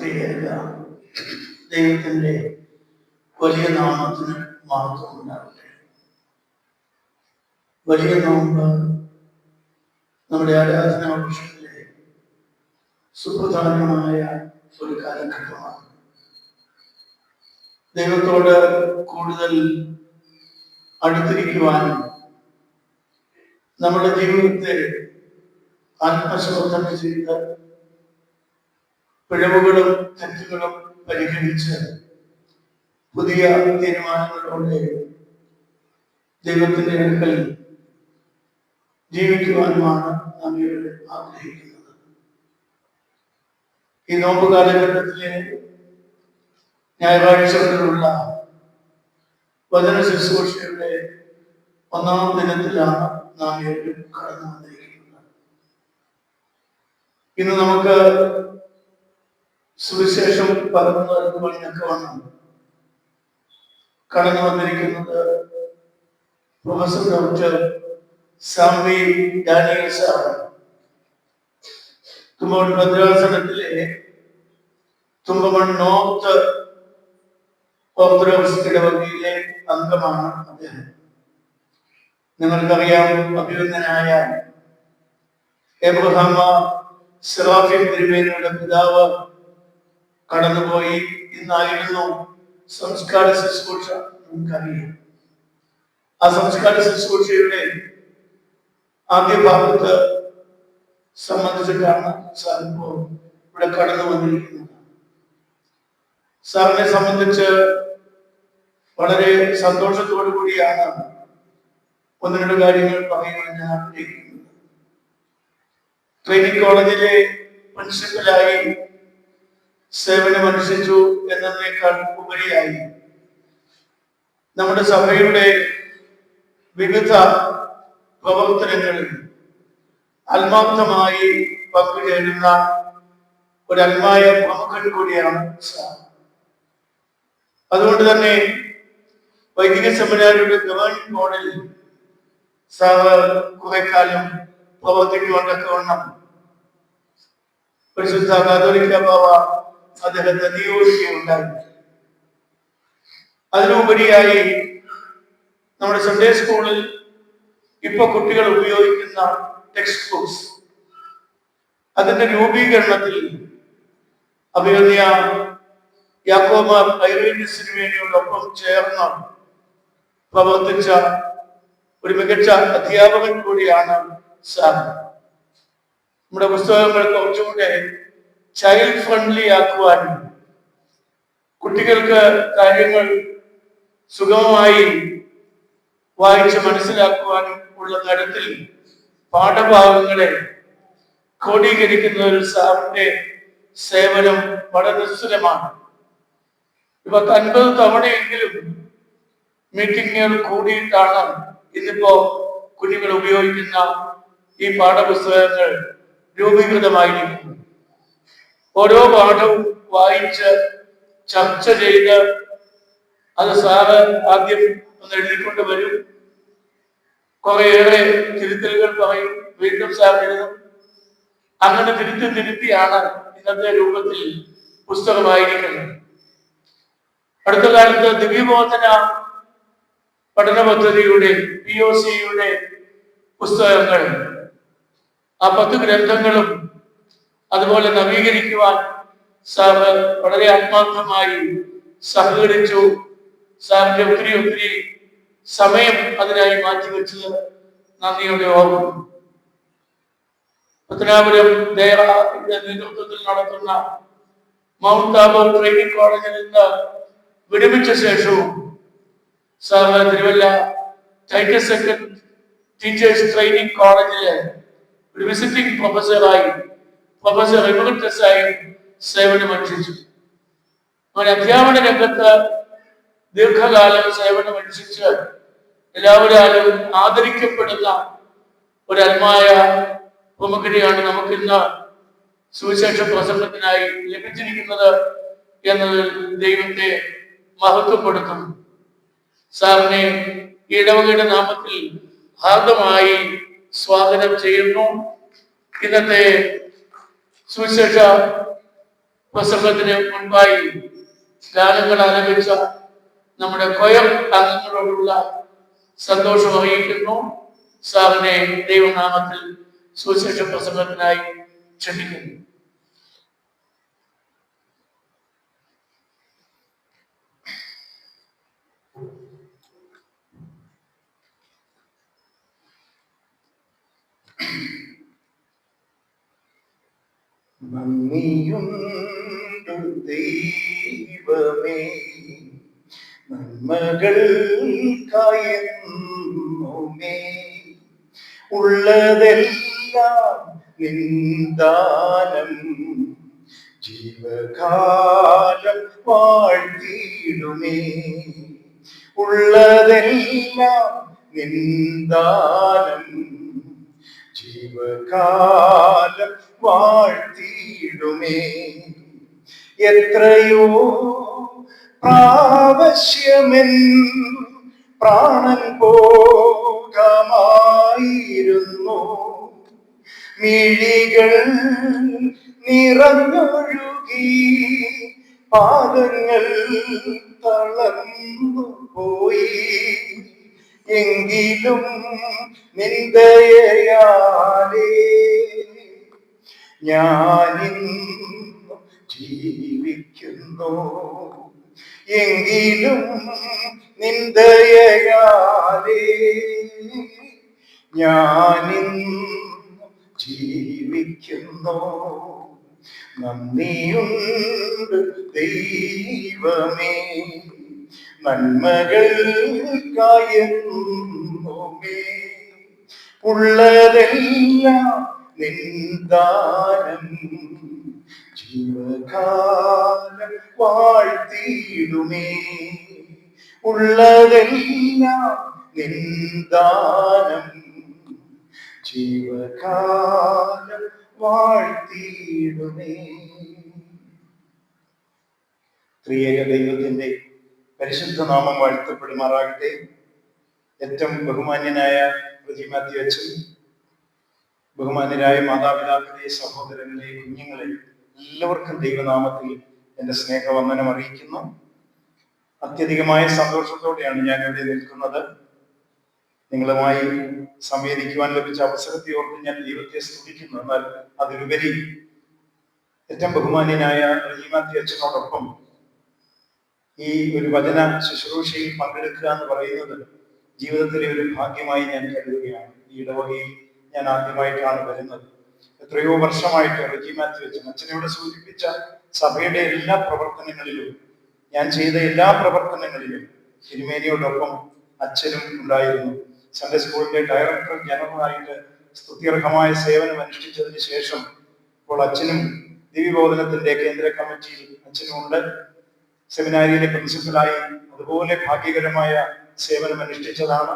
പ്രിയര, ദൈവത്തിന്റെ വലിയ നാമത്തിന് മഹത്വം ഉണ്ടാകട്ടെ. വലിയ നോമ്പ് നമ്മുടെ ആരാധനാ വർഷത്തിലെ സുപ്രധാനമായ ഒരു കാലഘട്ടമാണ്. ദൈവത്തോട് കൂടുതൽ അടുത്തിരിക്കുവാനും നമ്മുടെ ജീവിതത്തെ ആത്മശോധന ചെയ്ത് പിഴവുകളും തെറ്റുകളും പരിഹരിച്ച് പുതിയ തീരുമാനങ്ങളോടെ ദൈവത്തിന്റെ അടുക്കൽ ജീവിക്കുവാനുമാണ് നാം ഇവിടെ ആഗ്രഹിക്കുന്നത്. ഈ നോമ്പ് കാലഘട്ടത്തിലെ ഞായറാഴ്ചകളിലുള്ള വചന ശുശ്രൂഷയുടെ 1-ാം ദിനത്തിലാണ് നാം ഇവിടെ കടന്നു വന്നിരിക്കുന്നത്. ഇന്ന് നമുക്ക് സുവിശേഷം 11 മണിയൊക്കെ കടന്നു വന്നിരിക്കുന്നത് പ്രൊഫസർ ഡോക്ടർ സാംവി ഡാനിയൽ സാറാണ്. തുമ്പമൺ ഭദ്രാസനത്തിലെ തുമ്പമൺ നോർത്ത് ഓർത്തഡോക്സ് ഇടവകയിലെ അംഗമാണ് അദ്ദേഹം. നിങ്ങൾക്കറിയാം, അഭിനന്ദനായ എബ്രഹാം സെറാഫിം തിരുമേനിയുടെ പിതാവ് കടന്നുപോയി. ഇന്നായിരുന്നു സംസ്കാര ശുശ്രൂഷ. നമുക്കറിയാം, ആ സംസ്കാര ശുശ്രൂഷയുടെ ആദ്യ ഭാഗത്ത് സംബന്ധിച്ചിട്ടാണ് സാർ ഇപ്പോൾ ഇവിടെ കടന്നു വന്നിരിക്കുന്നത്. സാറിനെ സംബന്ധിച്ച് വളരെ സന്തോഷത്തോടു കൂടിയാണ് 1-2 കാര്യങ്ങൾ പറയുവാൻ ഞാൻ ആഗ്രഹിക്കുന്നത്. ട്രെയിനിങ് കോളേജിലെ പ്രിൻസിപ്പലായി സേവനമനുഷ്ഠിച്ചു എന്നതിനേക്കാൾ ഉപരിയായി നമ്മുടെ സഭയുടെ വിവിധ പ്രവർത്തനങ്ങളിൽ ആത്മാർത്ഥമായി പങ്കുചേരുന്ന ഒരു ആത്മായ പ്രമുഖൻ കൂടിയാണ് സാർ. അതുകൊണ്ട് തന്നെ വൈദിക സെമിനാരിയുടെ ഗവേണിംഗ് ബോർഡിൽ സാർ കുറെ കാലം പ്രവർത്തിക്കുവാനൊക്കെ വണ്ണം പരിശുദ്ധ കാതോലിക്ക ബാവ അദ്ദേഹത്തെ നിയോഗിക്കുകയുണ്ടായി. അതിനുപരിയായി നമ്മുടെ സൺഡേ സ്കൂളിൽ ഇപ്പൊ കുട്ടികൾ ഉപയോഗിക്കുന്ന ടെക്സ്റ്റ് ബുക്സ്, അതിന്റെ രൂപീകരണത്തിൽ അഭിനന്ദ യാക്കോബ ഐറേനിയസ് തിരുമേനിയോടൊപ്പം ചേർന്ന് പ്രവർത്തിച്ച ഒരു മികച്ച അധ്യാപകൻ കൂടിയാണ് സാർ. നമ്മുടെ പുസ്തകങ്ങൾ കുറച്ചുകൂടെ ചൈൽഡ് ഫ്രണ്ട്ലി ആക്കുവാനും കുട്ടികൾക്ക് കാര്യങ്ങൾ സുഗമമായി വായിച്ച് മനസ്സിലാക്കുവാനും ഉള്ള തരത്തിൽ പാഠഭാഗങ്ങളെ ക്രോഡീകരിക്കുന്ന ഒരു സാറിന്റെ സേവനം വളരെ നിസ്തുലമാണ്. 50 തവണയെങ്കിലും മീറ്റിങ്ങുകൾ കൂടിയിട്ടാണ് ഇന്നിപ്പോ കുഞ്ഞുങ്ങൾ ഉപയോഗിക്കുന്ന ഈ പാഠപുസ്തകങ്ങൾ രൂപീകൃതമായിരിക്കുന്നു. ഓരോ പാഠവും വായിച്ച് ചർച്ച ചെയ്ത് അത് സാറ് ആദ്യം ഒന്ന് എഴുതിക്കൊണ്ട് വരും, കുറേയേറെ തിരുത്തലുകൾ പറയും, വീണ്ടും സാർ എഴുതും. അങ്ങനെ തിരുത്തിയാണ് ഇന്നത്തെ രൂപത്തിൽ പുസ്തകമായിരിക്കുന്നത്. അടുത്ത കാലത്ത് ദിവ്യബോധന പഠന പദ്ധതിയുടെ POCയുടെ പുസ്തകങ്ങൾ, ആ 10 ഗ്രന്ഥങ്ങളും അതുപോലെ നവീകരിക്കുവാൻ സാറ് വളരെ ആത്മാർത്ഥമായി സഹകരിച്ചു. സാറിന്റെ ഒത്തിരി സമയം അതിനായി മാറ്റിവെച്ചത് നന്ദിയോടെ ഓർക്കുന്നു. പത്തനാപുരം ദേഹയുടെ നേതൃത്വത്തിൽ നടത്തുന്ന മൗണ്ട് താബോർ ട്രെയിനിങ് കോളേജിൽ നിന്ന് വിരമിച്ച ശേഷവും sir Thiruvalla Titus second teachers training കോളേജിലെ ഒരു വിസിറ്റിംഗ് പ്രൊഫസറായി, പ്രൊഫസർ എമറിറ്റസായി സേവനമനുഷ്ഠിച്ചു. അങ്ങനെ അധ്യാപന രംഗത്ത് ദീർഘകാലം സേവനമനുഷ്ഠിച്ച് എല്ലാവരും ആദരിക്കപ്പെടുന്ന ഒരു ആത്മായ പ്രമുഖനെയാണ് നമുക്കിന്ന് സുവിശേഷ പ്രസംഗത്തിനായി ലഭിച്ചിരിക്കുന്നത് എന്നതിൽ ദൈവത്തെ മഹത്വപ്പെടുത്തുന്നു. സാറിനെ ഇടവകയുടെ നാമത്തിൽ ഹാർദമായി സ്വാഗതം ചെയ്യുന്നു. ഇന്നത്തെ സുവിശേഷ പ്രസംഗത്തിന് മുൻപായി ഗാനങ്ങൾ ആലപിച്ച നമ്മുടെ കൊയർ അംഗങ്ങളോടുള്ള സന്തോഷം അറിയിക്കുന്നു. സാറിനെ ദൈവനാമത്തിൽ സുവിശേഷ പ്രസംഗത്തിനായി ക്ഷണിക്കുന്നു. നന്ദിയുണ്ടു ദൈവമേ, നന്മകൾക്കായെന്നുമേ ഉള്ളതെല്ലാം നിന്ദാനം, ജീവകാലം വാഴ്ത്തിയിടുമേ. ഉള്ളതെല്ലാം നിന്ദാനം, ജീവകാലം വാഴ്ത്തിയിടുമേ. എത്രയോ പ്രാവശ്യമെൻ പ്രാണൻ പോകമായിരുന്നു, മിഴികൾ നിറഞ്ഞൊഴുകി പാദങ്ങൾ തളർന്നു പോയി. എങ്കിലും നിന്ദയാലേ ഞാനിന്നും ജീവിക്കുന്നു. എങ്കിലും നിന്ദയാലേ ഞാനിന്നും ജീവിക്കുന്നു. നന്ദിയുണ്ട് ദൈവമേ, നന്മകൾക്കായെന്നുമേ ഉള്ളതെല്ലാം നിന്ദാനം, ജീവകാലം വാഴ്ത്തിയിടുമേ. ഉള്ളതെല്ലാം നിന്ദാനം, ജീവകാലം വാഴ്ത്തിയിടുമേ. ത്രിയേക ദൈവത്തിന്റെ പരിശുദ്ധ നാമം വാഴ്ത്തപ്പെടുമാറാകട്ടെ. ഏറ്റവും ബഹുമാന്യനായ പ്രജി മാത്യു അച്ഛൻ, ബഹുമാന്യരായ മാതാപിതാക്കളെ, സഹോദരങ്ങളെ, കുഞ്ഞുങ്ങളെ, എല്ലാവർക്കും ദൈവനാമത്തിൽ എൻ്റെ സ്നേഹവന്ദനം അറിയിക്കുന്നു. അത്യധികമായ സന്തോഷത്തോടെയാണ് ഞാൻ ഇവിടെ നിൽക്കുന്നത്. നിങ്ങളുമായി സംവേദിക്കുവാൻ ലഭിച്ച അവസരത്തെ ഓർത്ത് ഞാൻ ദൈവത്തെ സ്തുതിക്കുന്നു. എന്നാൽ അതിലുപരി ഏറ്റവും ബഹുമാന്യനായ പ്രജി മാത്യു അച്ഛനോടൊപ്പം ഈ ഒരു വചന ശുശ്രൂഷയിൽ പങ്കെടുക്കുക എന്ന് പറയുന്നത് ജീവിതത്തിലെ ഒരു ഭാഗ്യമായി ഞാൻ കരുതുകയാണ്. ഈ ഇടവകയിൽ ഞാൻ ആദ്യമായിട്ടാണ് വരുന്നത്. എത്രയോ വർഷമായിട്ട് റെജി മാത്യു അച്ഛൻ, അച്ഛനോട് സൂചിപ്പിച്ച സഭയുടെ എല്ലാ പ്രവർത്തനങ്ങളിലും, ഞാൻ ചെയ്ത എല്ലാ പ്രവർത്തനങ്ങളിലും തിരുമേനിയോടൊപ്പം അച്ഛനും ഉണ്ടായിരുന്നു. സൺഡേ സ്കൂളിന്റെ ഡയറക്ടർ ജനറലായിട്ട് സ്തുത്യർഹമായ സേവനം അനുഷ്ഠിച്ചതിന് ശേഷം ഇപ്പോൾ അച്ഛനും ദിവ്യബോധനത്തിന്റെ കേന്ദ്ര കമ്മിറ്റിയിൽ അച്ഛനും ഉണ്ട്. സെമിനാരിയിലെ പ്രിൻസിപ്പലായി അതുപോലെ ഭാഗ്യകരമായ സേവനം അനുഷ്ഠിച്ചതാണ്.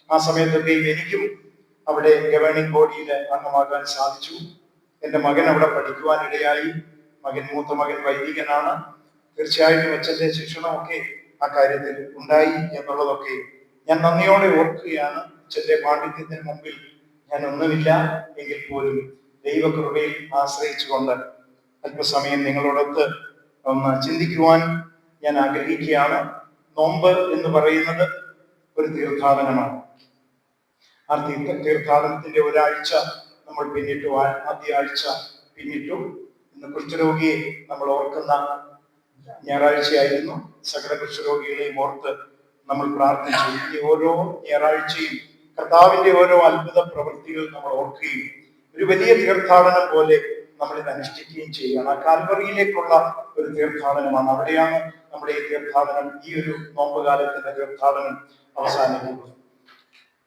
ആ സമയത്തൊക്കെ എനിക്കും അവിടെ ഗവേണിംഗ് ബോഡിയിൽ അംഗമാകാൻ സാധിച്ചു. എൻ്റെ മകൻ അവിടെ പഠിക്കുവാനിടയായി. മൂത്ത മകൻ വൈദികനാണ്. തീർച്ചയായിട്ടും അച്ഛൻ്റെ ശിക്ഷണമൊക്കെ ആ കാര്യത്തിൽ ഉണ്ടായി എന്നുള്ളതൊക്കെ ഞാൻ നന്ദിയോടെ ഓർക്കുകയാണ്. അച്ഛൻ്റെ പാണ്ഡിത്യത്തിന് മുമ്പിൽ ഞാൻ ഒന്നുമില്ല എങ്കിൽ പോലും ദൈവകൃപയിൽ ആശ്രയിച്ചുകൊണ്ട് അല്പസമയം നിങ്ങളോടൊത്ത് ഒന്ന് ചിന്തിക്കുവാൻ ഞാൻ ആഗ്രഹിക്കുകയാണ്. നോമ്പ് എന്ന് പറയുന്നത് ഒരു തീർത്ഥാടനമാണ്. ആ തീർത്ഥാടനത്തിന്റെ ഒരാഴ്ച നമ്മൾ പിന്നിട്ടു. ആദ്യ ആഴ്ച പിന്നിട്ടു. ഇന്ന് കുഷ്ഠരോഗിയെ നമ്മൾ ഓർക്കുന്ന ഞായറാഴ്ചയായിരുന്നു. സകല കുഷ്ഠരോഗികളെയും ഓർത്ത് നമ്മൾ പ്രാർത്ഥിച്ചു. ഈ ഓരോ ഞായറാഴ്ചയും കർത്താവിന്റെ ഓരോ അത്ഭുത പ്രവൃത്തികൾ നമ്മൾ ഓർക്കുകയും ഒരു വലിയ തീർത്ഥാടനം പോലെ നമ്മൾ ഇത് അനുഷ്ഠിക്കുകയും ചെയ്യുകയാണ്. ആ കാൽവറിയിലേക്കുള്ള ഒരു തീർത്ഥാടനമാണ്. അവിടെയാണ് നമ്മുടെ ഈ തീർത്ഥാടനം, ഈ ഒരു നോമ്പുകാലത്തിന്റെ തീർത്ഥാടനം അവസാനിക്കുന്നത്.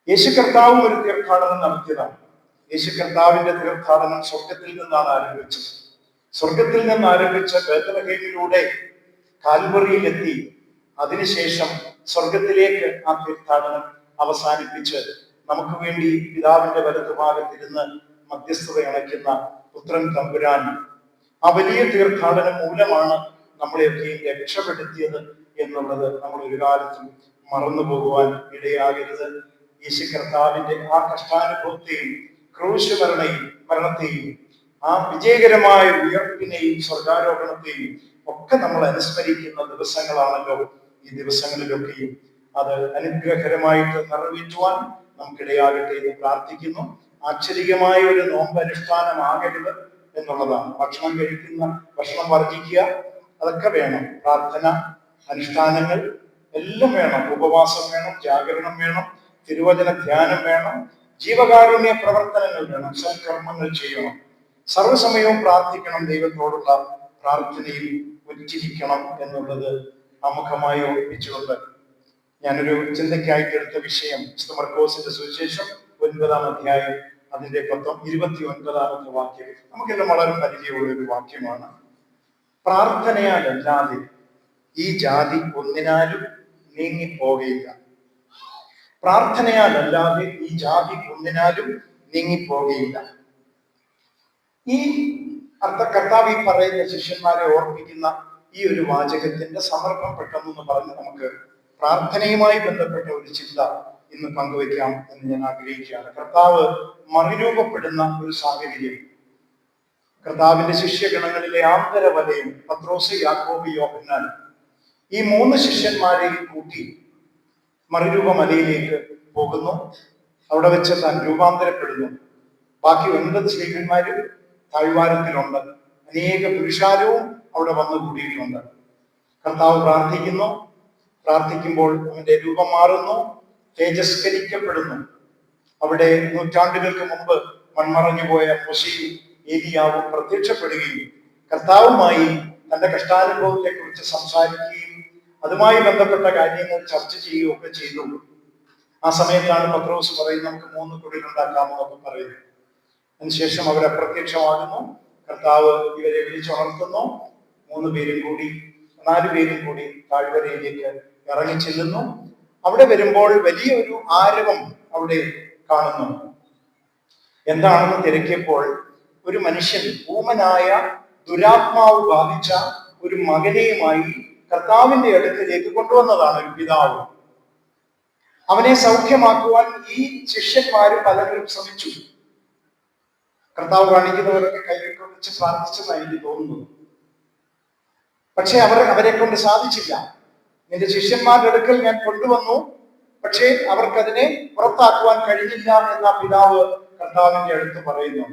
യേശു കർത്താവും ഒരു തീർത്ഥാടനം നടത്തിയതാണ്. യേശു കർത്താവിന്റെ തീർത്ഥാടനം സ്വർഗത്തിൽ നിന്നാണ് ആരംഭിച്ചത്. സ്വർഗത്തിൽ നിന്ന് ആരംഭിച്ച ബേത്ലഹേമിലൂടെ കാൽവറിയിലെത്തി അതിനുശേഷം സ്വർഗത്തിലേക്ക് ആ തീർത്ഥാടനം അവസാനിപ്പിച്ച് നമുക്ക് വേണ്ടി പിതാവിന്റെ വലതുഭാഗത്തിരുന്ന് മധ്യസ്ഥത അണയ്ക്കുന്ന പുത്രൻ തമ്പുരാൻ ആ വലിയ തീർത്ഥാടനം മൂലമാണ് നമ്മളെയൊക്കെ രക്ഷപ്പെടുത്തിയത് എന്നുള്ളത് നമ്മൾ ഒരു കാലത്തും മറന്നു പോകുവാൻ ഇടയാകരുത്. യേശു കർത്താവിന്റെ ആ കഷ്ടാനുഭവത്തെയും ക്രൂശ് മരണത്തെയും ആ വിജയകരമായ ഉയർപ്പിനെയും സ്വർഗാരോഹണത്തെയും ഒക്കെ നമ്മൾ അനുസ്മരിക്കുന്ന ദിവസങ്ങളാണല്ലോ ഈ ദിവസങ്ങളിലൊക്കെയും. അത് അനുഗ്രഹകരമായിട്ട് നിറവേറ്റുവാൻ നമുക്കിടയാകട്ടെ എന്ന് പ്രാർത്ഥിക്കുന്നു. ആശ്ചര്യമായ ഒരു നോമ്പ് അനുഷ്ഠാനമാകരുത് എന്നുള്ളതാണ്. ഭക്ഷണം വർജിക്കുക, അതൊക്കെ വേണം. പ്രാർത്ഥന, അനുഷ്ഠാനങ്ങൾ എല്ലാം വേണം. ഉപവാസം വേണം, ജാഗരണം വേണം, തിരുവചന ധ്യാനം വേണം, ജീവകാരുണ്യ പ്രവർത്തനങ്ങൾ വേണം, സൽക്കർമ്മങ്ങൾ ചെയ്യണം, സർവ്വസമയവും പ്രാർത്ഥിക്കണം, ദൈവത്തോടുള്ള പ്രാർത്ഥനയിൽ ഉജ്ജിരിക്കണം എന്നുള്ളത് ആമുഖമായി ഓർപ്പിച്ചുകൊണ്ട് ഞാനൊരു ചിന്തയ്ക്കായിട്ട് എടുത്ത വിഷയം മർക്കോസിന്റെ സുവിശേഷം 9-ാം അധ്യായം അതിന്റെ 29-ാമത്തെ വാക്യം. നമുക്കെല്ലാം വളരെ പരിചയമുള്ള ഒരു വാക്യമാണ്. പ്രാർത്ഥനയാലല്ലാതെ ഈ ജാതി ഒന്നിനാലും നീങ്ങിപ്പോകയില്ല. പ്രാർത്ഥനയാലല്ലാതെ ഈ ജാതി ഒന്നിനാലും നീങ്ങിപ്പോകയില്ല. ഈ കർത്താവ് ഈ പറയുന്ന ശിഷ്യന്മാരെ ഓർപ്പിക്കുന്ന ഈ ഒരു വാചകത്തിന്റെ സമർപ്പണം പെട്ടെന്ന് പറഞ്ഞ് നമുക്ക് പ്രാർത്ഥനയുമായി ബന്ധപ്പെട്ട ഒരു ചിന്ത ഇന്ന് പങ്കുവയ്ക്കാം എന്ന് ഞാൻ ആഗ്രഹിക്കുകയാണ്. കർത്താവ് മറുരൂപപ്പെടുന്ന ഒരു സാഹചര്യം. കർത്താവിന്റെ ശിഷ്യഗണങ്ങളിലെ ആന്തരവലയം പത്രോസ്, യാക്കോബ്, യോഹന്നാൻ, ഈ 3 ശിഷ്യന്മാരെയും കൂട്ടി മറുരൂപമലയിലേക്ക് പോകുന്നു. അവിടെ വെച്ച് താൻ രൂപാന്തരപ്പെടുന്നു. ബാക്കി 9 സ്ലീഹന്മാരും താഴ്വാരത്തിലുണ്ട്. അനേക പുരുഷാരവും അവിടെ വന്നു കൂടിയിട്ടുണ്ട്. കർത്താവ് പ്രാർത്ഥിക്കുമ്പോൾ അവന്റെ രൂപം മാറുന്നു, തേജസ്കരിക്കപ്പെടുന്നു. അവിടെ നൂറ്റാണ്ടുകൾക്ക് മുമ്പ് മൺമറഞ്ഞു പോയ മോശയും ഏലിയാവും പ്രത്യക്ഷപ്പെടുകയും കർത്താവുമായി തന്റെ കഷ്ടാനുഭവത്തെ കുറിച്ച് സംസാരിക്കുകയും അതുമായി ബന്ധപ്പെട്ട കാര്യങ്ങൾ ചർച്ച ചെയ്യുകയും ഒക്കെ ചെയ്തു. ആ സമയത്താണ് പത്രോസ് പറയുന്നത്, നമുക്ക് 3 കുടിലുണ്ടാക്കാമെന്നൊക്കെ പറയുന്നത്. അതിനുശേഷം അവർ അപ്രത്യക്ഷമാകുന്നു. കർത്താവ് ഇവരെ വിളിച്ചുണർത്തുന്നു. 4 പേരും കൂടി താഴ്വരയിലേക്ക് ഇറങ്ങി ചെല്ലുന്നു. അവിടെ വരുമ്പോൾ വലിയൊരു ആരവം അവിടെ കാണുന്നു. എന്താണെന്ന് തിരക്കിയപ്പോൾ ഒരു മനുഷ്യൻ, ഊമനായ ദുരാത്മാവ് ബാധിച്ച ഒരു മകനെയുമായി കർത്താവിന്റെ അടുക്കലേക്ക് കൊണ്ടുവന്നതാണ് ഒരു പിതാവ്. അവനെ സൗഖ്യമാക്കുവാൻ ഈ ശിഷ്യന്മാര് പലരും ശ്രമിച്ചു. കർത്താവ് കാണിക്കുന്നവരൊക്കെ കൈയൊക്കെ വെച്ച് പ്രാർത്ഥിച്ചെന്നാണ് എനിക്ക് തോന്നുന്നത്. പക്ഷെ അവരെ കൊണ്ട് സാധിച്ചില്ല. നിന്റെ ശിഷ്യന്മാരുടെ അടുക്കൽ ഞാൻ കൊണ്ടുവന്നു, പക്ഷേ അവർക്കതിനെ പുറത്താക്കുവാൻ കഴിഞ്ഞില്ല എന്ന പിതാവ് കർത്താവിന്റെ അടുത്ത് പറയുന്നു.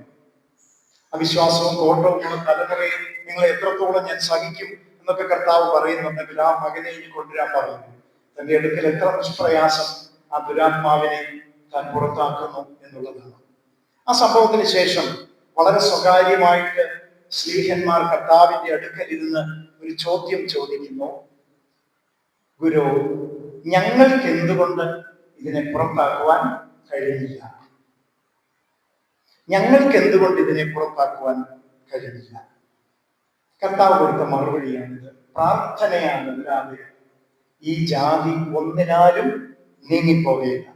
അവിശ്വാസവും കോട്ടവുമുള്ള തലമുറയെ നിങ്ങളെ എത്രത്തോളം ഞാൻ സഹിക്കും എന്നൊക്കെ കർത്താവ് പറയുന്നുണ്ടെങ്കിൽ ആ മകനെ ഇനി കൊണ്ടുവരാൻ പറയുന്നു. തന്റെ അടുക്കൽ എത്ര നിഷ്പ്രയാസം ആ ദുരാത്മാവിനെ താൻ പുറത്താക്കുന്നു എന്നുള്ളതാണ്. ആ സംഭവത്തിന് ശേഷം വളരെ സ്വകാര്യമായിട്ട് സ്ലീഹന്മാർ കർത്താവിന്റെ അടുക്കൽ ഇരുന്ന് ഒരു ചോദ്യം ചോദിക്കുന്നു. ഗുരു, ഞങ്ങൾക്ക് എന്തുകൊണ്ട് ഇതിനെ പുറത്താക്കുവാൻ കഴിഞ്ഞില്ല? കർത്താവ് കൊടുത്ത മറുപടിയാണിത്. പ്രാർത്ഥനയാണല്ലാതെ ഈ ജാതി ഒന്നിനാലും നീങ്ങിപ്പോകയില്ല.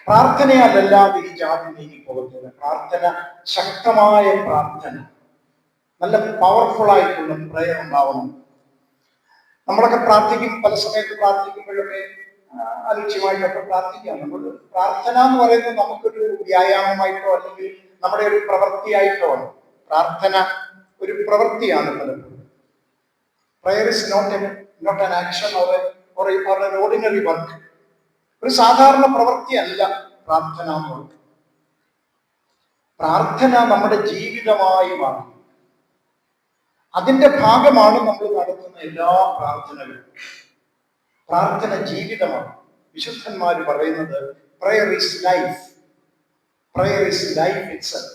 പ്രാർത്ഥനയാലല്ലാതെ ഈ ജാതി നീങ്ങിപ്പോകത്തില്ല. പ്രാർത്ഥന, ശക്തമായ പ്രാർത്ഥന, നല്ല പവർഫുൾ ആയിട്ടുള്ള പ്രയർ ഉണ്ടാവണം. നമ്മളൊക്കെ പ്രാർത്ഥിക്കും, പല സമയത്ത് പ്രാർത്ഥിക്കുമ്പോഴൊക്കെ അലക്ഷ്യമായിട്ടൊക്കെ പ്രാർത്ഥിക്കാം. നമ്മൾ പ്രാർത്ഥന എന്ന് പറയുന്നത് നമുക്കൊരു വ്യായാമമായിട്ടോ അല്ലെങ്കിൽ നമ്മുടെ ഒരു പ്രവൃത്തിയായിട്ടോ ആണ്. പ്രാർത്ഥന ഒരു പ്രവൃത്തിയാണ് പലപ്പോഴും. Prayer is not an action or an ordinary work. ഒരു സാധാരണ പ്രവൃത്തിയല്ല പ്രാർത്ഥന എന്നുള്ളത്. പ്രാർത്ഥന നമ്മുടെ ജീവിതമായി മാറി. അതിന്റെ ഭാഗമാണ് നമ്മൾ നടത്തുന്ന എല്ലാ പ്രാർത്ഥനകളും. പ്രാർത്ഥന ജീവിതമാണ്. വിശുദ്ധന്മാര് പറയുന്നത് prayer is life. Prayer is life itself.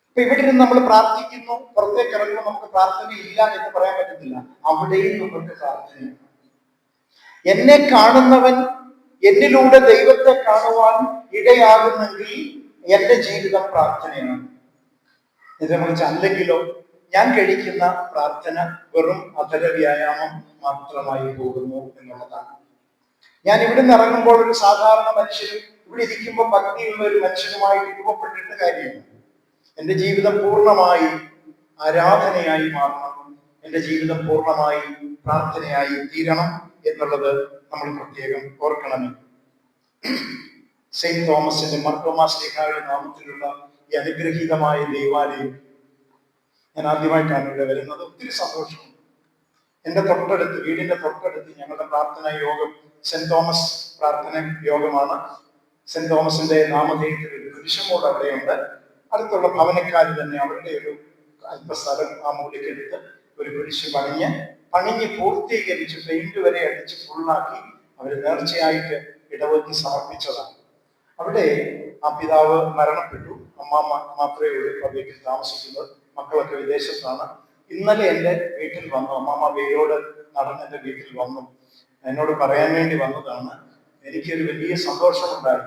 ഇപ്പൊ ഇവിടെ ഇരുന്ന് നമ്മൾ പ്രാർത്ഥിക്കുന്നു, പുറത്തേക്ക് ഇറങ്ങുമ്പോൾ നമുക്ക് പ്രാർത്ഥനയില്ല എന്ന് പറയാൻ പറ്റത്തില്ല. അവിടെയും നമുക്ക് പ്രാർത്ഥനയാണ്. എന്നെ കാണുന്നവൻ എന്നിലൂടെ ദൈവത്തെ കാണുവാൻ ഇടയാകുന്നെങ്കിൽ എന്റെ ജീവിതം പ്രാർത്ഥനയാണ്. ഇതിനെ കുറിച്ച് അല്ലെങ്കിലോ ഞാൻ കഴിക്കുന്ന പ്രാർത്ഥന വെറും അധര വ്യായാമം മാത്രമായി പോകുന്നു എന്നുള്ളതാണ്. ഞാൻ ഇവിടെ നിന്ന് ഇറങ്ങുമ്പോൾ ഒരു സാധാരണ മനുഷ്യനും ഇവിടെ ഇരിക്കുമ്പോൾ ഭക്തിയുള്ള ഒരു മനുഷ്യനുമായിട്ട് രൂപപ്പെട്ടിട്ട് കാര്യമാണ്. എൻ്റെ ജീവിതം പൂർണ്ണമായി ആരാധനയായി മാറണം, എൻ്റെ ജീവിതം പൂർണ്ണമായി പ്രാർത്ഥനയായി തീരണം എന്നുള്ളത് നമ്മൾ പ്രത്യേകം ഓർക്കണമേ. സെയിന്റ് തോമസിന്റെ മാർത്തോമാ ശ്ലീഹായുടെ നാമത്തിലുള്ള ഈ അനുഗ്രഹീതമായ ദൈവാലയം. ഞാൻ ആദ്യമായിട്ടാണ് ഇവിടെ വരുന്നത്. ഒത്തിരി സന്തോഷം. എൻ്റെ തൊട്ടടുത്ത്, വീടിന്റെ തൊട്ടടുത്ത് ഞങ്ങളുടെ പ്രാർത്ഥനാ യോഗം സെന്റ് തോമസ് പ്രാർത്ഥന യോഗമാണ്. സെന്റ് തോമസിന്റെ നാമധേയത്തിൽ ഒരു കുരിശുമൂട് അവിടെയുണ്ട്. അടുത്തുള്ള ഭവനക്കാർ തന്നെ അവരുടെ ഒരു അല്പസ്ഥലം ആ മൂലയ്ക്കെടുത്ത് ഒരു കുരിശ് പണിഞ്ഞ് പൂർത്തീകരിച്ച് പെയിന്റ് വരെ അടിച്ച് ഫുള്ളാക്കി അവർ നേർച്ചയായിട്ട് ഇടവെത്തി സമർപ്പിച്ചതാണ്. അവിടെ ആ പിതാവ് മരണപ്പെട്ടു. അമ്മാമ്മ മാത്രമേ ഉള്ളൂ ഇപ്പോൾ വീട്ടിൽ താമസിക്കുന്നത്. മക്കളൊക്കെ വിദേശത്താണ്. ഇന്നലെ എൻ്റെ വീട്ടിൽ വന്നു. അമ്മാമ്മ വെയിലോട് നടന്ന് എൻ്റെ വീട്ടിൽ വന്നു. എന്നോട് പറയാൻ വേണ്ടി വന്നതാണ്. എനിക്കൊരു വലിയ സന്തോഷമുണ്ടായി.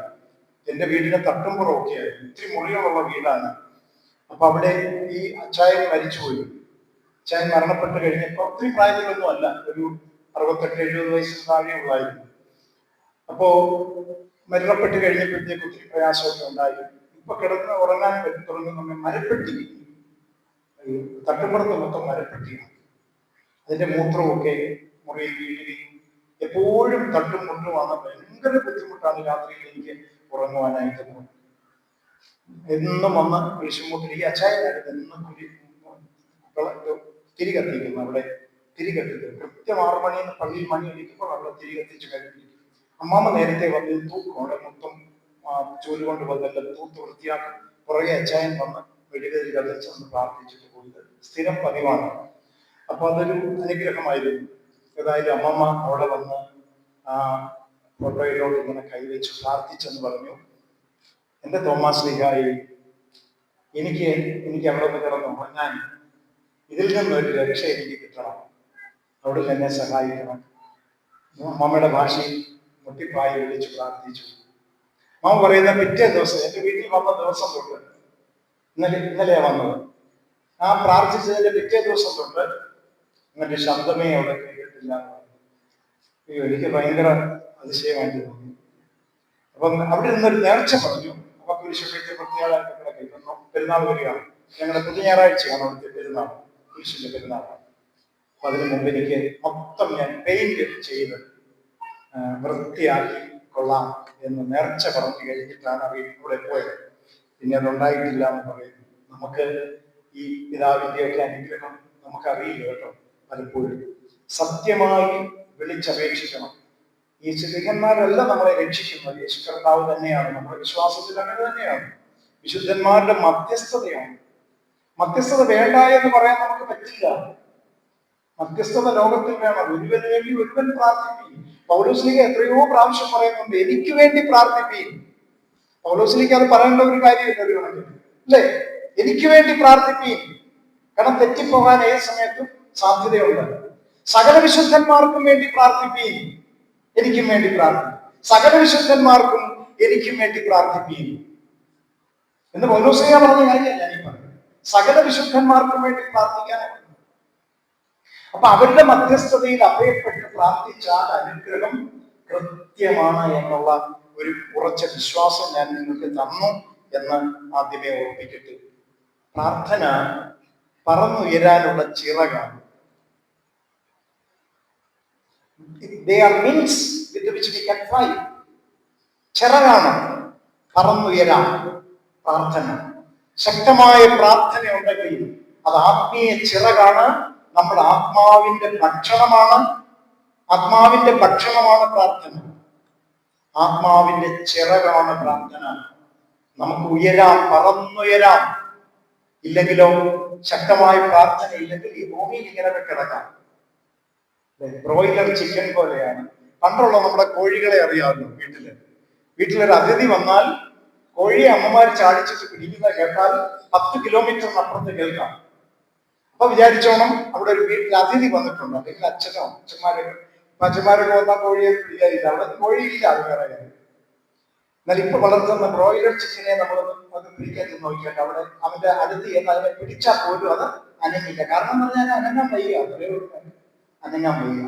എൻ്റെ വീടിന്റെ തട്ടുംപുറമൊക്കെ ആയിരുന്നു. ഇത്തിരി മുറികളുള്ള വീടാണ്. അപ്പൊ അവിടെ ഈ അച്ചായൻ മരിച്ചുപോയി. അച്ചായൻ മരണപ്പെട്ട് കഴിഞ്ഞപ്പോൾ ഒത്തിരി പ്രായത്തിലൊന്നും അല്ല, ഒരു 68-70 വയസ്സിന് താഴെയുള്ളായിരുന്നു. അപ്പോ മരണപ്പെട്ട് കഴിഞ്ഞപ്പോഴത്തേക്ക് ഒത്തിരി പ്രയാസമൊക്കെ ഉണ്ടായി. ഇപ്പൊ കിടന്ന് ഉറങ്ങാൻ തുടങ്ങുന്ന മരപ്പെട്ടി, തട്ടുമ്പുറത്ത് മൊത്തം മരപ്പെട്ടിയാണ്. അതിന്റെ മൂത്രമൊക്കെ മുറിയിൽ വീഴുകയും എപ്പോഴും തട്ടും മുട്ടുമാണ്. ഭയങ്കര ബുദ്ധിമുട്ടാണ് രാത്രിയിൽ എനിക്ക് ഉറങ്ങുവാനായിട്ട്. എന്നും വന്ന് കുരിശുമൂട്ടിൽ ഈ അച്ചായനായിരുന്നു എന്നും തിരി കത്തിക്കുന്നു. അവിടെ തിരി കത്തിക്കുന്നു. കൃത്യം 6 മണിന്ന് പള്ളിയിൽ മണി അടിക്കുമ്പോൾ അവിടെ തിരി കത്തിച്ച് കഴിഞ്ഞിരിക്കും. അമ്മാമ്മ നേരത്തെ വന്ന് തൂക്കും. അവിടെ മൊത്തം ചൂല് കൊണ്ട് വന്നെല്ലാം തൂത്ത് വൃത്തിയാക്കും. പുറകെ അച്ചായൻ വന്ന് വെടികതിൽ കത്തിച്ച് ഒന്ന് പ്രാർത്ഥിച്ചിട്ട് പോയത് സ്ഥിരം പതിവാണ്. അപ്പൊ അതൊരു അനുഗ്രഹമായിരുന്നു. ഏതായാലും അമ്മമ്മ അവിടെ വന്ന് ആ ഫോട്ടോയിലോട്ട് ഇങ്ങനെ കൈവച്ച് പ്രാർത്ഥിച്ചെന്ന് പറഞ്ഞു, എൻ്റെ തോമാസ് ലീഗായി എനിക്ക് അവിടെ നിന്ന് കിടന്നു ഉറങ്ങാൻ ഇതിൽ നിന്നൊരു രക്ഷ എനിക്ക് കിട്ടണം, അവിടെ എന്നെ സഹായിക്കണം. അമ്മമ്മയുടെ ഭാഷയിൽ മുട്ടിപ്പായി വിളിച്ച് പ്രാർത്ഥിച്ചു. അമ്മ പറയുന്ന പിറ്റേ ദിവസം എൻ്റെ വീട്ടിൽ വന്ന ദിവസം തൊട്ട്, ഇന്നലെയാ വന്നത്, ആ പ്രാർത്ഥിച്ചതിന്റെ പിറ്റേ ദിവസം തൊട്ട് എന്നിട്ട് ശബ്ദമേ അവിടെ കേട്ടിട്ടില്ല. അയ്യോ, എനിക്ക് ഭയങ്കര അതിശയമായിട്ട് തോന്നി. അപ്പം അവിടെ നിന്നൊരു നേർച്ച പറഞ്ഞു. അപ്പൊ കുരിശൊക്കെ പ്രത്യേകമായിട്ട് കേൾക്കുന്നു. പെരുന്നാൾ വരികയാണ്. ഞങ്ങളുടെ പുതു ഞായറാഴ്ചയാണ് അവിടുത്തെ പെരുന്നാൾ, കുരിശിന്റെ പെരുന്നാളാണ്. അപ്പൊ അതിന് മുമ്പ് എനിക്ക് മൊത്തം ഞാൻ പെയിന്റ് ചെയ്ത് വൃത്തിയാക്കി കൊള്ളാം എന്ന് നേർച്ച പറഞ്ഞു കഴിഞ്ഞിട്ടാണ് അവിടെ പോയത്. പിന്നെ അതുണ്ടായിട്ടില്ല എന്ന് പറയുന്നു. നമുക്ക് ഈ പിതാവിന്റെയൊക്കെ അനുഗ്രഹം നമുക്കറിയില്ല കേട്ടോ. പലപ്പോഴും സത്യമായി വിളിച്ചപേക്ഷിക്കണം. ഈ സ്ത്രീഹന്മാരല്ല നമ്മളെ രക്ഷിക്കുന്നത്, യേശു കർത്താവ് തന്നെയാണ്. നമ്മുടെ വിശ്വാസത്തിൽ അങ്ങനെ തന്നെയാണ്. വിശുദ്ധന്മാരുടെ മധ്യസ്ഥതയാണ്. മധ്യസ്ഥത വേണ്ട എന്ന് പറയാൻ നമുക്ക് പറ്റില്ല. മധ്യസ്ഥത ലോകത്തിൽ വേണം. ഒരുവന് വേണ്ടി ഒരുവൻ പ്രാർത്ഥിപ്പീൻ. പൗലോസ്ലീഗ എത്രയോ പ്രാവശ്യം പറയുന്നുണ്ട്, എനിക്ക് വേണ്ടി പ്രാർത്ഥിപ്പീൻ. പൗലോസ്ലീഗ അത് പറയേണ്ട ഒരു കാര്യമില്ല ഒരു കണക്കിന്, അല്ലേ? എനിക്ക് വേണ്ടി പ്രാർത്ഥിപ്പീൻ. കാരണം തെറ്റിപ്പോകാൻ ഏത് സമയത്തും സാധ്യതയുണ്ട്. സകല വിശുദ്ധന്മാർക്കും വേണ്ടി പ്രാർത്ഥിപ്പീൻ. എനിക്കും വേണ്ടി പ്രാർത്ഥിക്കും. സകല വിശുദ്ധന്മാർക്കും എനിക്കും വേണ്ടി പ്രാർത്ഥിപ്പീൻ എന്ന് പൗലോസ്ലീഗ പറഞ്ഞ കാര്യമല്ല ഞാനീ പറഞ്ഞു. സകല വിശുദ്ധന്മാർക്കും വേണ്ടി പ്രാർത്ഥിക്കാനാണ്. അപ്പൊ അവരുടെ മധ്യസ്ഥതയിൽ അഭയപ്പെട്ട് പ്രാർത്ഥിച്ചാൽ അനുഗ്രഹം കൃത്യമാണ് എന്നുള്ള ഒരു ഉറച്ച വിശ്വാസം ഞാൻ നിങ്ങൾക്ക് തന്നു എന്ന് ആദ്യമേ ഓർപ്പിക്കട്ടെ. പ്രാർത്ഥന പറന്നുയരാനുള്ള ചിറകാണ്. They are wings with which we can fly. ചിറകാണ് പറന്നുയരാൻ പ്രാർത്ഥന. ശക്തമായ പ്രാർത്ഥന ഉണ്ടെങ്കിൽ അത് ആത്മീയ ചിറകാണ്. നമ്മുടെ ആത്മാവിന്റെ ഭക്ഷണമാണ്. ആത്മാവിന്റെ ഭക്ഷണമാണ് പ്രാർത്ഥന. ആത്മാവിന്റെ ചിറകാണ് പ്രാർത്ഥന. നമുക്ക് ഉയരാം, പറന്നുയരാം. ഇല്ലെങ്കിലോ ശക്തമായ പ്രാർത്ഥന ഇല്ലെങ്കിൽ ഈ ഭൂമിയിൽ ഇങ്ങനെ കിടക്കാം. ബ്രോയിലർ ചിക്കൻ പോലെയാണ്. പണ്ടുള്ള നമ്മുടെ കോഴികളെ അറിയാമല്ലോ. വീട്ടിലൊരു അതിഥി വന്നാൽ കോഴിയെ അമ്മമാർ ചാടിച്ചിട്ട് പിടിക്കുന്ന കേട്ടാൽ 10 കിലോമീറ്ററിനപ്പുറത്ത് കേൾക്കാം. അപ്പൊ വിചാരിച്ചോണം അവിടെ ഒരു വീട്ടിൽ അതിഥി വന്നിട്ടുണ്ട്, അല്ലെങ്കിൽ അച്ഛന്മാരൊക്കെ വന്നാൽ കോഴിയെ പിടിക്കാറില്ല. അവിടെ കോഴിയില്ല, അത് വേറെ കാര്യം. എന്നാൽ ഇപ്പൊ വളർത്തുന്ന ബ്രോയിലർ ചിക്കനെ അത് പിടിക്കാൻ നോക്കിയാൽ അവിടെ അവന്റെ അടുത്ത് എന്ന് അതിനെ പിടിച്ചാൽ പോലും അത് അനങ്ങില്ല. കാരണം എന്ന് പറഞ്ഞാൽ അനങ്ങാൻ വയ്യ, അനങ്ങാൻ വയ്യ.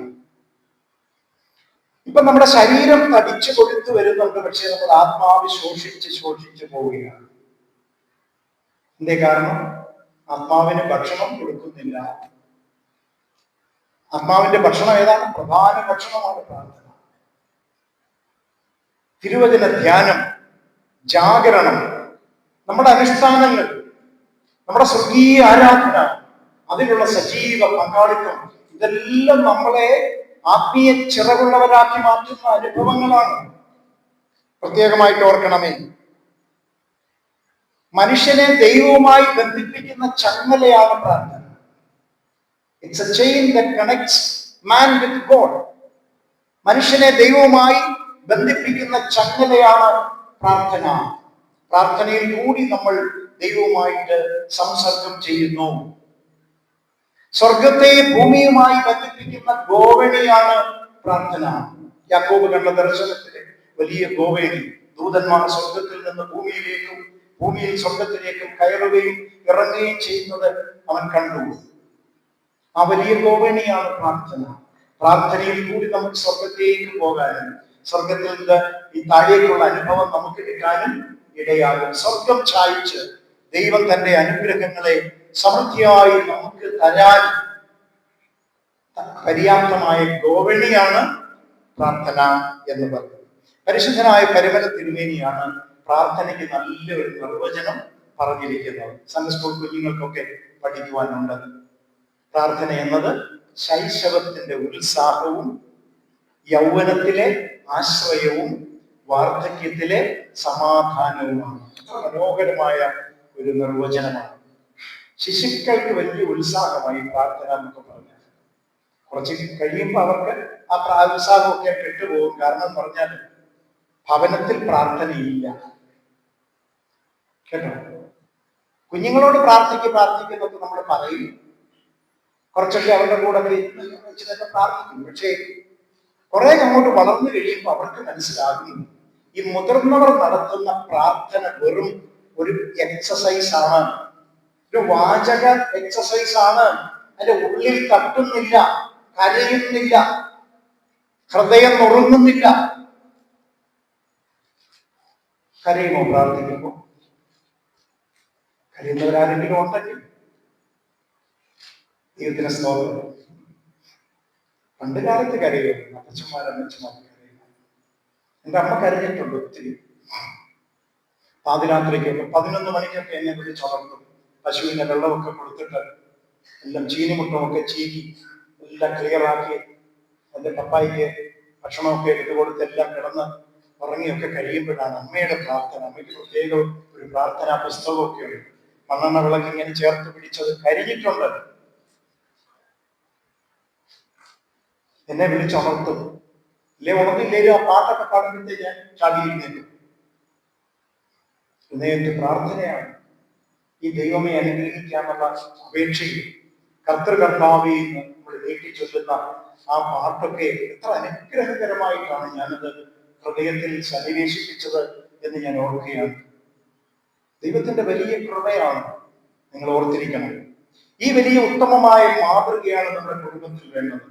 ഇപ്പൊ നമ്മുടെ ശരീരം തടിച്ചു കൊടുത്തു വരുന്നുണ്ട്, പക്ഷെ നമ്മൾ ആത്മാവ് ശോഷിച്ച് പോവുകയാണ്. എന്തേ കാരണം? ആത്മാവിന് ഭക്ഷണം കൊടുക്കുന്നില്ല. ആത്മാവിന്റെ ഭക്ഷണം ഏതാണ്? പ്രധാന ഭക്ഷണമാണ് പ്രാർത്ഥന. തിരുവചന ധ്യാനം, ജാഗരണം, നമ്മുടെ അനുഷ്ഠാനങ്ങൾ, നമ്മുടെ സ്വർഗീയ ആരാധന, അതിലുള്ള സജീവ പങ്കാളിത്തം, ഇതെല്ലാം നമ്മളെ ആത്മീയ ചിറകുള്ളവരാക്കി മാറ്റുന്ന അനുഭവങ്ങളാണ്. പ്രത്യേകമായിട്ട് ഓർക്കണമേ, മനുഷ്യനെ ദൈവവുമായി ബന്ധിപ്പിക്കുന്ന ചങ്ങലയാണ് പ്രാർത്ഥന. It's A chain that connects man with God. മനുഷ്യനെ ദൈവവുമായി ബന്ധിപ്പിക്കുന്ന ചങ്ങലയാണ് പ്രാർത്ഥന. പ്രാർത്ഥനയിൽ കൂടി നമ്മൾ ദൈവവുമായിട്ട് സംസർഗം ചെയ്യുന്നു. സ്വർഗത്തെ ഭൂമിയുമായി ബന്ധിപ്പിക്കുന്ന ഗോവണിയാണ് പ്രാർത്ഥന. യാക്കോബ് കണ്ട ദർശനത്തിലെ വലിയ ഗോവേണി, ദൂതന്മാർ സ്വർഗത്തിൽ നിന്ന് ഭൂമിയിലേക്കും ഭൂമിയിൽ സ്വർഗത്തിലേക്കും കയറുകയും ഇറങ്ങുകയും ചെയ്യുന്നത് അവൻ കണ്ടു. ആ വലിയ ഗോവേണിയാണ് പ്രാർത്ഥന. പ്രാർത്ഥനയിൽ കൂടി നമുക്ക് സ്വർഗത്തിലേക്ക് പോകാനും സ്വർഗത്തിൽ നിന്ന് ഈ താഴേക്കുള്ള അനുഭവം നമുക്ക് കിട്ടാനും ഇടയാകും. സ്വർഗം ചായ്ച്ച് ദൈവം തന്റെ അനുഗ്രഹങ്ങളെ സമൃദ്ധിയായി നമുക്ക് തരാൻ പര്യാപ്തമായ ഗോവണിയാണ് പ്രാർത്ഥന എന്ന് പറയുന്നത്. പരിശുദ്ധനായ പരിമല തിരുമേനിയാണ് പ്രാർത്ഥനയ്ക്ക് നല്ലൊരു നിർവചനം പറഞ്ഞിരിക്കുന്നത്. സൺഡേ സ്കൂൾ കുഞ്ഞുങ്ങൾക്കൊക്കെ പഠിക്കുവാനുണ്ട്. പ്രാർത്ഥന എന്നത് ശൈശവത്തിന്റെ ഉത്സാഹവും യൗവനത്തിലെ ആശ്രയവും വാർദ്ധക്യത്തിലെ സമാധാനവുമാണ്. മനോഹരമായ ഒരു നിർവചനമാണ്. ശിശുക്കൾക്ക് വലിയ ഉത്സാഹമായി പ്രാർത്ഥന എന്നൊക്കെ പറഞ്ഞാൽ കുറച്ച് കഴിയുമ്പോൾ അവർക്ക് ആ ഉത്സാഹമൊക്കെ കെട്ടുപോകും. കാരണം പറഞ്ഞാൽ ഭവനത്തിൽ പ്രാർത്ഥനയില്ല. കേട്ടോ, കുഞ്ഞുങ്ങളോട് പ്രാർത്ഥിക്കുന്നൊക്കെ നമ്മൾ പറയും, കുറച്ചൊക്കെ അവരുടെ കൂടെ വെച്ചിട്ടൊക്കെ പ്രാർത്ഥിക്കും. പക്ഷേ കുറെ അങ്ങോട്ട് വളർന്നു കഴിയുമ്പോൾ അവർക്ക് മനസ്സിലാകും ഈ മുതിർന്നവർ നടത്തുന്ന പ്രാർത്ഥന വെറും ഒരു എക്സസൈസ് ആണ്, ഒരു വാചക എക്സസൈസ് ആണ്. അതിന്റെ ഉള്ളിൽ തട്ടുന്നില്ല, കരയുന്നില്ല, ഹൃദയം നുറുങ്ങുന്നില്ല. കരയുമോ പ്രാർത്ഥിക്കുമ്പോ? കരയുന്നവരാരെങ്കിലും ഉണ്ടെങ്കിൽ ദൈവത്തിന് സ്തോത്രം. പണ്ട് കാലത്ത് കരയുമായിരുന്നു അച്ഛന്മാരമ്മച്ചമാർ കരയുക. എന്റെ അമ്മ കരഞ്ഞിട്ടുണ്ട് ഒത്തിരി. പാതിരാത്രിക്കൊക്കെ 11 മണിക്കൊക്കെ എന്നെ വിളിച്ചുണർത്തും. പശുവിന്റെ വെള്ളമൊക്കെ കൊടുത്തിട്ട് എല്ലാം ചീനിമുട്ടമൊക്കെ ചീകി എല്ലാം ക്ലിയറാക്കി എന്റെ പപ്പായിക്ക് ഭക്ഷണമൊക്കെ എടുത്തു കൊടുത്ത് എല്ലാം കിടന്ന് ഉറങ്ങിയൊക്കെ കഴിയുമ്പോഴാണ് അമ്മയുടെ പ്രാർത്ഥന. അമ്മയ്ക്ക് പ്രത്യേക ഒരു പ്രാർത്ഥനാ പുസ്തകമൊക്കെ ഉണ്ട്. മണ്ണെണ്ണ വിളക്ക് ഇങ്ങനെ ചേർത്ത് പിടിച്ചത് കരിഞ്ഞിട്ടുണ്ട്. എന്നെ വിളിച്ചുണർത്തും. ഇല്ലേ ഉണർന്നില്ലേലും ആ പാട്ടൊക്കെ പാടുമ്പോഴത്തേ ഞാൻ ചാടിയിരുന്നേക്കും. ഹൃദയത്തിന്റെ പ്രാർത്ഥനയാണ് ഈ ദൈവമേ അനുഗ്രഹിക്കാനുള്ള അപേക്ഷയിൽ കർത്തൃകർത്താവിൽ നിന്ന് നമ്മൾ നീട്ടി ചൊല്ലുന്ന ആ പാട്ടൊക്കെ എത്ര അനുഗ്രഹകരമായിട്ടാണ് ഞാനത് ഹൃദയത്തിൽ സന്നിവേശിപ്പിച്ചത് എന്ന് ഞാൻ ഓർക്കുകയാണ്. ദൈവത്തിന്റെ വലിയ കൃപയാണ്. നിങ്ങൾ ഓർത്തിരിക്കണം, ഈ വലിയ ഉത്തമമായ മാതൃകയാണ് നമ്മുടെ കുടുംബത്തിൽ വേണ്ടത്.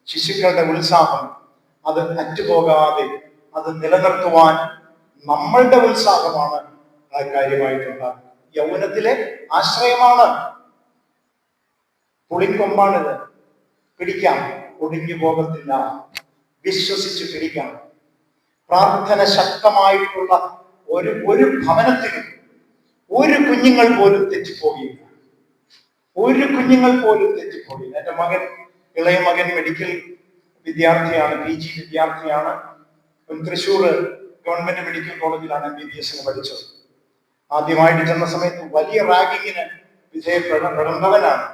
ശിശുക്കളുടെ ഉത്സാഹം അത് അറ്റുപോകാതെ അത് നിലനിർത്തുവാൻ നമ്മളുടെ ഉത്സാഹമാണ് ആ കാര്യമായിട്ടുണ്ടാകുന്നത്. യൗവനത്തിലെ ആശ്രയമാണ്, പുളിക്കൊമ്പാണിത്. പിടിക്കാം, ഒടിഞ്ഞു പോകത്തില്ല, വിശ്വസിച്ച് പിടിക്കാം. പ്രാർത്ഥന ശക്തമായിട്ടുള്ള ഒരു ഭവനത്തിലും ഒരു കുഞ്ഞുങ്ങൾ പോലും തെറ്റിപ്പോകില്ല. ഒരു കുഞ്ഞുങ്ങൾ പോലും തെറ്റിപ്പോകില്ല. എന്റെ മകൻ, ഇളയ മകൻ മെഡിക്കൽ വിദ്യാർത്ഥിയാണ്, PG വിദ്യാർത്ഥിയാണ്. തൃശ്ശൂർ ഗവൺമെന്റ് മെഡിക്കൽ കോളേജിലാണ് MBBS പഠിച്ചത്. ആദ്യമായിട്ട് ചെന്ന സമയത്ത് വലിയ റാഗിങ്ങിന് വിധേയപ്പെടേണ്ടവനാണ്.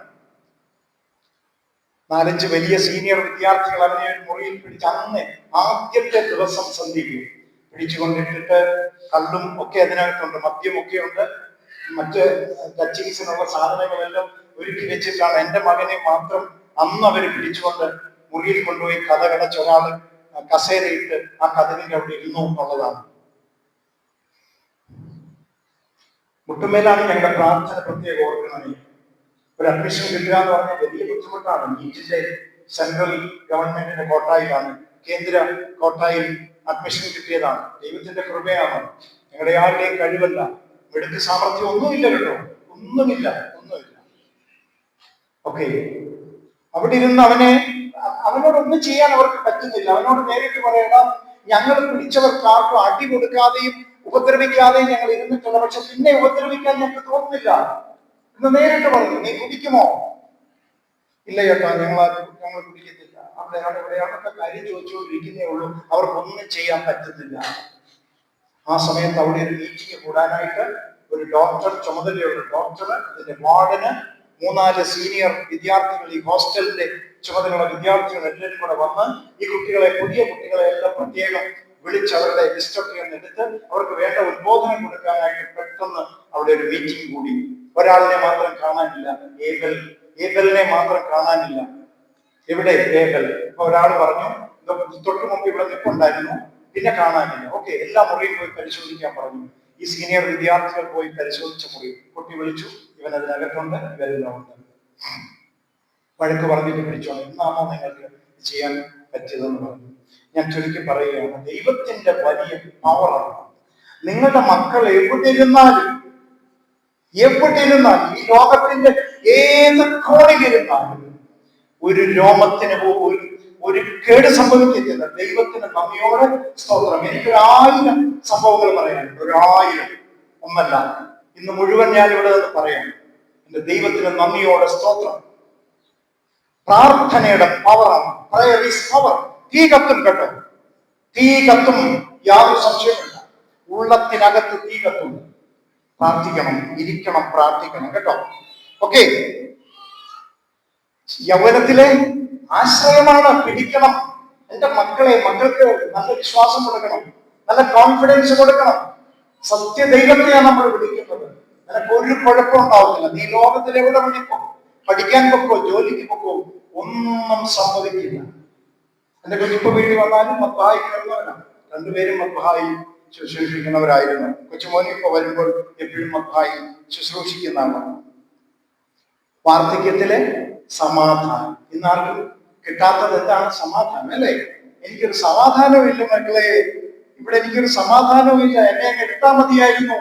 4-5 വലിയ സീനിയർ വിദ്യാർത്ഥികൾ അവനെ ഒരു മുറിയിൽ പിടിച്ച് അന്ന് ആദ്യത്തെ ദിവസം സന്ധിക്ക് പിടിച്ചുകൊണ്ടിട്ടിട്ട് കള്ളും ഒക്കെ അതിനകത്തുണ്ട്, മദ്യമൊക്കെ ഉണ്ട്, മറ്റ് ടച്ചിങ്സിനുള്ള സാധനങ്ങളെല്ലാം ഒരുക്കി വെച്ചിട്ടാണ് എന്റെ മകനെ മാത്രം അന്ന് അവർ പിടിച്ചുകൊണ്ട് മുറിയിൽ കൊണ്ടുപോയി കഥകടച്ച് ഒരാൾ കസേരയിട്ട് ആ കഥകിന്റെ അവിടെ ഇരുന്നു എന്നുള്ളതാണ്. മുട്ടുമേലാണ് ഞങ്ങളുടെ പ്രാർത്ഥന. പ്രത്യേകം ഓർക്കണമേ, ഒരു അഡ്മിഷൻ കിട്ടുക എന്ന് പറഞ്ഞാൽ വലിയ ബുദ്ധിമുട്ടാണ്. നീറ്റിന്റെ സെൻട്രൽ ഗവൺമെന്റിന്റെ കോട്ടായിലാണ്, കേന്ദ്ര കോട്ടായിൽ അഡ്മിഷൻ കിട്ടിയതാണ്. ദൈവത്തിന്റെ കൃപയാണ്, ഞങ്ങളുടെ ആരുടെയും കഴിവല്ല, മെഡിക്കൽ സാമർഥ്യം ഒന്നുമില്ല കേട്ടോ, ഒന്നുമില്ല. ഓക്കെ, അവിടെ ഇരുന്ന് അവനോടൊന്നും ചെയ്യാൻ അവർക്ക് പറ്റുന്നില്ല. അവനോട് നേരിട്ട് പറയണം, ഞങ്ങൾ പിടിച്ചവർക്ക് ആർക്കും അടി കൊടുക്കാതെയും ഉപദ്രവിക്കാതെ ഞങ്ങൾ ഇരുന്നിട്ടുള്ള, പക്ഷെ പിന്നെ ഉപദ്രവിക്കാൻ ഞങ്ങൾക്ക് തോന്നുന്നില്ല എന്ന് നേരിട്ട് പറഞ്ഞു. നീ കുടിക്കുമോ? ഇല്ല ചേട്ടാ, ഞങ്ങൾ കുടിക്കത്തില്ല. അവിടെയാണ് ഇവിടെയാണൊക്കെ കാര്യം ചോദിച്ചുകൊണ്ടിരിക്കുന്നേ ഉള്ളൂ, അവർക്കൊന്നും ചെയ്യാൻ പറ്റത്തില്ല. ആ സമയത്ത് അവിടെ ഒരു മീറ്റിംഗ് കൂടാനായിട്ട് ഒരു ഡോക്ടർ, ചുമതലയുള്ള ഡോക്ടർ, അതിന്റെ വാർഡന്, 3-4 സീനിയർ വിദ്യാർത്ഥികൾ, ഈ ഹോസ്റ്റലിന്റെ ചുമതലയുള്ള വിദ്യാർത്ഥികൾ എല്ലാവരും കൂടെ വന്ന് ഈ കുട്ടികളെ, പുതിയ കുട്ടികളെ എല്ലാം പ്രത്യേകം വിളിച്ച് അവരുടെ ലിസ്റ്റൊക്കെ ഒന്ന് എടുത്ത് അവർക്ക് വേണ്ട ഉദ്ബോധനം കൊടുക്കാനായിട്ട് പെട്ടെന്ന് അവിടെ ഒരു മീറ്റിംഗ് കൂടി. ഒരാളിനെ മാത്രം കാണാനില്ല, ഏബലിനെ മാത്രം കാണാനില്ല. എവിടെ ഏബൽ? അപ്പൊ ഒരാൾ പറഞ്ഞു, തൊട്ടു മുമ്പ് ഇവിടെ നിൽപ്പുണ്ടായിരുന്നു, പിന്നെ കാണാനില്ല. ഓക്കെ, എല്ലാ മുറിയും പോയി പരിശോധിക്കാൻ പറഞ്ഞു. ഈ സീനിയർ വിദ്യാർത്ഥികൾ പോയി പരിശോധിച്ച മുറി കുട്ടി വിളിച്ചു, ഇവൻ അതിനകത്തുണ്ട്, ഇവരെല്ലാം ഉണ്ട്. വഴക്ക് പറഞ്ഞിട്ട് പിടിച്ചോണം, എന്നാണോ നിങ്ങൾക്ക് ചെയ്യാൻ പറ്റിയതെന്ന് പറഞ്ഞു. ഞാൻ ചുരുക്കി പറയുകയാണ്, ദൈവത്തിന്റെ വലിയ പവറാണ്. നിങ്ങളുടെ മക്കൾ എവിടെയിരുന്നാലും ഈ ലോകത്തിന്റെ ഏത് കോണിലിരുന്നാലും ഒരു രോമത്തിന് പോലും ഒരു കേട് സംഭവിക്കത്തില്ല. ദൈവത്തിന് നന്ദിയോടെ സ്തോത്രം. എനിക്ക് 1000 സംഭവങ്ങൾ പറയാനുണ്ട്, 1000 ഒന്നല്ല. ഇന്ന് മുഴുവൻ ഞാൻ ഇവിടെ നിന്ന് പറയാം. എന്റെ ദൈവത്തിന് നന്ദിയോടെ സ്തോത്രം. പ്രാർത്ഥനയുടെ പവറാണ്. Prayer is power. തീ കത്തും കേട്ടോ, തീ കത്തും, യാതൊരു സംശയമില്ല. ഉള്ളത്തിനകത്ത് തീ കത്തും. പ്രാർത്ഥിക്കണം, ഇരിക്കണം, പ്രാർത്ഥിക്കണം കേട്ടോ. ഓക്കെ, യൗവനത്തിലെ ആശ്രയമാണ്, പിടിക്കണം. എന്റെ മക്കൾക്ക് നല്ല വിശ്വാസം കൊടുക്കണം, നല്ല കോൺഫിഡൻസ് കൊടുക്കണം. സത്യദൈവത്തെയാണ് നമ്മൾ വിളിക്കുന്നത്. നിനക്ക് ഒരു കുഴപ്പം ഉണ്ടാവുന്നില്ല. നീ ലോകത്തിൽ എവിടെ വേണിപ്പോ, പഠിക്കാൻ പൊക്കോ, ജോലിക്ക് പൊക്കോ, ഒന്നും സംഭവിക്കില്ല. എന്റെ കുഞ്ഞിപ്പോ വീട്ടിൽ വന്നാലും മത്തായി വരുന്നവരാണ്. 2 പേരും മത്തായി ശുശ്രൂഷിക്കുന്നവരായിരുന്നു. കൊച്ചുമോനി ഇപ്പൊ വരുമ്പോൾ എപ്പോഴും മത്തായി ശുശ്രൂഷിക്കുന്നതാണ്. വാർദ്ധക്യത്തിലെ സമാധാനം. ഇന്നാർക്കും കിട്ടാത്തത് എന്താണ്? സമാധാനം, അല്ലേ? എനിക്കൊരു സമാധാനവും ഇല്ല മക്കളെ, ഇവിടെ എനിക്കൊരു സമാധാനവും ഇല്ല. എന്നെ അങ്ങ് എടുത്താൽ മതിയായിരുന്നു.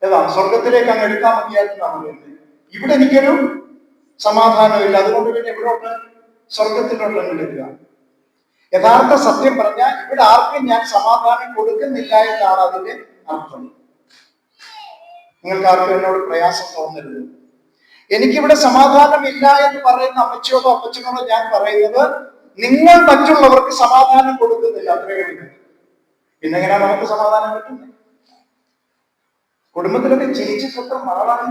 ഏതാ? സ്വർഗത്തിലേക്ക് അങ്ങ് എടുത്താൽ മതിയായിരുന്നാണ് പറയുന്നത്. ഇവിടെ എനിക്കൊരു സമാധാനമില്ല, അതുകൊണ്ട് പിന്നെ ഇവിടോട്ട് സ്വർഗത്തിലോട്ട് എടുക്കുക. യഥാർത്ഥ സത്യം പറഞ്ഞാൽ ഇവിടെ ആർക്കും ഞാൻ സമാധാനം കൊടുക്കുന്നില്ല എന്നാണ് അതിന്റെ അർത്ഥം. നിങ്ങൾക്ക് ആർക്കും എന്നോട് പ്രയാസം തോന്നരുത്. എനിക്കിവിടെ സമാധാനമില്ല എന്ന് പറയുന്ന അമ്മച്ചിയോടോ അപ്പച്ചനോടോ ഞാൻ പറയുന്നത്, നിങ്ങൾ മറ്റുള്ളവർക്ക് സമാധാനം കൊടുക്കുന്നില്ല, അത്രയേ ഉള്ളൂ. പിന്നെ എങ്ങനെയാണ് നമുക്ക് സമാധാനം കിട്ടുന്നത്? കുടുംബത്തിലൊക്കെ ചിരിച്ചിട്ടൊക്കെ മാറാൻ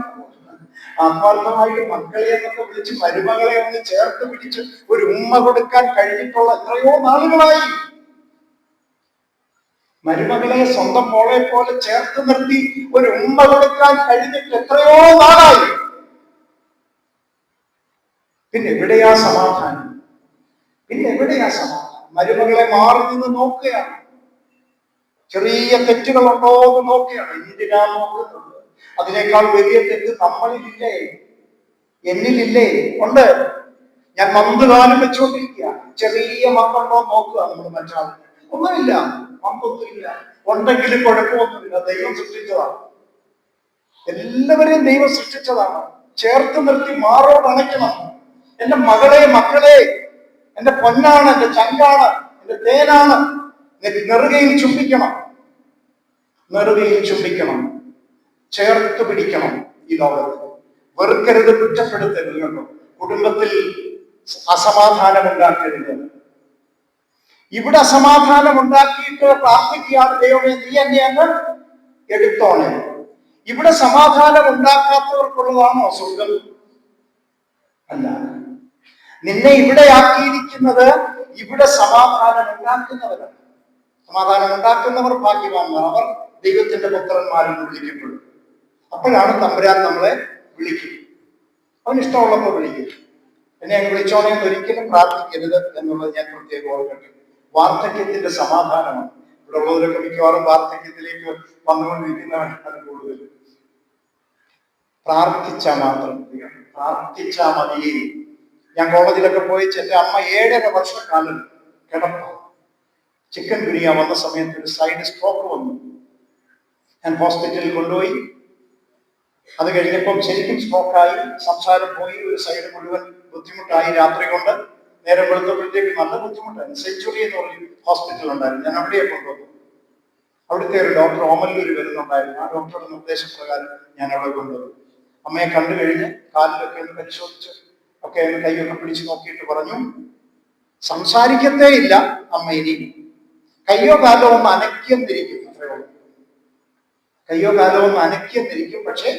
ആത്മാർത്ഥമായിട്ട് മക്കളെ എന്നൊക്കെ വിളിച്ച് മരുമകളെ ഒന്ന് ചേർത്ത് പിടിച്ച് ഒരു ഉമ്മ കൊടുക്കാൻ കഴിഞ്ഞിട്ടുള്ള എത്രയോ നാളുകളായി. മരുമകളെ സ്വന്തം മോളെ പോലെ ചേർത്ത് നിർത്തി ഒരു ഉമ്മ കൊടുക്കാൻ കഴിഞ്ഞിട്ട് എത്രയോ നാളായി. പിന്നെ എവിടെയാ സമാധാനം? മരുമകളെ മാറി നിന്ന് നോക്കുകയാണ്. ചെറിയ തെറ്റുകളുണ്ടോ എന്ന് നോക്കുകയാണ്. എന്തിനാ നോക്കുന്നത്? അതിനേക്കാൾ വലിയ തെറ്റ് നമ്മളിലില്ലേ, എന്നിലില്ലേ? ഉണ്ട്. ഞാൻ മന്ദകാലം വെച്ചുകൊണ്ടിരിക്കുക. ചെറിയ മക്കളുണ്ടോ നോക്കുക. നമ്മൾ മറ്റാളിന് ഒന്നുമില്ല, മന്ദൊന്നുമില്ല. ഉണ്ടെങ്കിലും കുഴപ്പമൊന്നുമില്ല. ദൈവം സൃഷ്ടിച്ചതാണ്, എല്ലാവരെയും ദൈവം സൃഷ്ടിച്ചതാണ്. ചേർത്ത് നിർത്തി മാറോട് അണയ്ക്കണം. എന്റെ മക്കളെ, എന്റെ പൊന്നാണ്, എന്റെ ചങ്കാണ്, എന്റെ തേനാണ്. നെറുകയിൽ ചുംബിക്കണം, ചേർത്ത് പിടിക്കണം. ഈ ലോകത്ത് വെറുക്കരുത്, കുറ്റപ്പെടുത്തരുത് കേട്ടോ. കുടുംബത്തിൽ അസമാധാനം ഉണ്ടാക്കരുത്. ഇവിടെ അസമാധാനം ഉണ്ടാക്കിയിട്ട് പ്രാർത്ഥിക്കുകയാണ്, ദൈവമേ നീ എന്നെ അങ്ങ് എടുത്തോണേ. ഇവിടെ സമാധാനം ഉണ്ടാക്കാത്തവർക്കുള്ളതാണോ സ്വർഗം? അല്ല. നിന്നെ ഇവിടെ ആക്കിയിരിക്കുന്നത് ഇവിടെ സമാധാനം ഉണ്ടാക്കുന്നവരാണ്. സമാധാനം ഉണ്ടാക്കുന്നവർ ഭാഗ്യവാന്മാർ, അവർ ദൈവത്തിന്റെ പുത്രന്മാരും വിളിക്കപ്പെടും. അപ്പോഴാണ് തമ്പുരാൻ നമ്മളെ വിളിക്കും. അവന് ഇഷ്ടമുള്ളപ്പോൾ വിളിക്കും. എന്നെ അങ്ങ് വിളിച്ചോണേ എന്ന് ഒരിക്കലും പ്രാർത്ഥിക്കരുത് എന്നുള്ളത് ഞാൻ പ്രത്യേകം ഓർക്കട്ടെ. വാർദ്ധക്യത്തിന്റെ സമാധാനമാണ്. ഇവിടെ ഉള്ളവരൊക്കെ മിക്കവാറും വാർദ്ധക്യത്തിലേക്ക് വന്നുകൊണ്ടിരിക്കുന്നവരാണ് കൂടുതൽ. പ്രാർത്ഥിച്ചാൽ മതി. ഞാൻ കോളേജിലൊക്കെ പോയി, എന്റെ അമ്മ 7.5 വർഷക്കാലം കിടന്നു. ചിക്കൻ ഗുനിയ വന്ന സമയത്ത് ഒരു സൈഡ് സ്ട്രോക്ക് വന്നു. ഞാൻ ഹോസ്പിറ്റലിൽ കൊണ്ടുപോയി. അത് കഴിഞ്ഞപ്പം ശരിക്കും സ്ട്രോക്കായി, സംസാരം പോയി, ഒരു സൈഡ് മുഴുവൻ ബുദ്ധിമുട്ടായി. രാത്രി കൊണ്ട് നേരം വെളുത്തപ്പോഴത്തേക്ക് നല്ല ബുദ്ധിമുട്ടായിരുന്നു. സെഞ്ചുറി എന്ന് പറഞ്ഞ ഹോസ്പിറ്റൽ ഉണ്ടായിരുന്നു, ഞാൻ അവിടെയെ കൊണ്ടുവന്നു. അവിടുത്തെ ഒരു ഡോക്ടർ ഓമല്ലൂർ വരുന്നുണ്ടായിരുന്നു. ആ ഡോക്ടറുടെ നിർദ്ദേശപ്രകാരം ഞാൻ അവിടെ കൊണ്ടുവന്നു. അമ്മയെ കണ്ടു കഴിഞ്ഞ് കാലിലൊക്കെ ഒന്ന് പരിശോധിച്ച് ഒക്കെ ഒന്ന് കൈയൊക്കെ പിടിച്ച് നോക്കിയിട്ട് പറഞ്ഞു, സംസാരിക്കത്തേ ഇല്ല അമ്മ, ഇനി കയ്യോ കാലോ ഒന്ന് അനക്കിയെന്നിരിക്കും, അത്രയോ കയ്യോ കാലോ ഒന്ന് അനക്കിയെന്നിരിക്കും, പക്ഷെ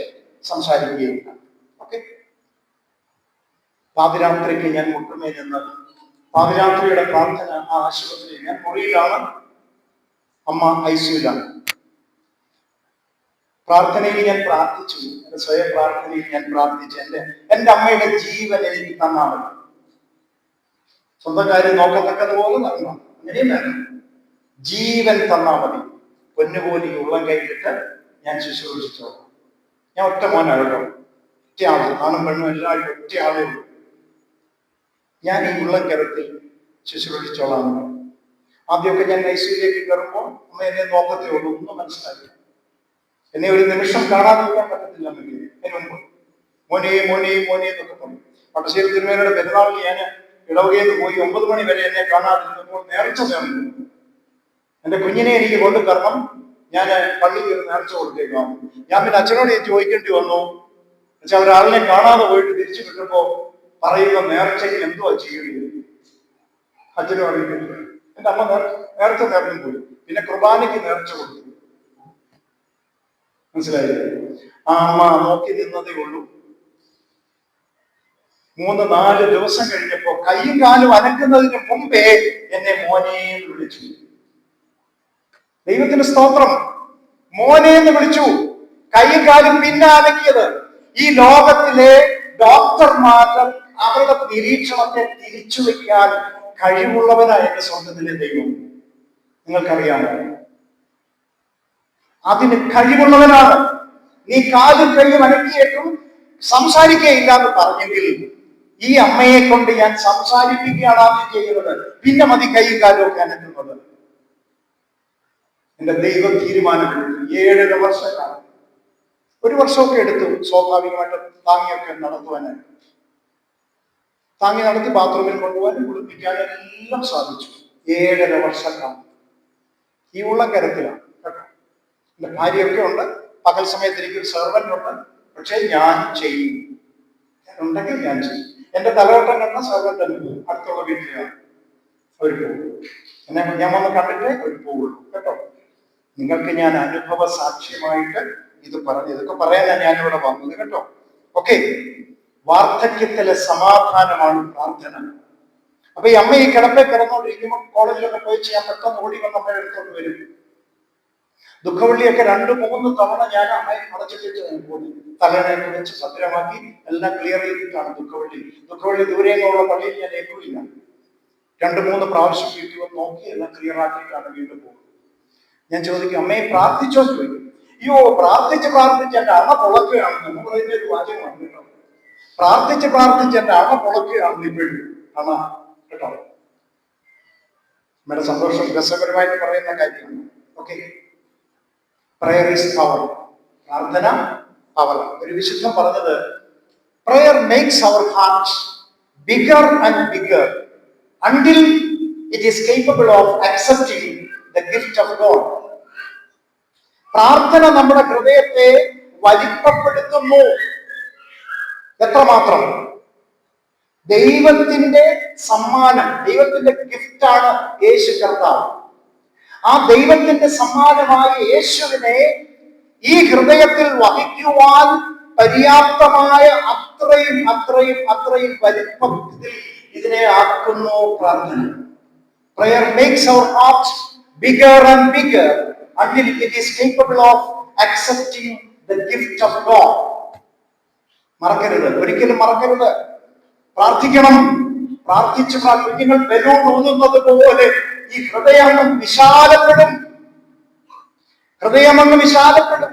സംസാരിക്കുകയില്ല. ഓക്കെ. പാതിരാത്രിക്ക് ഞാൻ മുട്ടുമേ നിന്ന് പാതിരാത്രിയുടെ പ്രാർത്ഥന ആ ആശുപത്രിയിൽ, ഞാൻ മുറിയിലാണ്, അമ്മ ഐസിയുലാണ്. പ്രാർത്ഥനയിൽ ഞാൻ പ്രാർത്ഥിച്ചു, എന്റെ സ്വയം പ്രാർത്ഥനയിൽ ഞാൻ പ്രാർത്ഥിച്ചു, എന്റെ അമ്മയുടെ ജീവൻ എനിക്ക് തന്നാൽ മതി, സ്വന്തം കാര്യം നോക്കത്തക്കതുപോലെ തരണം, അങ്ങനെയും വേണം, ജീവൻ തന്നാൽ മതി, പൊന്നുപോലെ ഈ ഉള്ളം കൈയിലിട്ട് ഞാൻ ശുശ്രൂഷിച്ചോളാം. ഞാൻ ഒറ്റ മോനാണല്ലോ, ഒറ്റ ആള്, ആണും പെണ്ണും എല്ലാവരും ഒറ്റ ആളേ ഉള്ളൂ. ഞാൻ ഈ ഉള്ളം കരത്തിൽ ശുശ്രൂഷിച്ചോളാം. ആദ്യമൊക്കെ ഞാൻ ഐസിയിലേക്ക് കയറുമ്പോൾ അമ്മ എന്നെ നോക്കത്തേ ഉള്ളൂ, ഒന്നും മനസ്സിലാക്കി. എന്നെ ഒരു നിമിഷം കാണാതിരിക്കാൻ പറ്റത്തില്ല. അതിന് മുമ്പ് മോനെ മോനെ മോനെ എന്നൊക്കെ പറഞ്ഞു. പട്ടശ്ശേരി തിരുമേനയുടെ പെരുന്നാളിൽ ഞാൻ ഇടവകയിൽ പോയി 9 മണി വരെ എന്നെ കാണാതിരുന്നപ്പോൾ നേർച്ച നേർന്നു. എന്റെ കുഞ്ഞിനെ എനിക്ക് കൊണ്ടു തരണം, ഞാൻ പള്ളിയിൽ ഒരു നേർച്ച കൊടുത്തേക്കാം. ഞാൻ പിന്നെ അച്ഛനോട് ചോദിക്കേണ്ടി വന്നു. പക്ഷെ ഒരാളിനെ കാണാതെ പോയിട്ട് തിരിച്ചു കിട്ടുമ്പോ പറയുന്ന നേർച്ചയ്ക്ക് എന്തുവാ ചെയ്യുന്നത് അച്ഛനും അറിയില്ല. എന്റെ അമ്മ നേർച്ച നേർന്നും പോയി. പിന്നെ കുർബാനയ്ക്ക് നേർച്ച കൊടുത്തു. മനസ്സിലായില്ലേ? ആ അമ്മ നോക്കി നിന്നതേ ഉള്ളൂ. 3-4 ദിവസം കഴിഞ്ഞപ്പോ കൈയും കാലും അനക്കുന്നതിന് മുമ്പേ എന്നെ മോനെ എന്ന് വിളിച്ചു. ദൈവത്തിന് സ്തോത്രം. മോനെ എന്ന് വിളിച്ചു. കൈയും കാലും പിന്നെ അനക്കിയത്. ഈ ലോകത്തിലെ ഡോക്ടർമാർക്ക് അവരുടെ നിരീക്ഷണത്തെ തിരിച്ചു വയ്ക്കാൻ കഴിവുള്ളവനായ എന്റെ സ്വർഗത്തിലെ ദൈവം. നിങ്ങൾക്കറിയാമോ? അതിന് കഴിവുള്ളവനാണ്. നീ കാലും കൈയും അനക്കിയേക്കും സംസാരിക്കുകയില്ല എന്ന് പറഞ്ഞെങ്കിൽ ഈ അമ്മയെ കൊണ്ട് ഞാൻ സംസാരിപ്പിക്കുകയാണ് ആദ്യം ചെയ്യുന്നത്. പിന്നെ മതി കൈയും കാലും ഒക്കെ അനക്കുന്നത്. എന്റെ ദൈവം തീരുമാനമെടുത്തു. 7.5 വർഷക്കാലം, 1 വർഷമൊക്കെ എടുത്തു സ്വാഭാവികമായിട്ട് താങ്ങിയൊക്കെ നടത്തുവാനായിട്ട്. താങ്ങി നടത്തി ബാത്റൂമിൽ കൊണ്ടുപോകാനും കുളിപ്പിക്കാനും എല്ലാം സാധിച്ചു. 7.5 വർഷക്കാലം ഈ ഉള്ളംകരത്തിലാണ് കേട്ടോ. എന്റെ ഭാര്യയൊക്കെ ഉണ്ട്, പകൽ സമയത്ത് എനിക്കൊരു സെർവന്റ് ഉണ്ട്. പക്ഷെ ഞാൻ ചെയ്യും, ഉണ്ടെങ്കിൽ ഞാൻ ചെയ്യും. എന്റെ തലവട്ടം കണ്ട സെർവന്റ് അടുത്തുള്ള വീട്ടിലാണ് അവർ പോകും. എന്നെ ഞാൻ വന്ന് കണ്ടിട്ടേ അവർ പോവുള്ളൂ കേട്ടോ. നിങ്ങൾക്ക് ഞാൻ അനുഭവ സാക്ഷ്യമായിട്ട് ഇത് പറഞ്ഞു, ഇതൊക്കെ പറയാനാണ് ഞാനിവിടെ വന്നത് കേട്ടോ. ഓക്കെ. വാർദ്ധക്യത്തിലെ സമാധാനമാണ് പ്രാർത്ഥന. അപ്പൊ ഈ അമ്മ ഈ കിടപ്പെ കിടന്നുകൊണ്ടിരിക്കുമ്പോൾ കോളേജിലൊക്കെ പോയി ചെയ്യാൻ പെട്ടെന്ന് ഓടി വന്ന് അമ്മയെ എടുത്തോണ്ട് വരും. ദുഃഖവള്ളിയൊക്കെ 2-3 തവണ ഞാൻ അമ്മയെ അടച്ചിട്ടിട്ട് പോയി. തലേണയൊക്കെ വെച്ച് ഭദ്രമാക്കി എല്ലാം ക്ലിയർ ചെയ്തിട്ടാണ് ദുഃഖവള്ളി ദൂരെ നിന്നുള്ള പള്ളിയിൽ ഞാൻ ഏൽക്കില്ല. 2-3 പ്രാവശ്യം വീട്ടിൽ വന്ന് നോക്കി എല്ലാം ക്ലിയർ ആക്കിയിട്ടാണ് വീണ്ടും പോകുന്നത്. ഞാൻ ചോദിക്കും, അമ്മയെ പ്രാർത്ഥിച്ചോ ചോദിക്കും. അയ്യോ, പ്രാർത്ഥിച്ച് എന്റെ അണ പൊളക്കുകയാണ്. നമ്മൾ പറയുന്ന ഒരു വാചകമാണ് കേട്ടോ. പ്രാർത്ഥിച്ച് എന്റെ അണ പൊളക്കുകയാണ് ഇപ്പോഴും അണ കേട്ടോ. നമ്മുടെ സന്തോഷം രസകരമായിട്ട് പറയുന്ന കാര്യമാണ്. ഓക്കെ. Prayer is power. പ്രാർത്ഥന പവർ. ഒരു വിശുദ്ധം പറഞ്ഞത്, prayer makes our heart bigger and bigger until it is capable of accepting the gift of God. പ്രാർത്ഥന നമ്മുടെ ഹൃദയത്തെ വലിപ്പപ്പെടുത്തുന്നു. എത്രമാത്രം? ദൈവത്തിന്റെ സമ്മാനം, ദൈവത്തിന്റെ ഗിഫ്റ്റാണ് യേശു കർത്താവ്. ആ ദൈവത്തിന്റെ സമ്മാനമായ യേശുവിനെ ഈ ഹൃദയത്തിൽ വഹിക്കുവാൻ പര്യാപ്തമായ അത്രയും വലിപ്പത്തിൽ ഇതിനെ ആക്കുന്നു പ്രാർത്ഥന. Prayer makes our heart bigger and bigger until it is capable of accepting the gift of God. മറക്കരുത്, ഒരിക്കലും മറക്കരുത്. പ്രാർത്ഥിക്കണം. പ്രാർത്ഥിച്ച് കുഞ്ഞുങ്ങൾ ബലൂൺ ഊന്നുന്നത് പോലെ ഈ ഹൃദയമങ്ങ് വിശാലപ്പെടും.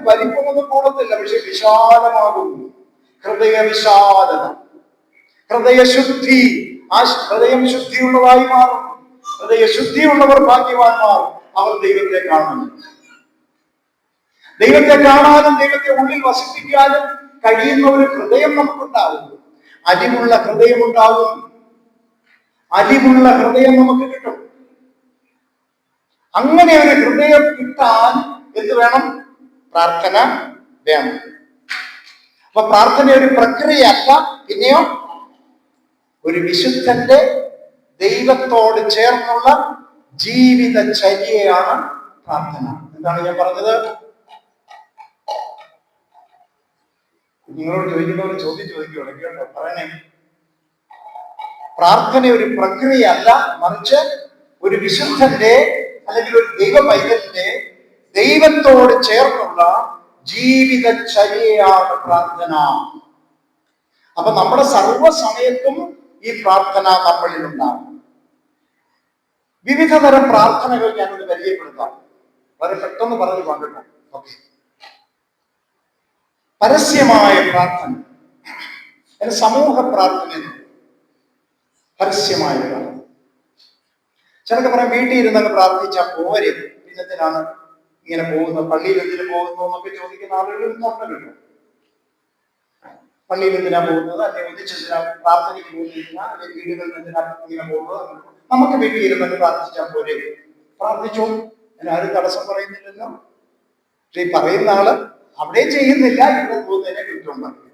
വലിപ്പമൊന്നും കൂടത്തില്ല, പക്ഷെ വിശാലമാകും. ഹൃദയ വിശാലത, ഹൃദയശുദ്ധി. ആ ഹൃദയം ശുദ്ധിയുള്ളതായി മാറും. ഹൃദയശുദ്ധിയുള്ളവർ ഭാഗ്യവാന്മാർ, അവർ ദൈവത്തെ കാണും. ദൈവത്തെ കാണാനും ദൈവത്തെ ഉള്ളിൽ വസിപ്പിക്കാനും കഴിയുന്ന ഒരു ഹൃദയം നമുക്കുണ്ടാവും. അലിവുള്ള ഹൃദയം നമുക്ക് കിട്ടും. അങ്ങനെ ഒരു ഹൃദയം കിട്ടാൻ എന്ത് വേണം? പ്രാർത്ഥന വേണം. അപ്പൊ പ്രാർത്ഥന ഒരു പ്രക്രിയയല്ല, പിന്നെയോ ഒരു വിശുദ്ധന്റെ ദൈവത്തോട് ചേർന്നുള്ള ജീവിതചര്യയാണ് പ്രാർത്ഥന. എന്താണ് ഞാൻ പറഞ്ഞത്? നിങ്ങളോട് ചോദിക്കുന്നവർ ചോദ്യം ചോദിക്കുകയാണ്, കേട്ടോ, പറയണേ. പ്രാർത്ഥന ഒരു പ്രക്രിയയല്ല, മറിച്ച് ഒരു വിശുദ്ധന്റെ അല്ലെങ്കിൽ ഒരു ദൈവ പൈതലിന്റെ ദൈവത്തോട് ചേർന്നുള്ള ജീവിതചര്യയാണ് പ്രാർത്ഥന. അപ്പൊ നമ്മുടെ സർവ്വസമയത്തും ഈ പ്രാർത്ഥന നമ്മളിൽ ഉണ്ടാകും. വിവിധ തരം പ്രാർത്ഥനകൾ ഞാനൊന്ന് പരിചയപ്പെടുത്താം, വളരെ പെട്ടെന്ന് പറഞ്ഞു കൊണ്ടിട്ടോ. ഓക്കെ. പരസ്യമായ പ്രാർത്ഥന, സമൂഹ പ്രാർത്ഥന. പരസ്യമായ പ്രാർത്ഥന. ചിലക്ക് പറയാം വീട്ടിൽ ഇരുന്നങ്ങ് പ്രാർത്ഥിച്ചാൽ പോരെ, പിന്നത്തിനാണ് ഇങ്ങനെ പോകുന്നത്, പള്ളിയിൽ എന്തിനു പോകുന്നു എന്നൊക്കെ ചോദിക്കുന്ന ആളുകൾ ഉണ്ടല്ലോ. പള്ളിയിൽ എന്തിനാ പോകുന്നത്, അല്ലെങ്കിൽ ഒന്നിച്ചെന്തിനാ പ്രാർത്ഥനയ്ക്ക് പോകുന്നില്ല, അല്ലെങ്കിൽ വീടുകളിൽ എന്തിനാ ഇങ്ങനെ പോകുന്നത്? നമുക്ക് വീട്ടിൽ ഇരുന്നങ്ങ് പ്രാർത്ഥിച്ചാൽ പോരെ. പ്രാർത്ഥിച്ചോ, ആരും തടസ്സം പറയുന്നില്ലല്ലോ. പക്ഷെ ഈ പറയുന്ന ആള് അവിടെ ചെയ്യുന്നില്ല, ഇവിടെ പോകുന്നതിനെ കുറ്റം പറയും.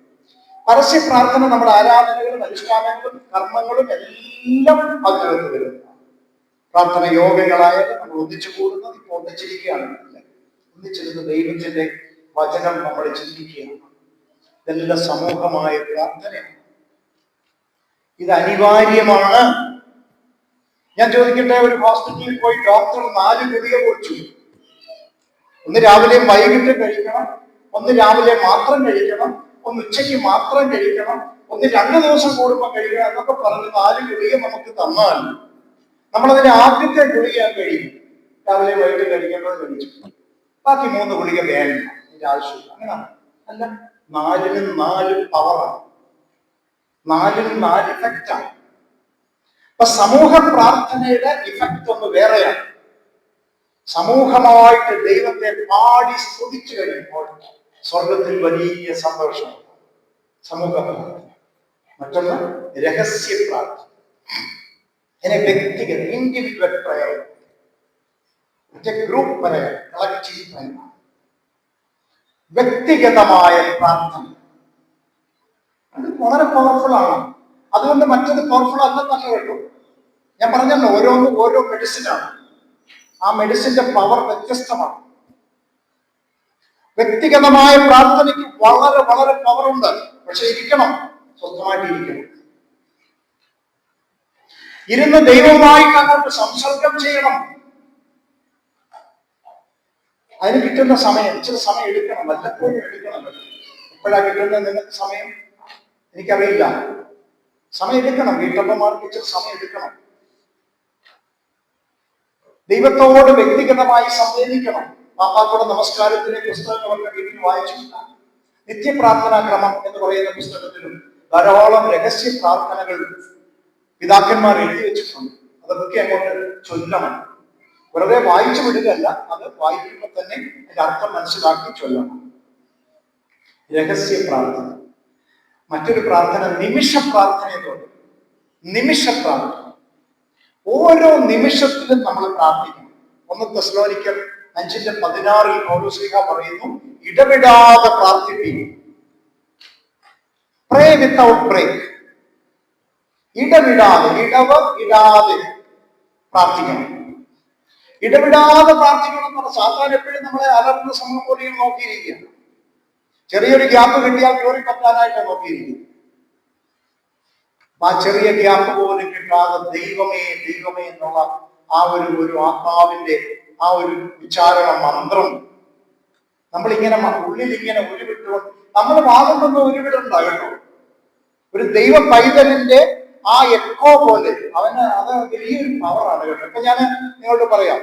പരസ്യ പ്രാർത്ഥന നമ്മുടെ ആരാധനകളും അനുഷ്ഠാനങ്ങളും കർമ്മങ്ങളും എല്ലാം അതിനകത്ത് വരുന്നു. പ്രാർത്ഥന യോഗങ്ങളായാലും നമ്മൾ ഒന്നിച്ചു കൂടുന്നത്, ഇപ്പൊ ഒന്നിച്ചിരിക്കുകയാണ്, ഒന്നിച്ചിരുന്ന് ദൈവത്തിന്റെ വചനം നമ്മൾ ചിന്തിക്കുകയാണ്. ഇതെല്ലാം സമൂഹമായ പ്രാർത്ഥനയാണ്. ഇത് അനിവാര്യമാണ്. ഞാൻ ചോദിക്കട്ടെ, ഒരു ഹോസ്പിറ്റലിൽ പോയി ഡോക്ടർ 4 ഗുളിക കുറിച്ചു. ഒന്ന് രാവിലെയും വൈകിട്ടും കഴിക്കണം, ഒന്ന് രാവിലെ മാത്രം കഴിക്കണം, ഒന്ന് ഉച്ചയ്ക്ക് മാത്രം കഴിക്കണം, ഒന്ന് 2 ദിവസം കൂടുമ്പോൾ കഴിക്കണം എന്നൊക്കെ പറഞ്ഞ് 4 ഗുളിക നമുക്ക് തന്നാൽ നമ്മളതിന് ആദ്യത്തെ ഗുളിക കഴിയും, രാവിലെ വൈകിട്ട് കഴിക്കേണ്ടത് കഴിച്ചു, ബാക്കി 3 ഗുളിക വേണ്ട, ഇതിന്റെ ആവശ്യമില്ല. അങ്ങനെയാണ് അല്ല, 4നും 4 പവറാണ്, 4നും 4 ഇഫക്റ്റാണ്. അപ്പൊ സമൂഹ പ്രാർത്ഥനയുടെ ഇഫക്റ്റ് ഒന്ന് വേറെയാണ്. സമൂഹമായിട്ട് ദൈവത്തെ പാടി സ്തുതിച്ചു കഴിയുമ്പോൾ സ്വർഗത്തിൽ വലിയ സന്തോഷം. സമൂഹ പ്രാർത്ഥന. മറ്റൊന്ന് രഹസ്യ പ്രാർത്ഥന, അതിനെ വ്യക്തിഗത ഇൻഡിവിജ്വൽ പ്രയർ, മറ്റേ ഗ്രൂപ്പ് പ്രയർ, കളക്റ്റീവ് പ്രയർ. വ്യക്തിഗതമായ പ്രാർത്ഥന അത് വളരെ പവർഫുൾ ആണ്. അതുകൊണ്ട് മറ്റത് പവർഫുൾ അല്ലെന്നല്ല കേട്ടോ. ഞാൻ പറഞ്ഞല്ലോ, ഓരോന്നും ഓരോ മെഡിസിനാണ്. ആ മെഡിസിന്റെ പവർ വ്യത്യസ്തമാണ്. വ്യക്തിഗതമായ പ്രാർത്ഥനയ്ക്ക് വളരെ വളരെ പവറുണ്ട്. പക്ഷെ ഇരിക്കണം, സ്വന്തമായിട്ട് ഇരിക്കണം. ഇരുന്ന് ദൈവവുമായിട്ട് അങ്ങോട്ട് സംസർഗം ചെയ്യണം. അതിന് കിട്ടുന്ന സമയം, ഇച്ചിരി സമയം എടുക്കണം, വല്ലപ്പോഴും എടുക്കണം. എപ്പോഴാ കിട്ടുന്നത് നിങ്ങൾക്ക് സമയം? എനിക്കറിയില്ല. സമയം എടുക്കണം. വീട്ടമ്മമാർക്ക് ഇച്ചിരി സമയം എടുക്കണം. ദൈവത്തോട് വ്യക്തിഗതമായി സംവേദിക്കണം. പാപ്പാത്തോടെ നമസ്കാരത്തിലെ പുസ്തകങ്ങളൊക്കെ വീട്ടിൽ വായിച്ചില്ല. നിത്യപ്രാർത്ഥനാ ക്രമം എന്ന് പറയുന്ന പുസ്തകത്തിലും ധാരാളം രഹസ്യ പ്രാർത്ഥനകൾ പിതാക്കന്മാർ എഴുതി വെച്ചിട്ടുണ്ട്. അതൊക്കെ അങ്ങോട്ട് ചൊല്ലണം. വെറുതെ വായിച്ചു വിടുകയല്ല, അത് വായിക്കുമ്പോൾ തന്നെ അതിന്റെ അർത്ഥം മനസ്സിലാക്കി ചൊല്ലണം. രഹസ്യ പ്രാർത്ഥന. മറ്റൊരു പ്രാർത്ഥന നിമിഷ പ്രാർത്ഥന എന്ന് പറയും. നിമിഷ പ്രാർത്ഥന. ഓരോ നിമിഷത്തിലും നമ്മൾ പ്രാർത്ഥിക്കണം. 1 തെസ്സലോനിക്കർ 5:16 പൗലോസ് പറയുന്നു, ഇടവിടാതെ പ്രാർത്ഥിപ്പിക്കും. പ്രേ വിത്തൗട്ട് ബ്രേക്ക്. ഇടവിടാതെ, ഇടാതെ പ്രാർത്ഥിക്കണം. ഇടവിടാതെ പ്രാർത്ഥിക്കണം എന്ന് പറഞ്ഞാൽ സാധാരണ എപ്പോഴും നമ്മളെ അലർന്ന സമയം പോലെ നോക്കിയിരിക്കുകയാണ്. ചെറിയൊരു ഗ്യാപ്പ് കിട്ടിയാൽ കയറി പറ്റാനായിട്ട് നോക്കിയിരിക്കും. ആ ചെറിയ ഗ്യാപ്പ് പോലും കിട്ടാതെ ദൈവമേ ദൈവമേ എന്നുള്ള ആ ഒരു ആത്മാവിന്റെ ആ ഒരു ഉച്ചാരണ മന്ത്രം നമ്മളിങ്ങനെ ഉള്ളിൽ ഇങ്ങനെ ഉരുവിട്ടുകൊണ്ട് നമ്മൾ വാദം കൊണ്ട് ഉരുവിടുണ്ടാകട്ടോ. ഒരു ദൈവ പൈതലിന്റെ ആ എക്കോ പോലെ അവന് അത് വലിയൊരു പവറാണ് കേട്ടോ. ഇപ്പൊ ഞാൻ നിങ്ങളോട് പറയാം,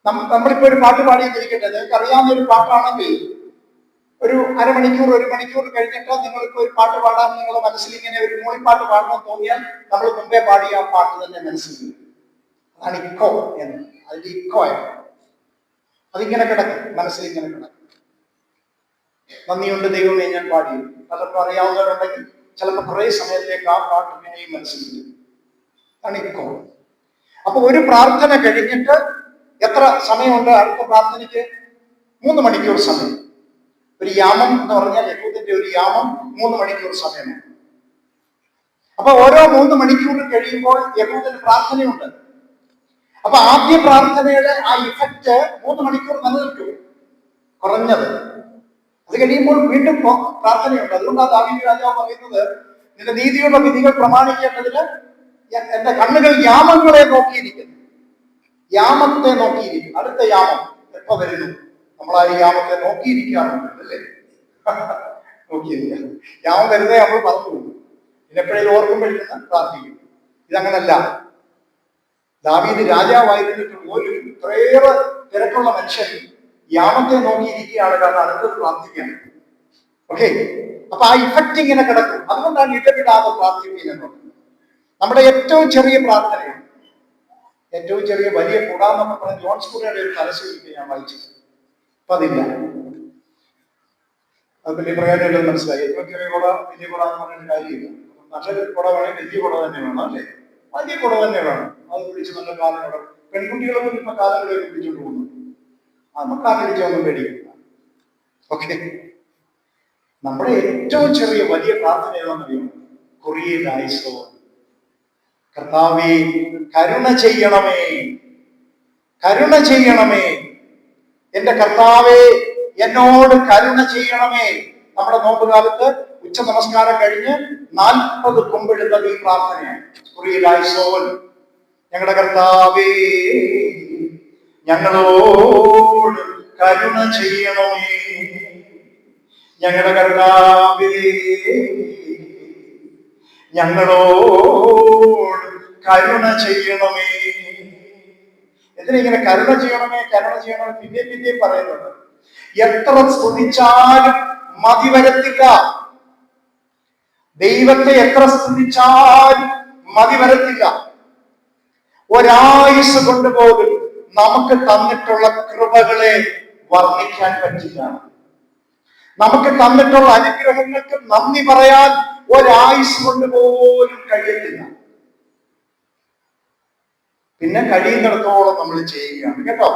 നമ്മളിപ്പോ ഒരു പാട്ട് പാടിയെന്നിരിക്കട്ടെ, നിങ്ങൾക്ക് അറിയാവുന്ന ഒരു പാട്ടാണെങ്കിൽ ഒരു അരമണിക്കൂർ 1 മണിക്കൂർ കഴിഞ്ഞിട്ട് നിങ്ങൾക്ക് ഒരു പാട്ട് പാടാൻ നിങ്ങളുടെ മനസ്സിൽ ഇങ്ങനെ ഒരു മൂളിപ്പാട്ട് പാടണമെന്ന് തോന്നിയാൽ നമ്മൾ മുമ്പേ പാടിയ ആ പാട്ട് തന്നെ മനസ്സിൽ വരും. അതാണ് ഇക്കോ എന്ന്. അതിന്റെ ഇക്കോ ആണ്. അതിങ്ങനെ കിടക്കും, മനസ്സിൽ ഇങ്ങനെ കിടക്കും. നന്ദിയുണ്ട് ദൈവമേ ഞാൻ പാടി. പലർക്കും അറിയാവുന്നവരുണ്ടെങ്കിൽ ചിലപ്പോൾ കുറെ സമയത്തേക്ക് ആ പാട്ട് പിന്നെയും മനസ്സിൽ വരും. അതാണ് ഇക്കോ. അപ്പൊ ഒരു പ്രാർത്ഥന കഴിഞ്ഞിട്ട് എത്ര സമയമുണ്ട് അടുത്ത പ്രാർത്ഥനയ്ക്ക്? 3 മണിക്കൂർ സമയം. ഒരു യാമം എന്ന് പറഞ്ഞാൽ യഹൂദന്റെ ഒരു യാമം 3 മണിക്കൂർ സമയമാണ്. അപ്പൊ ഓരോ 3 മണിക്കൂർ കഴിയുമ്പോൾ യഹൂദന് പ്രാർത്ഥനയുണ്ട്. അപ്പൊ ആദ്യ പ്രാർത്ഥനയുടെ ആ ഇഫക്റ്റ് 3 മണിക്കൂർ നിലനിൽക്കും കുറഞ്ഞത്. അത് കഴിയുമ്പോൾ വീണ്ടും പ്രാർത്ഥനയുണ്ട്. അതുകൊണ്ടാണ് ദാവീദ് രാജാവ് പറയുന്നത്, നിന്റെ നീതിയുടെ വിധികൾ പ്രമാണിക്കേണ്ടതിന് എന്റെ കണ്ണുകൾ യാമങ്ങളെ നോക്കിയിരിക്കുന്നു. യാമത്തെ നോക്കിയിരിക്കും. അടുത്ത യാമം എപ്പോ വരുന്നു? നമ്മളാരും യാമത്തെ നോക്കിയിരിക്കാറുണ്ട് അല്ലേ? നോക്കിയിരിക്കാം. യാമം വരുന്നേ നമ്മൾ പറഞ്ഞു പോകും. ഇതിനെപ്പോഴും ഓർക്കുമ്പോഴേക്കും പ്രാർത്ഥിക്കും. ഇതങ്ങനല്ല. ദാവീദ് രാജാവായിരുന്നിട്ട് പോലും ഇത്രയേറെ തിരക്കുള്ള മനുഷ്യൻ യാമത്തെ നോക്കിയിരിക്കുകയാണ്. കാരണം അടുത്തത് പ്രാർത്ഥിക്കുകയാണ്. ഓക്കെ, അപ്പൊ ആ ഇഫക്റ്റ് ഇങ്ങനെ കിടക്കും. അതുകൊണ്ടാണ് ഇടപെടാതെ പ്രാർത്ഥിക്കുന്നത്. നമ്മുടെ ഏറ്റവും ചെറിയ പ്രാർത്ഥനയാണ്. ഏറ്റവും ചെറിയ വലിയ കുട എന്നൊക്കെ പറഞ്ഞ ജോൺസ് കുടയുടെ ഒരു പരസ്യം ഞാൻ വായിച്ചത്. അപ്പൊ അതില്ല. അത് വലിയ പ്രയോജനം മനസ്സിലായി. ഏറ്റവും ചെറിയ കുട വലിയ കുട എന്ന് പറഞ്ഞൊരു കാര്യമില്ല. നല്ലൊരു കുട വേണമെങ്കിൽ വലിയ കുട തന്നെ വേണം അല്ലേ? വലിയ കുട തന്നെ വേണം. അത് പിടിച്ച് നല്ല കാലം കുട. പെൺകുട്ടികളൊന്നും ഇപ്പൊ കാലങ്ങളൊക്കെ പിടിച്ചോണ്ട് പോകുന്നു. നമുക്ക് ആ പിടിച്ചൊന്നും പേടിക്കില്ല. ഓക്കെ, നമ്മുടെ ഏറ്റവും ചെറിയ വലിയ പ്രാർത്ഥന ഏതാണെന്നറിയാം? കുറിയലായിസോ, കർത്താവേ കരുണ ചെയ്യണമേ, കരുണ ചെയ്യണമേ, എന്റെ കർത്താവേ എന്നോട് കരുണ ചെയ്യണമേ. നമ്മുടെ നോമ്പ് കാലത്ത് ഉച്ച നമസ്കാരം കഴിഞ്ഞ് 40 കുമ്പിടുന്നത് ഈ പ്രാർത്ഥനയാണ്. കുറിയലായിസോൻ, ഞങ്ങളുടെ കർത്താവേ ഞങ്ങളോട് കരുണ ചെയ്യണമേ, ഞങ്ങളുടെ കർത്താവേ ഞങ്ങളോട് കരുണ ചെയ്യണമേ. എന്തിനിങ്ങനെ കരുണ ചെയ്യണമേ കരുണ ചെയ്യണമേ പിന്നെ പറയുന്നത്? എത്ര സ്തുതിച്ചാലും മതി വരത്തില്ല. ദൈവത്തെ എത്ര സ്തുതിച്ചാലും മതി വരത്തില്ല. ഒരായുസ് കൊണ്ടുപോകും നമുക്ക് തന്നിട്ടുള്ള കൃപകളെ വർണ്ണിക്കാൻ പറ്റില്ല. നമുക്ക് തന്നിട്ടുള്ള അനുഗ്രഹങ്ങൾക്ക് നന്ദി പറയാൻ ഒരായുസ് കൊണ്ട് പോലും കഴിയത്തില്ല. പിന്നെ കഴിയുന്നിടത്തോളം നമ്മൾ ചെയ്യുകയാണ് കേട്ടോ.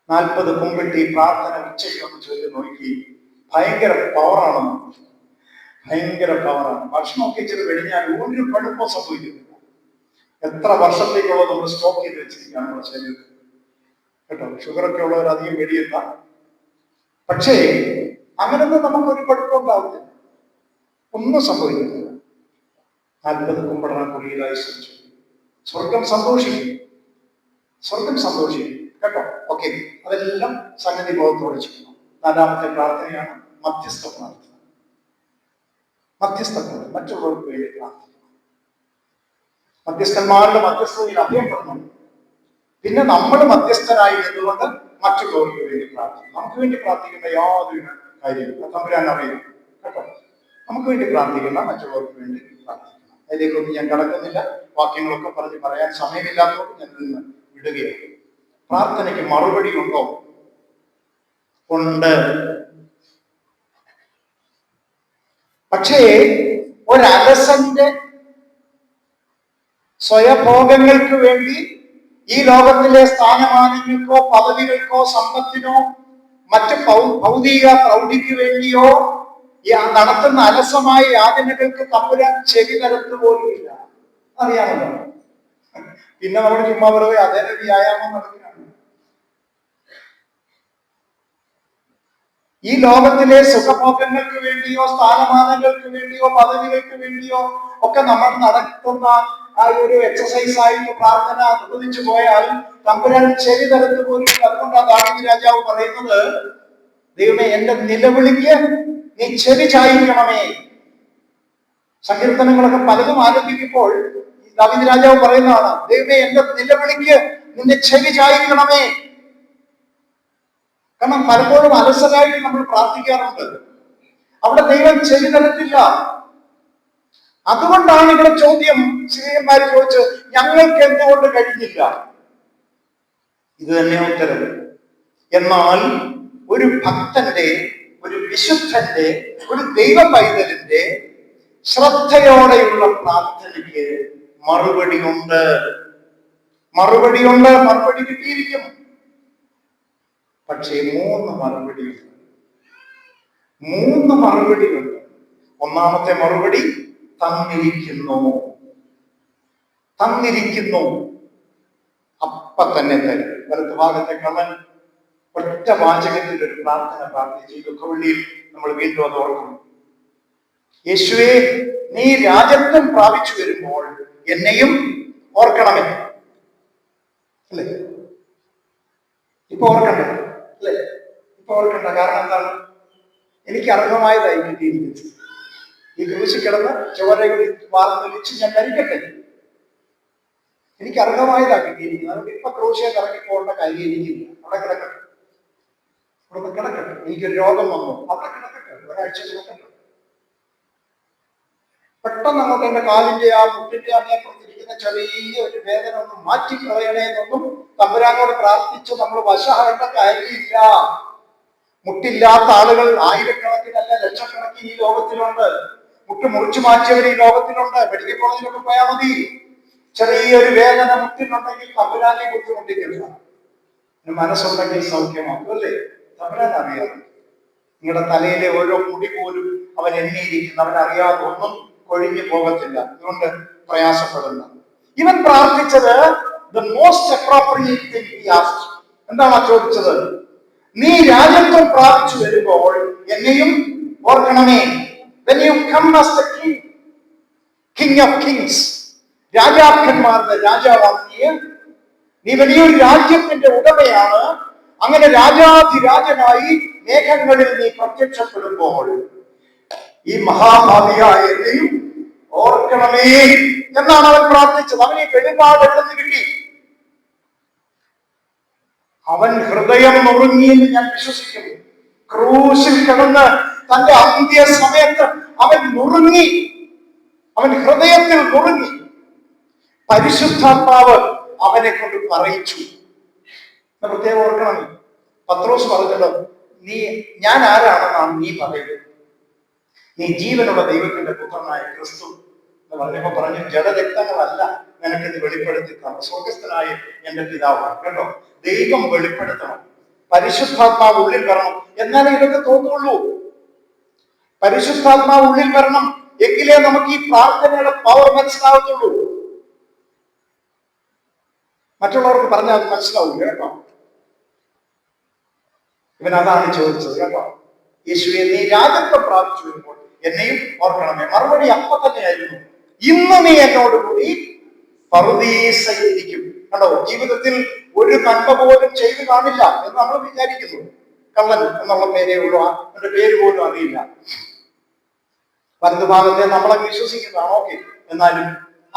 40 കുമ്പിട്ടി പ്രാർത്ഥന ഉച്ചയ്ക്കൊന്ന് ചൊല്ലി നോക്കി. ഭയങ്കര പവറാണ്. ഭയങ്കര പവറാണ്. ഭക്ഷണമൊക്കെ ഇച്ചിരി വെടിഞ്ഞാൽ ഒരു കുഴപ്പവും സംഭവിക്കുന്നില്ല. എത്ര വർഷത്തേക്കുള്ള നമ്മൾ സ്റ്റോക്ക് ചെയ്ത് വെച്ചിരിക്കുകയാണ് നമ്മുടെ ശരീരത്തിൽ കേട്ടോ. ഷുഗറൊക്കെ ഉള്ളവർ അധികം വെടിയില്ല. പക്ഷേ അങ്ങനൊന്നും നമുക്കൊരു കുഴപ്പം ഉണ്ടാവില്ല. ഒന്നും സംഭവിക്കുന്നില്ല. 40 കുമ്പിടണം കുറിയിലായി ശ്രമിച്ചു. സ്വർഗം സന്തോഷിക്കും. സ്വർഗം സന്തോഷിക്കും കേട്ടോ. ഓക്കെ, അതെല്ലാം സംഗതി ബോധത്തോടെ ചെയ്യണം. 4ാമത്തെ പ്രാർത്ഥനയാണ് മധ്യസ്ഥ പ്രാർത്ഥന. മധ്യസ്ഥ പ്രാർത്ഥന, മറ്റുള്ളവർക്ക് വേണ്ടി പ്രാർത്ഥിക്കണം. മധ്യസ്ഥന്മാരുടെ മധ്യസ്ഥതയിൽ അഭയപ്പെടണം. പിന്നെ നമ്മൾ മധ്യസ്ഥനായി നിന്നുകൊണ്ട് മറ്റുള്ളവർക്ക് വേണ്ടി പ്രാർത്ഥിക്കണം. നമുക്ക് വേണ്ടി പ്രാർത്ഥിക്കേണ്ട യാതൊരു കാര്യമില്ല. തമ്പുരാൻ അറിയാം കേട്ടോ. നമുക്ക് വേണ്ടി പ്രാർത്ഥിക്കുന്ന മറ്റുള്ളവർക്ക് വേണ്ടി പ്രാർത്ഥിക്കണം. അതിലേക്കൊന്നും ഞാൻ കടക്കുന്നില്ല. വാക്യങ്ങളൊക്കെ പറയാൻ സമയമില്ലാത്തതുകൊണ്ട് ഞാൻ നിന്ന് വിടുകയാണ്. പ്രാർത്ഥനയ്ക്ക് മറുപടി ഉണ്ടോ? ഉണ്ട്. പക്ഷേ ഒരലസന്റെ സ്വയഭോഗങ്ങൾക്ക് വേണ്ടി, ഈ ലോകത്തിലെ സ്ഥാനമാനങ്ങൾക്കോ പദവികൾക്കോ സമ്പത്തിനോ മറ്റ് ഭൗതിക പ്രൗഢിക്ക് വേണ്ടിയോ നടത്തുന്ന അലസമായ യാതനകൾക്ക് തമ്പുരാൻ ചെവി തരത്ത് പോലുമില്ല. അറിയാമല്ലോ. പിന്നെ നമ്മൾ ചുമ്മാ വെറുതെ അതേ വ്യായാമം നടക്കുകയാണ്. ഈ ലോകത്തിലെ സുഖഭോഗങ്ങൾക്ക് വേണ്ടിയോ സ്ഥാനമാനങ്ങൾക്ക് വേണ്ടിയോ പദവികൾക്ക് വേണ്ടിയോ ഒക്കെ നമ്മൾ നടത്തുന്ന ആ ഒരു എക്സസൈസ് ആയിട്ട് പ്രാർത്ഥന അനുവദിച്ചു പോയാൽ തമ്പുരാൻ ചെവി തരത്ത് പോലും. അതുകൊണ്ടാണ് ദാവീദ് രാജാവ് പറയുന്നത്, ദൈവമേ എന്റെ നിലവിളിക്ക് നീ ചെവി ചായിക്കണമേ. സങ്കീർത്തനങ്ങളൊക്കെ പലതും ആരംഭിക്കുമ്പോൾ ദാവീദ് രാജാവ് പറയുന്നതാണ്, ദൈവമേ എന്റെ നിലവിളിക്ക് നിന്നെ ചെവി ചായിക്കണമേ. കാരണം പലപ്പോഴും അലസരായിട്ട് നമ്മൾ പ്രാർത്ഥിക്കാറുണ്ട്. അവിടെ ദൈവം ചെവി തരത്തില്ല. അതുകൊണ്ടാണ് ഇവിടെ ചോദ്യം സ്ത്രീയന്മാര് ചോദിച്ച്, ഞങ്ങൾക്ക് എന്തുകൊണ്ട് കഴിഞ്ഞില്ല? ഇത് തന്നെ ഉത്തരം. എന്നാൽ ഒരു ഭക്തന്റെ, ഒരു വിശുദ്ധന്റെ, ഒരു ദൈവ പൈതലിന്റെ ശ്രദ്ധയോടെയുള്ള പ്രാർത്ഥനയ്ക്ക് മറുപടിയുണ്ട്. മറുപടിയുണ്ട്, മറുപടി കിട്ടിയിരിക്കും. പക്ഷേ 3 മറുപടിയുണ്ട്. 3 മറുപടിയുണ്ട്. ഒന്നാമത്തെ മറുപടി തന്നിരിക്കുന്നു. തന്നിരിക്കുന്നു, അപ്പ തന്നെ തരും. വലത്ത് ഭാഗത്തെ കള്ളൻ ഒറ്റ വാചകത്തിൽ ഒരു പ്രാർത്ഥന പ്രാർത്ഥിച്ചു. ഈ ദുഃഖവെള്ളിയിൽ നമ്മൾ വീണ്ടും അത് ഓർക്കണം. യേശുവേ, നീ രാജത്വം പ്രാപിച്ചു വരുമ്പോൾ എന്നെയും ഓർക്കണമേ. അല്ലേ? ഇപ്പൊ ഓർക്കണ്ട, അല്ലേ? ഇപ്പൊ ഓർക്കണ്ട. കാരണം എന്താണ്? എനിക്ക് അർഹമായതായി കിട്ടിയിരിക്കുന്നത്. ഈ ക്രൂശിൽ കിടന്ന് ചോരയിൽ വാർന്നൊലിച്ച് ഞാൻ മരിക്കട്ടെ. എനിക്ക് അർഹമായതാ കിട്ടിയിരിക്കുന്നത്. അതുകൊണ്ട് ഇപ്പൊ ക്രൂശിയെ ഇറങ്ങി പോകേണ്ട കാര്യം എനിക്കില്ല. അവിടെ കിടക്കട്ടെ, അവിടെ കിടക്കട്ടെ. എനിക്കൊരു രോഗം വന്നു, അവിടെ കിടക്കട്ടെ, ഒരാഴ്ച കിടക്കട്ടെ. പെട്ടെന്ന് അങ്ങോട്ട് എന്റെ കാലിന്റെ ആ മുട്ടിന്റെ അങ്ങേപ്പുറത്തിരിക്കുന്ന ചെറിയ ഒരു വേദന ഒന്ന് മാറ്റിക്കളയണേ എന്നൊന്നും തമ്പുരാനോട് പ്രാർത്ഥിച്ച് നമ്മൾ വശമാകേണ്ട കാര്യമില്ല. മുട്ടില്ലാത്ത ആളുകൾ ആയിരക്കണക്കിനല്ല ലക്ഷക്കണക്കിന് ഈ ലോകത്തിലുണ്ട്. മുട്ട് മുറിച്ചു മാറ്റിയവർ ഈ ലോകത്തിലുണ്ട്. മെഡിക്കൽ കോളേജിലൊക്കെ പോയാൽ മതി. ചെറിയൊരു വേദന മുട്ടിനുണ്ടെങ്കിൽ തമ്പുരാനെ ബുദ്ധിമുട്ടിക്കില്ല. മനസ്സുണ്ടെങ്കിൽ സൗഖ്യമാക്കും, അല്ലേ? തമ്പുരാൻ അറിയാം. നിങ്ങളുടെ തലയിലെ ഓരോ മുടി പോലും അവൻ എണ്ണിയിരിക്കുന്നു. അവനറിയാതെ ഒന്നും കൊഴിഞ്ഞു പോകത്തില്ല. അതുകൊണ്ട് പ്രയാസപ്പെടുന്നു. ഇവൻ പ്രാർത്ഥിച്ചത് the most appropriate thing he asked. എന്താണ് ചോദിച്ചത്? നീ രാജത്വം പ്രാപിച്ചു വരുമ്പോൾ എന്നെയും ഓർക്കണമേ. When you come as the king, king of kings, രാജാക്കന്മാരുടെ രാജാവാണ് നീ. നീ വലിയൊരു രാജ്യത്തിന്റെ ഉടമയാണ്. അങ്ങനെ രാജാധിരാജനായി മേഘങ്ങളിൽ നീ പ്രത്യക്ഷപ്പെടുമ്പോൾ ഈ മഹാഭാവിയായ എന്നെയും ഓർക്കണമേ എന്നാണ് അവൻ പ്രാർത്ഥിച്ചത്. അവൻ ഈ വെളിപാട് എവിടെ നിന്ന് കിട്ടി? അവൻ ഹൃദയം നുറുങ്ങിയെന്ന് ഞാൻ വിശ്വസിക്കുന്നു. ക്രൂശിൽ കിടന്ന് തന്റെ അന്ത്യ സമയത്ത് അവൻ നുറുങ്ങി. അവൻ ഹൃദയത്തിൽ നുറുങ്ങി. പരിശുദ്ധാത്മാവ് അവനെ കൊണ്ട് പറയിച്ചു. പ്രത്യേകം ഓർക്കണം, പത്രോസ് പറഞ്ഞല്ലോ, ഞാൻ ആരാണെന്നാണ് നീ പറയുന്നത്? നീ ജീവനുള്ള ദൈവത്തിന്റെ പുത്രനായ ക്രിസ്തു എന്ന് പറഞ്ഞപ്പോ പറഞ്ഞു, ജഡരക്തങ്ങളല്ല നിനക്കിത് വെളിപ്പെടുത്തി തന്നു, സ്വർഗസ്ഥനായ എന്റെ പിതാവാണ്. കേട്ടോ, ദൈവം വെളിപ്പെടുത്തണം. പരിശുദ്ധാത്മാവ് ഉള്ളിൽ വരണം, എന്നാലേ ഇതൊക്കെ തോന്നുള്ളൂ. പരിശുദ്ധാത്മാവ് ഉള്ളിൽ വരണം, എങ്കിലേ നമുക്ക് ഈ പ്രാർത്ഥനയുടെ പവർ മനസ്സിലാവത്തുള്ളൂ. മറ്റുള്ളവർക്ക് പറഞ്ഞാൽ അത് മനസ്സിലാവില്ല. കേട്ടോ, ഇവൻ അതാണ് ചോദിച്ചത്. കേട്ടോ, യേശുവേ, നീ രാജത്വം പ്രാപിച്ചു വരുമ്പോൾ എന്നെയും ഓർക്കണമേ. മറുപടി അപ്പൊ തന്നെയായിരുന്നു, ഇന്ന് നീ എന്നോട് കൂടി പറുദീസയിലിരിക്കും. കണ്ടോ, ജീവിതത്തിൽ ഒരു നന്മ പോലും ചെയ്തു കാണില്ല എന്ന് നമ്മൾ വിചാരിക്കുന്നു. കള്ളൻ എന്നുള്ള പേരേ ഉള്ളൂ, അവന്റെ പേര് പോലും അറിയില്ല. വലതുഭാഗത്തെ നമ്മളെ വിശ്വസിക്കുന്നതാണ്. ഓക്കെ, എന്നാലും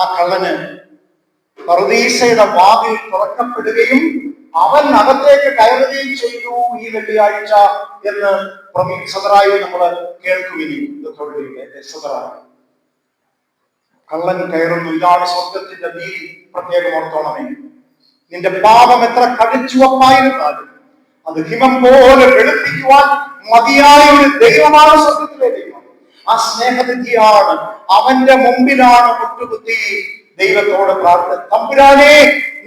ആ കള്ളന് പറുദീസയുടെ വാതിൽ തുറക്കപ്പെടുകയും അവൻ അകത്തേക്ക് കയറുകയും ചെയ്തു ഈ വെള്ളിയാഴ്ച എന്ന് സദറായി നമ്മൾ കേൾക്കുവിനി. കള്ളൻ കയറുന്നു. ഇതാണ് സ്വർഗത്തിന്റെ നീതി. പ്രത്യേകം ഓർത്തോണമേ. നിന്റെ പാപം എത്ര കടുംചുവപ്പായിരുന്നാലും അത് ഹിമം പോലെ വെളുപ്പിക്കുവാൻ മതിയായ ഒരു ദൈവമാണ് സ്വർഗത്തിലെ ദൈവം. ആ സ്നേഹനിധിയാണ്. അവന്റെ മുമ്പിലാണ് മുട്ടുകുത്തി ദൈവത്തോട് പ്രാർത്ഥന. തമ്പുരാനെ,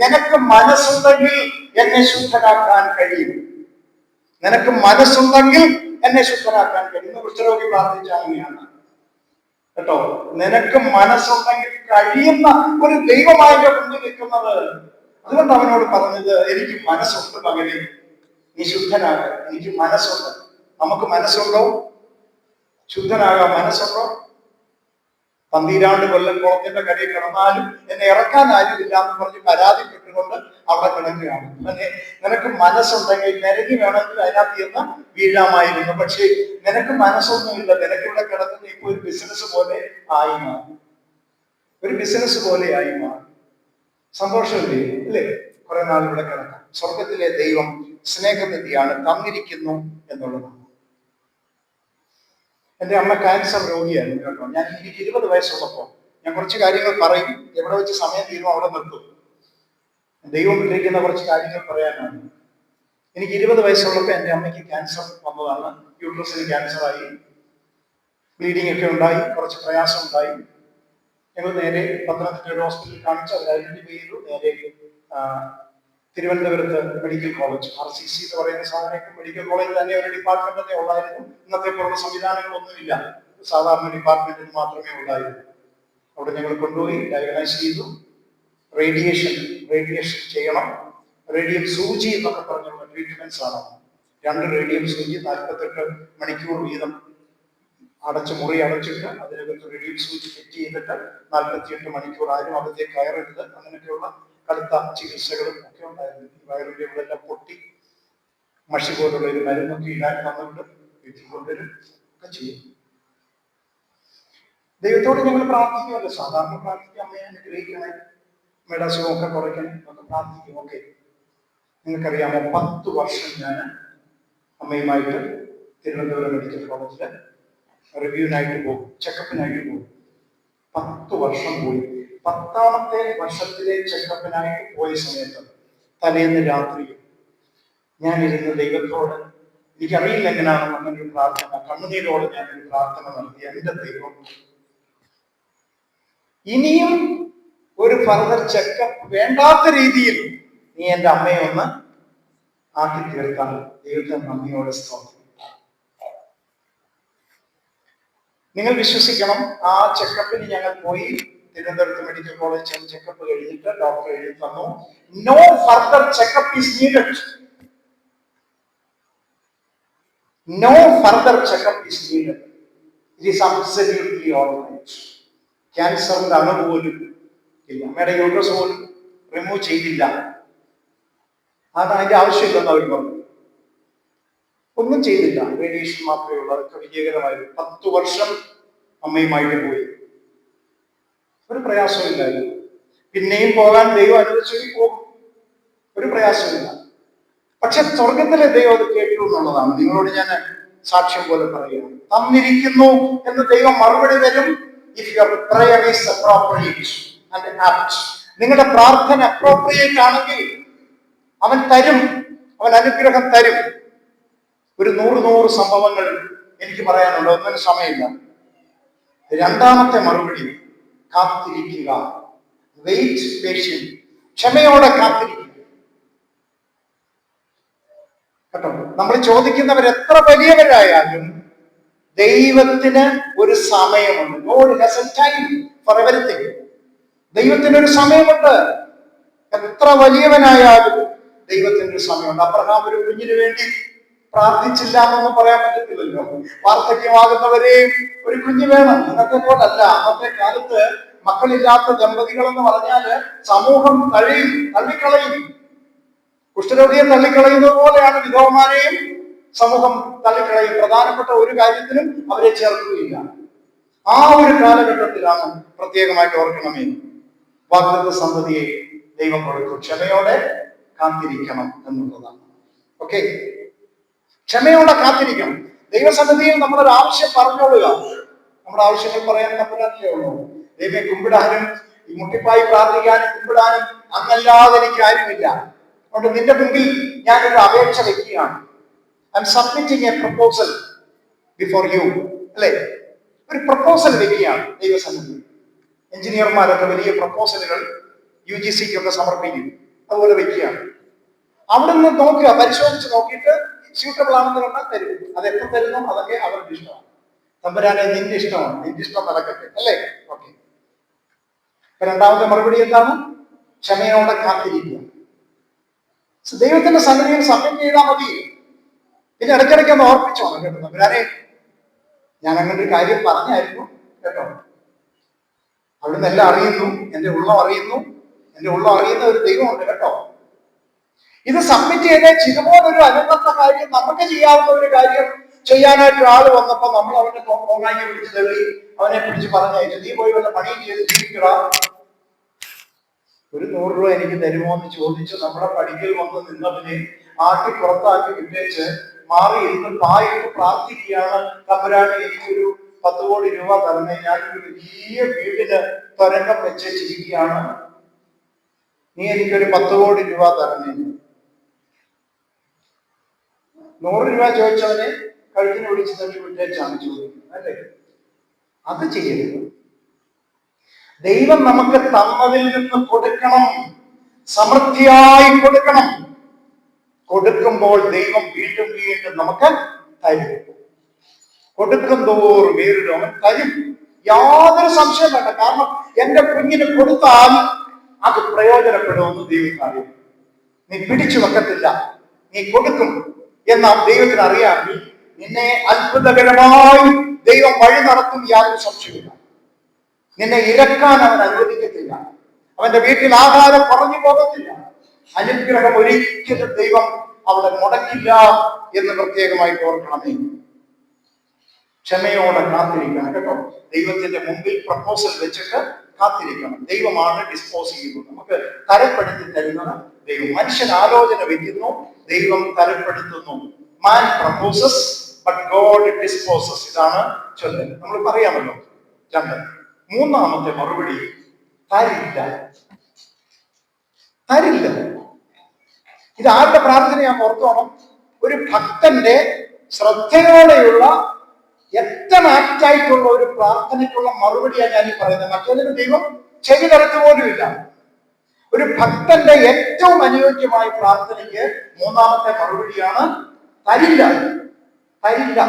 നിനക്ക് മനസ്സുണ്ടെങ്കിൽ എന്നെ ശുദ്ധരാക്കാൻ കഴിയും. നിനക്ക് മനസ്സുണ്ടെങ്കിൽ എന്നെ ശുദ്ധരാക്കാൻ കഴിയും. കുഷ്ഠരോഗി പ്രാർത്ഥിച്ച അങ്ങനെയാണ്. കേട്ടോ, നിനക്ക് മനസ്സുണ്ടെങ്കിൽ കഴിയുന്ന ഒരു ദൈവമായിട്ട് മുന്നിൽ നിൽക്കുന്നത്. അതുകൊണ്ട് അവനോട് പറഞ്ഞത്, എനിക്ക് മനസ്സുണ്ട് മകനെ, നീ ശുദ്ധനാകാൻ. എനിക്ക് മനസ്സുണ്ട്. നമുക്ക് മനസ്സുണ്ടോ? ശുദ്ധനാകാൻ മനസ്സുണ്ടോ? 12 കൊല്ലം കുളത്തിന്റെ കരയിൽ കിടന്നാലും എന്നെ ഇറക്കാൻ ആരുമില്ല എന്ന് പറഞ്ഞ് പരാതിപ്പെട്ടുകൊണ്ട് അവിടെ കിടക്കുകയാണ്. നിനക്ക് മനസ്സുണ്ടെങ്കിൽ നിരങ്ങി വേണമെങ്കിൽ അതിനകത്ത് എന്ന് വീഴാമായിരുന്നു. പക്ഷേ നിനക്ക് മനസ്സൊന്നുമില്ല. നിനക്കിവിടെ കിടക്കുന്ന ഇപ്പൊ ഒരു ബിസിനസ് പോലെ ആയി മാറി. ഒരു ബിസിനസ് പോലെ ആയി മാറി. സന്തോഷമില്ലേ? അല്ലേ? കുറെ നാൾ ഇവിടെ കിടക്കാം. സ്വർഗത്തിലെ ദൈവം സ്നേഹനിധിയാണ്, തന്നിരിക്കുന്നു എന്നുള്ളതാണ്. എൻ്റെ അമ്മ ക്യാൻസർ രോഗിയായിരുന്നു. കേട്ടോ, എനിക്ക് 20 വയസ്സുള്ളപ്പോൾ ഞാൻ കുറച്ച് കാര്യങ്ങൾ പറയും. എവിടെ വെച്ച് സമയം തീരുമോ അവിടെ നിർത്തും. ദൈവം വിളിക്കുന്ന കുറച്ച് കാര്യങ്ങൾ പറയാനാണ്. എനിക്ക് 20 വയസ്സുള്ളപ്പോൾ എൻ്റെ അമ്മയ്ക്ക് ക്യാൻസർ വന്നതാണ്. യൂട്രസിന് ക്യാൻസറായി, ബ്ലീഡിംഗ് ഒക്കെ ഉണ്ടായി, കുറച്ച് പ്രയാസം ഉണ്ടായി. ഞങ്ങൾ നേരെ പത്തനംതിട്ട ഒരു ഹോസ്പിറ്റലിൽ കാണിച്ച് അവർ ഐഡന്റിഫൈ ചെയ്തു. നേരെ തിരുവനന്തപുരത്ത് മെഡിക്കൽ കോളേജ് RCC എന്ന് പറയുന്ന സാധനം മെഡിക്കൽ കോളേജ് തന്നെ ഒരു ഡിപ്പാർട്ട്മെന്റ് തന്നെ ഉള്ളായിരുന്നു. ഇന്നത്തെ പോലുള്ള സംവിധാനങ്ങളൊന്നുമില്ല, സാധാരണ ഡിപ്പാർട്ട്മെന്റിൽ മാത്രമേ ഉള്ളായിരുന്നു. അവിടെ ഞങ്ങൾ കൊണ്ടുപോയി ഡയഗ്നൈസ് ചെയ്തു. റേഡിയേഷൻ ചെയ്യണം. റേഡിയം സൂചി എന്നൊക്കെ പറഞ്ഞുള്ള ട്രീറ്റ്മെന്റ്സ് ആണ്. 2 റേഡിയം സൂചി 48 മണിക്കൂർ വീതം മുറി അടച്ചിട്ട് അതിനകത്ത് റേഡിയം സൂചി ഫിറ്റ് ചെയ്തിട്ട് 48 മണിക്കൂർ ആരും അകത്തേക്ക് കയറരുത്. അങ്ങനെയൊക്കെയുള്ള കടുത്ത ചികിത്സകളും ഒക്കെ ഉണ്ടായിരുന്നു. ഈ വയറിന്റെ ഇവിടെ എല്ലാം പൊട്ടി മഷി പോലുള്ള ഒരു മരുന്നൊക്കെ ഇടാൻ വന്നുകൊണ്ട് വീട്ടിൽ കൊണ്ടുവരും ഒക്കെ ചെയ്യും. ദൈവത്തോട് ഞങ്ങൾ പ്രാർത്ഥിക്കുമല്ലോ, സാധാരണ പ്രാർത്ഥിക്കുക, അമ്മയെ അനുഗ്രഹിക്കണേ, അമ്മയുടെ അസുഖമൊക്കെ കുറയ്ക്കണേ എന്നൊക്കെ പ്രാർത്ഥിക്കും. ഓക്കെ, നിങ്ങൾക്കറിയാമോ 10 വർഷം ഞാൻ അമ്മയുമായിട്ട് തിരുവനന്തപുരം മെഡിക്കൽ കോളേജിൽ റിവ്യൂവിനായിട്ട് പോകും, ചെക്കപ്പിനായിട്ട് പോകും. 10 വർഷം പോയി. 10ാമത്തെ വർഷത്തിലെ ചെക്കപ്പിനായിട്ട് പോയ സമയത്ത് തലേന്ന് രാത്രി ഞാനിരുന്ന് ദൈവത്തോട്, എനിക്കറിയില്ല എങ്ങനെയാണ് അങ്ങനെ ഒരു പ്രാർത്ഥന, കണ്ണുനീരോട് ഞാനൊരു പ്രാർത്ഥന നടത്തി. എന്റെ ദൈവം, ഇനിയും ഒരു ഫർദർ ചെക്കപ്പ് വേണ്ടാത്ത രീതിയിൽ നീ എന്റെ അമ്മയെ ഒന്ന് ആക്കി തീർക്കാൻ ദൈവത്തെ നന്ദിയോടെ സ്തോത്രം. നിങ്ങൾ വിശ്വസിക്കണം, ആ ചെക്കപ്പിന് ഞങ്ങൾ പോയി. തിരുവനന്തപുരത്ത് മെഡിക്കൽ കോളേജ് ചെക്കപ്പ് കഴിഞ്ഞിട്ട് ഡോക്ടർ എഴുതി തന്നു, no further checkup is needed. No further checkup is needed. It is absolutely all right. ക്യാൻസറിന്റെ അണു പോലും ഇല്ല, അമ്മയുടെ യൂട്രസ് പോലും റിമൂവ് ചെയ്തില്ല. അതാണ് അതിന്റെ ആവശ്യമില്ലെന്ന് അവർ പറഞ്ഞു. ഒന്നും ചെയ്തില്ല, റേഡിയേഷൻ മാത്രമേ ഉള്ളൂ. അതൊക്കെ വിജയകരമായിരുന്നു. 10 വർഷം അമ്മയുമായിട്ട് പോയി, ഒരു പ്രയാസമില്ലായിരുന്നു. പിന്നെയും പോകാൻ ദൈവം അനുവദിച്ചെങ്കിൽ പോകും, ഒരു പ്രയാസമില്ല. പക്ഷെ സ്വർഗത്തിലെ ദൈവം അത് കേട്ടു എന്നുള്ളതാണ് നിങ്ങളോട് ഞാൻ സാക്ഷ്യം പോലെ പറയുന്നത്. തന്നിരിക്കുന്നു എന്ന് ദൈവം മറുപടി തരും. If your prayer is appropriate and apt, നിങ്ങളുടെ പ്രാർത്ഥന അപ്രോപ്രിയേറ്റ് ആണെങ്കിൽ അവൻ തരും, അവൻ അനുഗ്രഹം തരും. ഒരു 100 സംഭവങ്ങൾ എനിക്ക് പറയാനുണ്ട്, ഒന്നിനും സമയമില്ല. 2ാമത്തെ മറുപടി, കാത്തിരിക്കുക. വെയിറ്റ് പേഷ്യന്റ്, ക്ഷമയോടെ കാത്തിരിക്കുക. കേട്ടോ, നമ്മൾ ചോദിക്കുന്നവർ എത്ര വലിയവരായാലും ദൈവത്തിന് ഒരു സമയമുണ്ട്. God has a time for everything. ദൈവത്തിന് ഒരു സമയമുണ്ട്. എത്ര വലിയവനായാലും ദൈവത്തിന് ഒരു സമയമുണ്ട്. അബ്രഹാം ഒരു കുഞ്ഞിന് വേണ്ടി പ്രാർത്ഥിച്ചില്ല എന്നൊന്നും പറയാൻ പറ്റത്തില്ലല്ലോ. വാർദ്ധക്യമാകുന്നവരെയും ഒരു കുഞ്ഞ് വേണം. ഇന്നത്തെ പോലല്ല. അന്നത്തെ കാലത്ത് മക്കളില്ലാത്ത ദമ്പതികൾ എന്ന് പറഞ്ഞാല് സമൂഹം തള്ളിക്കളയും. കുഷ്ഠരോഗിയെ തള്ളിക്കളയുന്നത് പോലെയാണ് വിധവമാരെയും സമൂഹം തള്ളിക്കളയും. പ്രധാനപ്പെട്ട ഒരു കാര്യത്തിനും അവരെ ചേർക്കുകയില്ല. ആ ഒരു കാലഘട്ടത്തിലാണ് പ്രത്യേകമായിട്ട് ഓർക്കണമേ, വാഗ്ദത്ത സന്തതിയെ ദൈവം കൊടുത്തു. ക്ഷമയോടെ കാത്തിരിക്കണം എന്നുള്ളതാണ്. ഓക്കെ, ക്ഷമയോടെ കാത്തിരിക്കണം. ദൈവസന്നിധിയിൽ നമ്മളൊരു ആവശ്യം പറഞ്ഞോളുക. നമ്മുടെ ആവശ്യങ്ങൾ പറയാൻ നമ്മളല്ലേ ഉള്ളൂ. ദൈവം കുമ്പിടാനും മുട്ടിപ്പായി പ്രാർത്ഥിക്കാനും കുമ്പിടാനും അങ്ങല്ലാതെ എനിക്ക് ആരുമില്ല. അതുകൊണ്ട് നിന്റെ മുമ്പിൽ ഞാനൊരു അപേക്ഷ വെക്കുകയാണ്. I M submitting A proposal before you, അല്ലേ? ഒരു പ്രപ്പോസൽ വെക്കുകയാണ് ദൈവസന്നിധി. എഞ്ചിനീയർമാരൊക്കെ വലിയ പ്രപ്പോസലുകൾ UGCക്കൊക്കെ സമർപ്പിക്കും, അതുപോലെ വെക്കുകയാണ്. അവിടെ നിന്ന് നോക്കുക, പരിശോധിച്ച് നോക്കിയിട്ട് സ്യൂട്ടബിൾ ആണെന്ന് കണ്ടാൽ തരും. അതെപ്പോൾ തരുന്നു അതൊക്കെ അവരുടെ ഇഷ്ടമാണ്. തമ്പുരാനെ നിന്റെ ഇഷ്ടമാണ്, നിന്റെ ഇഷ്ടം നടക്കട്ടെ, അല്ലേ? ഓക്കെ. 2ാമത്തെ മറുപടി എന്താണ്? ക്ഷമയോടെ കാത്തിരിക്കുക. ദൈവത്തിന്റെ സന്നിധിയിൽ സബ്മിറ്റ് ചെയ്താൽ മതി. പിന്നെ ഇടയ്ക്കിടയ്ക്ക് ഒന്ന് ഓർപ്പിച്ചോണം കേട്ടോ. തമ്പുരാനെ, ഞാൻ അങ്ങനെ ഒരു കാര്യം പറഞ്ഞായിരുന്നു കേട്ടോ. അവിടുന്ന് എല്ലാം അറിയുന്നു, എന്റെ ഉള്ളം അറിയുന്നു, എന്റെ ഉള്ളം അറിയുന്ന ഒരു ദൈവമുണ്ട് കേട്ടോ. ഇത് സബ്മിറ്റ് ചെയ്തേച്ച് ഇതുപോലൊരു അനുബന്ധ കാര്യം, നമുക്ക് ചെയ്യാവുന്ന ഒരു കാര്യം ചെയ്യാനായിട്ട് ആള് വന്നപ്പോ നമ്മൾ അവന്റെ കോങ്ങാങ്ങി പിടിച്ച് തള്ളി അവനെ പിടിച്ച് പറഞ്ഞയച്ചു. നീ പോയി വല്ല പണിയും ചെയ്ത് ജീവിക്കടാ, ഒരു 100 രൂപ എനിക്ക് തരുമോ എന്ന് ചോദിച്ച് നമ്മുടെ പടിക്കൽ വന്ന് നിന്നതിനെ ആട്ടി പുറത്താക്കി വിട്ടേച്ച് മാറി ഇരുന്ന് പായിട്ട് പ്രാർത്ഥിക്കുകയാണ്. തമ്പുരാനെ, എനിക്കൊരു 10 കോടി രൂപ തരണേ, ഞാനൊരു വലിയ വീടിന് തുരങ്കം വെച്ചിരിക്കുകയാണ്, നീ എനിക്കൊരു 10 കോടി രൂപ തരണേ. 100 രൂപ ചോദിച്ചവനെ കഴുത്തിന് പിടിച്ച് തട്ടി വിട്ടേച്ചാണ് ചോദിക്കുന്നത്, അല്ലേ? അത് ചെയ്യരുത്. ദൈവം നമുക്ക് തന്നതിൽ നിന്ന് കൊടുക്കണം, സമൃദ്ധിയായി കൊടുക്കണം. കൊടുക്കുമ്പോൾ ദൈവം വീണ്ടും വീണ്ടും നമുക്ക് തരും. കൊടുക്കും തോറും വേറൊരു അവൻ തരും. യാതൊരു സംശയം വേണ്ട. കാരണം എന്റെ കുഞ്ഞിന് കൊടുത്താൽ അത് പ്രയോജനപ്പെടുമെന്ന് ദൈവത്തിന് അറിയാം. നീ പിടിച്ചു വെക്കത്തില്ല, നീ കൊടുക്കും എന്ന് ദൈവത്തിന് അറിയാമെങ്കിൽ നിന്നെ അത്ഭുതകരമായി ദൈവം വഴി നടത്തും. യാതൊരു സംശയമില്ല. നിന്നെ ഇരക്കാൻ അവൻ അനുവദിക്കത്തില്ല. അവന്റെ വീട്ടിൽ ആഹാരം കുറഞ്ഞു പോകത്തില്ല. അനുഗ്രഹം ഒരിക്കലും ദൈവം അവിടെ മുടക്കില്ല എന്ന് പ്രത്യേകമായിട്ട് ഓർക്കണമേ. ക്ഷമയോടെ കാത്തിരിക്കണം കേട്ടോ. ദൈവത്തിന്റെ മുമ്പിൽ പ്രപ്പോസൽ വെച്ചിട്ട് കാത്തിരിക്കണം. ദൈവമാണ് ഡിസ്പോസ് ചെയ്യുന്നത്. നമുക്ക് തരപ്പെടുത്തി തരുന്നത് ദൈവം. മനുഷ്യൻ ആലോചന വെക്കുന്നു, ദൈവം തരപ്പെടുത്തുന്നു. മാൻ പ്രപ്പോസസ് ബട്ട് ഗോഡ് ഡിസ്പോസസ്. ഇതാണ് ചൊല്ലൽ. നമ്മൾ പറയാമല്ലോ. രണ്ട്. മൂന്നാമത്തെ മറുപടി തരില്ല. തരില്ല. ഇത് ആരുടെ പ്രാർത്ഥനയാണെന്ന് ഓർത്തോണം. ഒരു ഭക്തന്റെ ശ്രദ്ധയോടെയുള്ള ഏറ്റവും ആക്റ്റായിട്ടുള്ള ഒരു പ്രാർത്ഥനയ്ക്കുള്ള മറുപടിയാണ് ഞാൻ ഈ പറയുന്നത്. മറ്റൊന്നിനും ദൈവം ചെവി തരത്ത് പോലുമില്ല. ഒരു ഭക്തന്റെ ഏറ്റവും അനുയോജ്യമായ പ്രാർത്ഥനയ്ക്ക് മൂന്നാമത്തെ മറുപടിയാണ് തരില്ല. തരില്ല.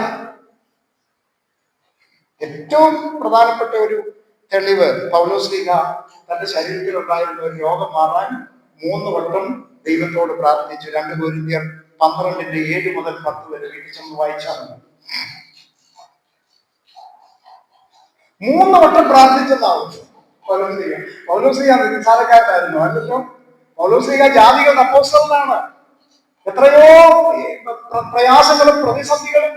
ഏറ്റവും പ്രധാനപ്പെട്ട ഒരു തെളിവ് പൗലോസ്ലീഹ തന്റെ ശരീരത്തിലുണ്ടായിരുന്ന ഒരു രോഗം മാറാൻ 3 വട്ടം ദൈവത്തോട് പ്രാർത്ഥിച്ചു. 2 കൊരിന്ത്യർ 12:7 മുതൽ 10 വരെ വീട്ടിൽ ചെന്ന് വായിച്ചാണ്. 3 വട്ടം പ്രാർത്ഥിച്ചെന്നാവും പൗലോസ്ലീഹ. പൗലോസ്ലീഹ നിസ്സാരക്കാരനായിരുന്നു അല്ലല്ലോ. പൗലോസ്ലീഹ ജാതികൾ അപ്പോസ്തലനാണ്. എത്രയോ പ്രയാസങ്ങളും പ്രതിസന്ധികളും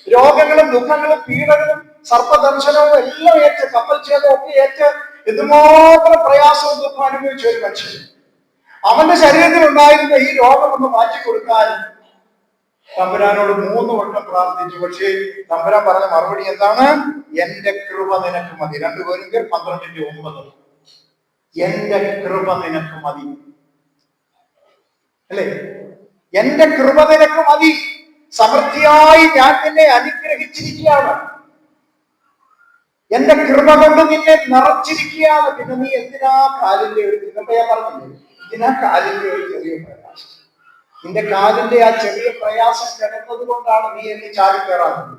രോഗങ്ങളും ദുഃഖങ്ങളും പീഡകളും സർപ്പദംശനവും എല്ലാം ഏറ്റ്, കപ്പൽ ഛേദവും ഒക്കെ ഏറ്റ് എന്തുമാത്രം പ്രയാസവും ദുഃഖം അനുഭവിച്ച ഒരു മനുഷ്യൻ. അവന്റെ ശരീരത്തിൽ ഉണ്ടായിരുന്ന ഈ രോഗം ഒന്ന് മാറ്റി കൊടുക്കാൻ തമ്പുരാനോട് 3 വട്ടം പ്രാർത്ഥിച്ചു. പക്ഷേ തമ്പുരാൻ പറഞ്ഞ മറുപടി എന്താണ്? എന്റെ കൃപ നിനക്ക് മതി. 2 കൊരിന്ത്യർ 12:9. എന്റെ കൃപ നിനക്ക് മതി. അല്ലേ? എന്റെ കൃപ നിനക്ക് മതി. സമൃദ്ധിയായി ഞാൻ നിന്നെ അനുഗ്രഹിച്ചിരിക്കുകയാണ്. എന്റെ കൃപ കൊണ്ട് നിന്നെ നിറച്ചിരിക്കുകയാണ്. പിന്നെ നീ എന്തിനാ കാലിന്റെ ഒരു നിന്നപ്പോ ഞാൻ പറഞ്ഞില്ലേ, ഇതിനാ കാലിന്റെ ഒരു ചെറിയ പ്രയാസം. നിന്റെ കാലിന്റെ ആ ചെറിയ പ്രയാസം കിടന്നത് കൊണ്ടാണ് നീ എന്നെ ചാടിക്കയറാറുള്ളത്.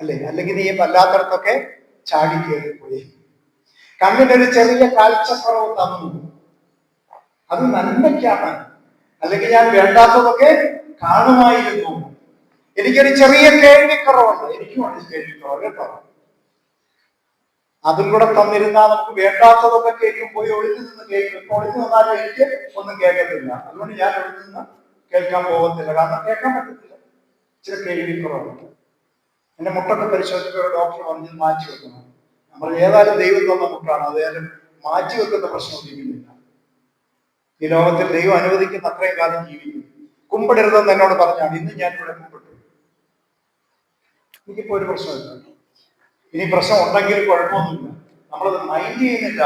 അല്ലേ? അല്ലെങ്കിൽ നീ വല്ലാത്തടത്തൊക്കെ ചാടിക്കയറിപ്പോയി. കണ്ണിനൊരു ചെറിയ കാഴ്ചക്കുറവ് തന്നു, അത് നന്മയ്ക്കാണ്. അല്ലെങ്കിൽ ഞാൻ വേണ്ടാത്തതൊക്കെ കാണുമായിരുന്നു. എനിക്കൊരു ചെറിയ കേൾവിക്കുറവുണ്ട്, എനിക്കുമാണ് കേൾവിക്കുറവ് കേട്ടോ. അതും കൂടെ തന്നിരുന്നാൽ നമുക്ക് വേണ്ടാത്തതൊക്കെ കേൾക്കും. പോയി ഒളിഞ്ഞു നിന്ന് കേൾക്കും. ഇപ്പൊ ഒളിഞ്ഞു നിന്നാലും എനിക്ക് ഒന്നും കേൾക്കത്തില്ല. അതുകൊണ്ട് ഞാൻ ഒളിഞ്ഞു നിന്ന് കേൾക്കാൻ പോകത്തില്ല. കാരണം കേൾക്കാൻ പറ്റത്തില്ല, ചില കേൾവിക്കുറവുണ്ട്. എന്റെ മുട്ടൊക്കെ പരിശോധിച്ച ഡോക്ടർ പറഞ്ഞത് മാറ്റി വെക്കണം. നമ്മൾ ഏതായാലും ദൈവം തന്ന മുട്ടാണ്, അതായാലും മാറ്റി വെക്കുന്ന പ്രശ്നം ഒതുക്കുന്നില്ല. ഈ ലോകത്തിൽ ദൈവം അനുവദിക്കുന്ന അത്രയും കാലം ജീവിക്കും. കുമ്പിടരുതെന്ന് എന്നോട് പറഞ്ഞാണ്. ഇന്ന് ഞാൻ ഇവിടെ കുമ്പിട്ടു. എനിക്കിപ്പോ ഒരു പ്രശ്നമില്ല. ഇനി പ്രശ്നം ഉണ്ടെങ്കിൽ കുഴപ്പമൊന്നുമില്ല. നമ്മളത് മൈൻഡ് ചെയ്യുന്നില്ല.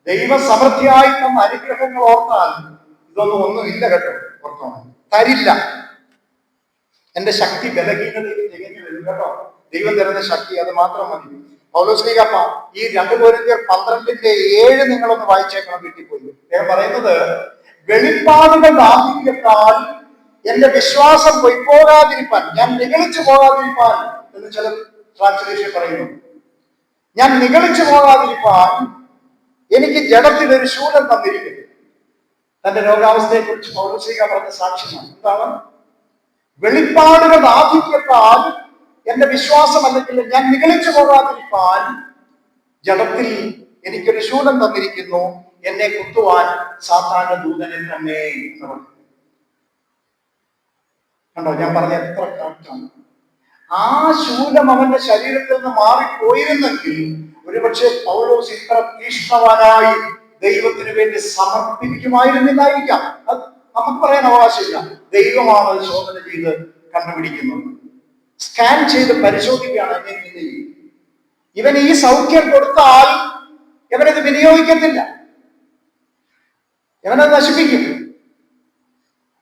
ദൈവ സമൃദ്ധിയായി തന്ന അനുഗ്രഹങ്ങൾ ഓർത്താൽ ഒന്നും ഇല്ല കേട്ടോ. ഓർത്തോണം, തരില്ല. എന്റെ ശക്തി ബലഹീനതയിൽ തികഞ്ഞു വരും കേട്ടോ. ദൈവം തരുന്ന ശക്തി അത് മാത്രം മതി. പൗലോസ്ലീഹ ഈ 2 കൊരിന്ത്യർ 12:7 നിങ്ങളൊന്ന് വായിച്ചേക്കണം വീട്ടിൽ പോയി. അദ്ദേഹം പറയുന്നത്, വെളിപ്പാടുകളുടെ ആധിക്യത്താൽ എന്റെ വിശ്വാസം പൊയ്പോകാതിരിപ്പാൻ, ഞാൻ നിഗളിച്ചു പോകാതിരിപ്പാൻ എന്ന് ചില ട്രാൻസ്ലേഷൻ പറയുന്നു. ഞാൻ നിഗളിച്ചു പോകാതിരിപ്പാൻ എനിക്ക് ജഡത്തിൽ ഒരു ശൂലം തന്നിരിക്കുന്നു. തന്റെ രോഗാവസ്ഥയെ കുറിച്ച് പൗലോസ്ലീഹ പറഞ്ഞ സാക്ഷ്യമാണ്. എന്താണ്? വെളിപ്പാടുകളുടെ ആധിക്യത്താൽ എന്റെ വിശ്വാസം, അല്ലെങ്കിൽ ഞാൻ നിഗളിച്ചു പോകാതിരിക്കാൻ ജഡത്തിൽ എനിക്കൊരു ശൂലം തന്നിരിക്കുന്നു, എന്നെ കുത്തുവാൻ സാത്താന്റെ ദൂതനെ തന്നെ എന്ന് പറഞ്ഞു. കണ്ടോ, ഞാൻ പറഞ്ഞ എത്ര കറക്റ്റാണ്. ആ ശൂലം അവന്റെ ശരീരത്തിൽ നിന്ന് മാറിപ്പോയിരുന്നെങ്കിൽ ഒരുപക്ഷെ പൗലോസ് ഇത്ര തീഷ്ണവാനായി ദൈവത്തിന് വേണ്ടി സമർപ്പിക്കുമായിരുന്നില്ലായിരിക്കാം. അത് നമുക്ക് പറയാൻ അവകാശമില്ല. ദൈവമാണ് അത് ശോധന ചെയ്ത് കണ്ടുപിടിക്കുന്നത്. സ്കാൻ ചെയ്ത് പരിശോധിക്കുകയാണ്. ഇവൻ ഈ സൗഖ്യം കൊടുത്താൽ ഇവനത് വിനിയോഗിക്കത്തില്ല, ഇവനത് നശിപ്പിക്കും.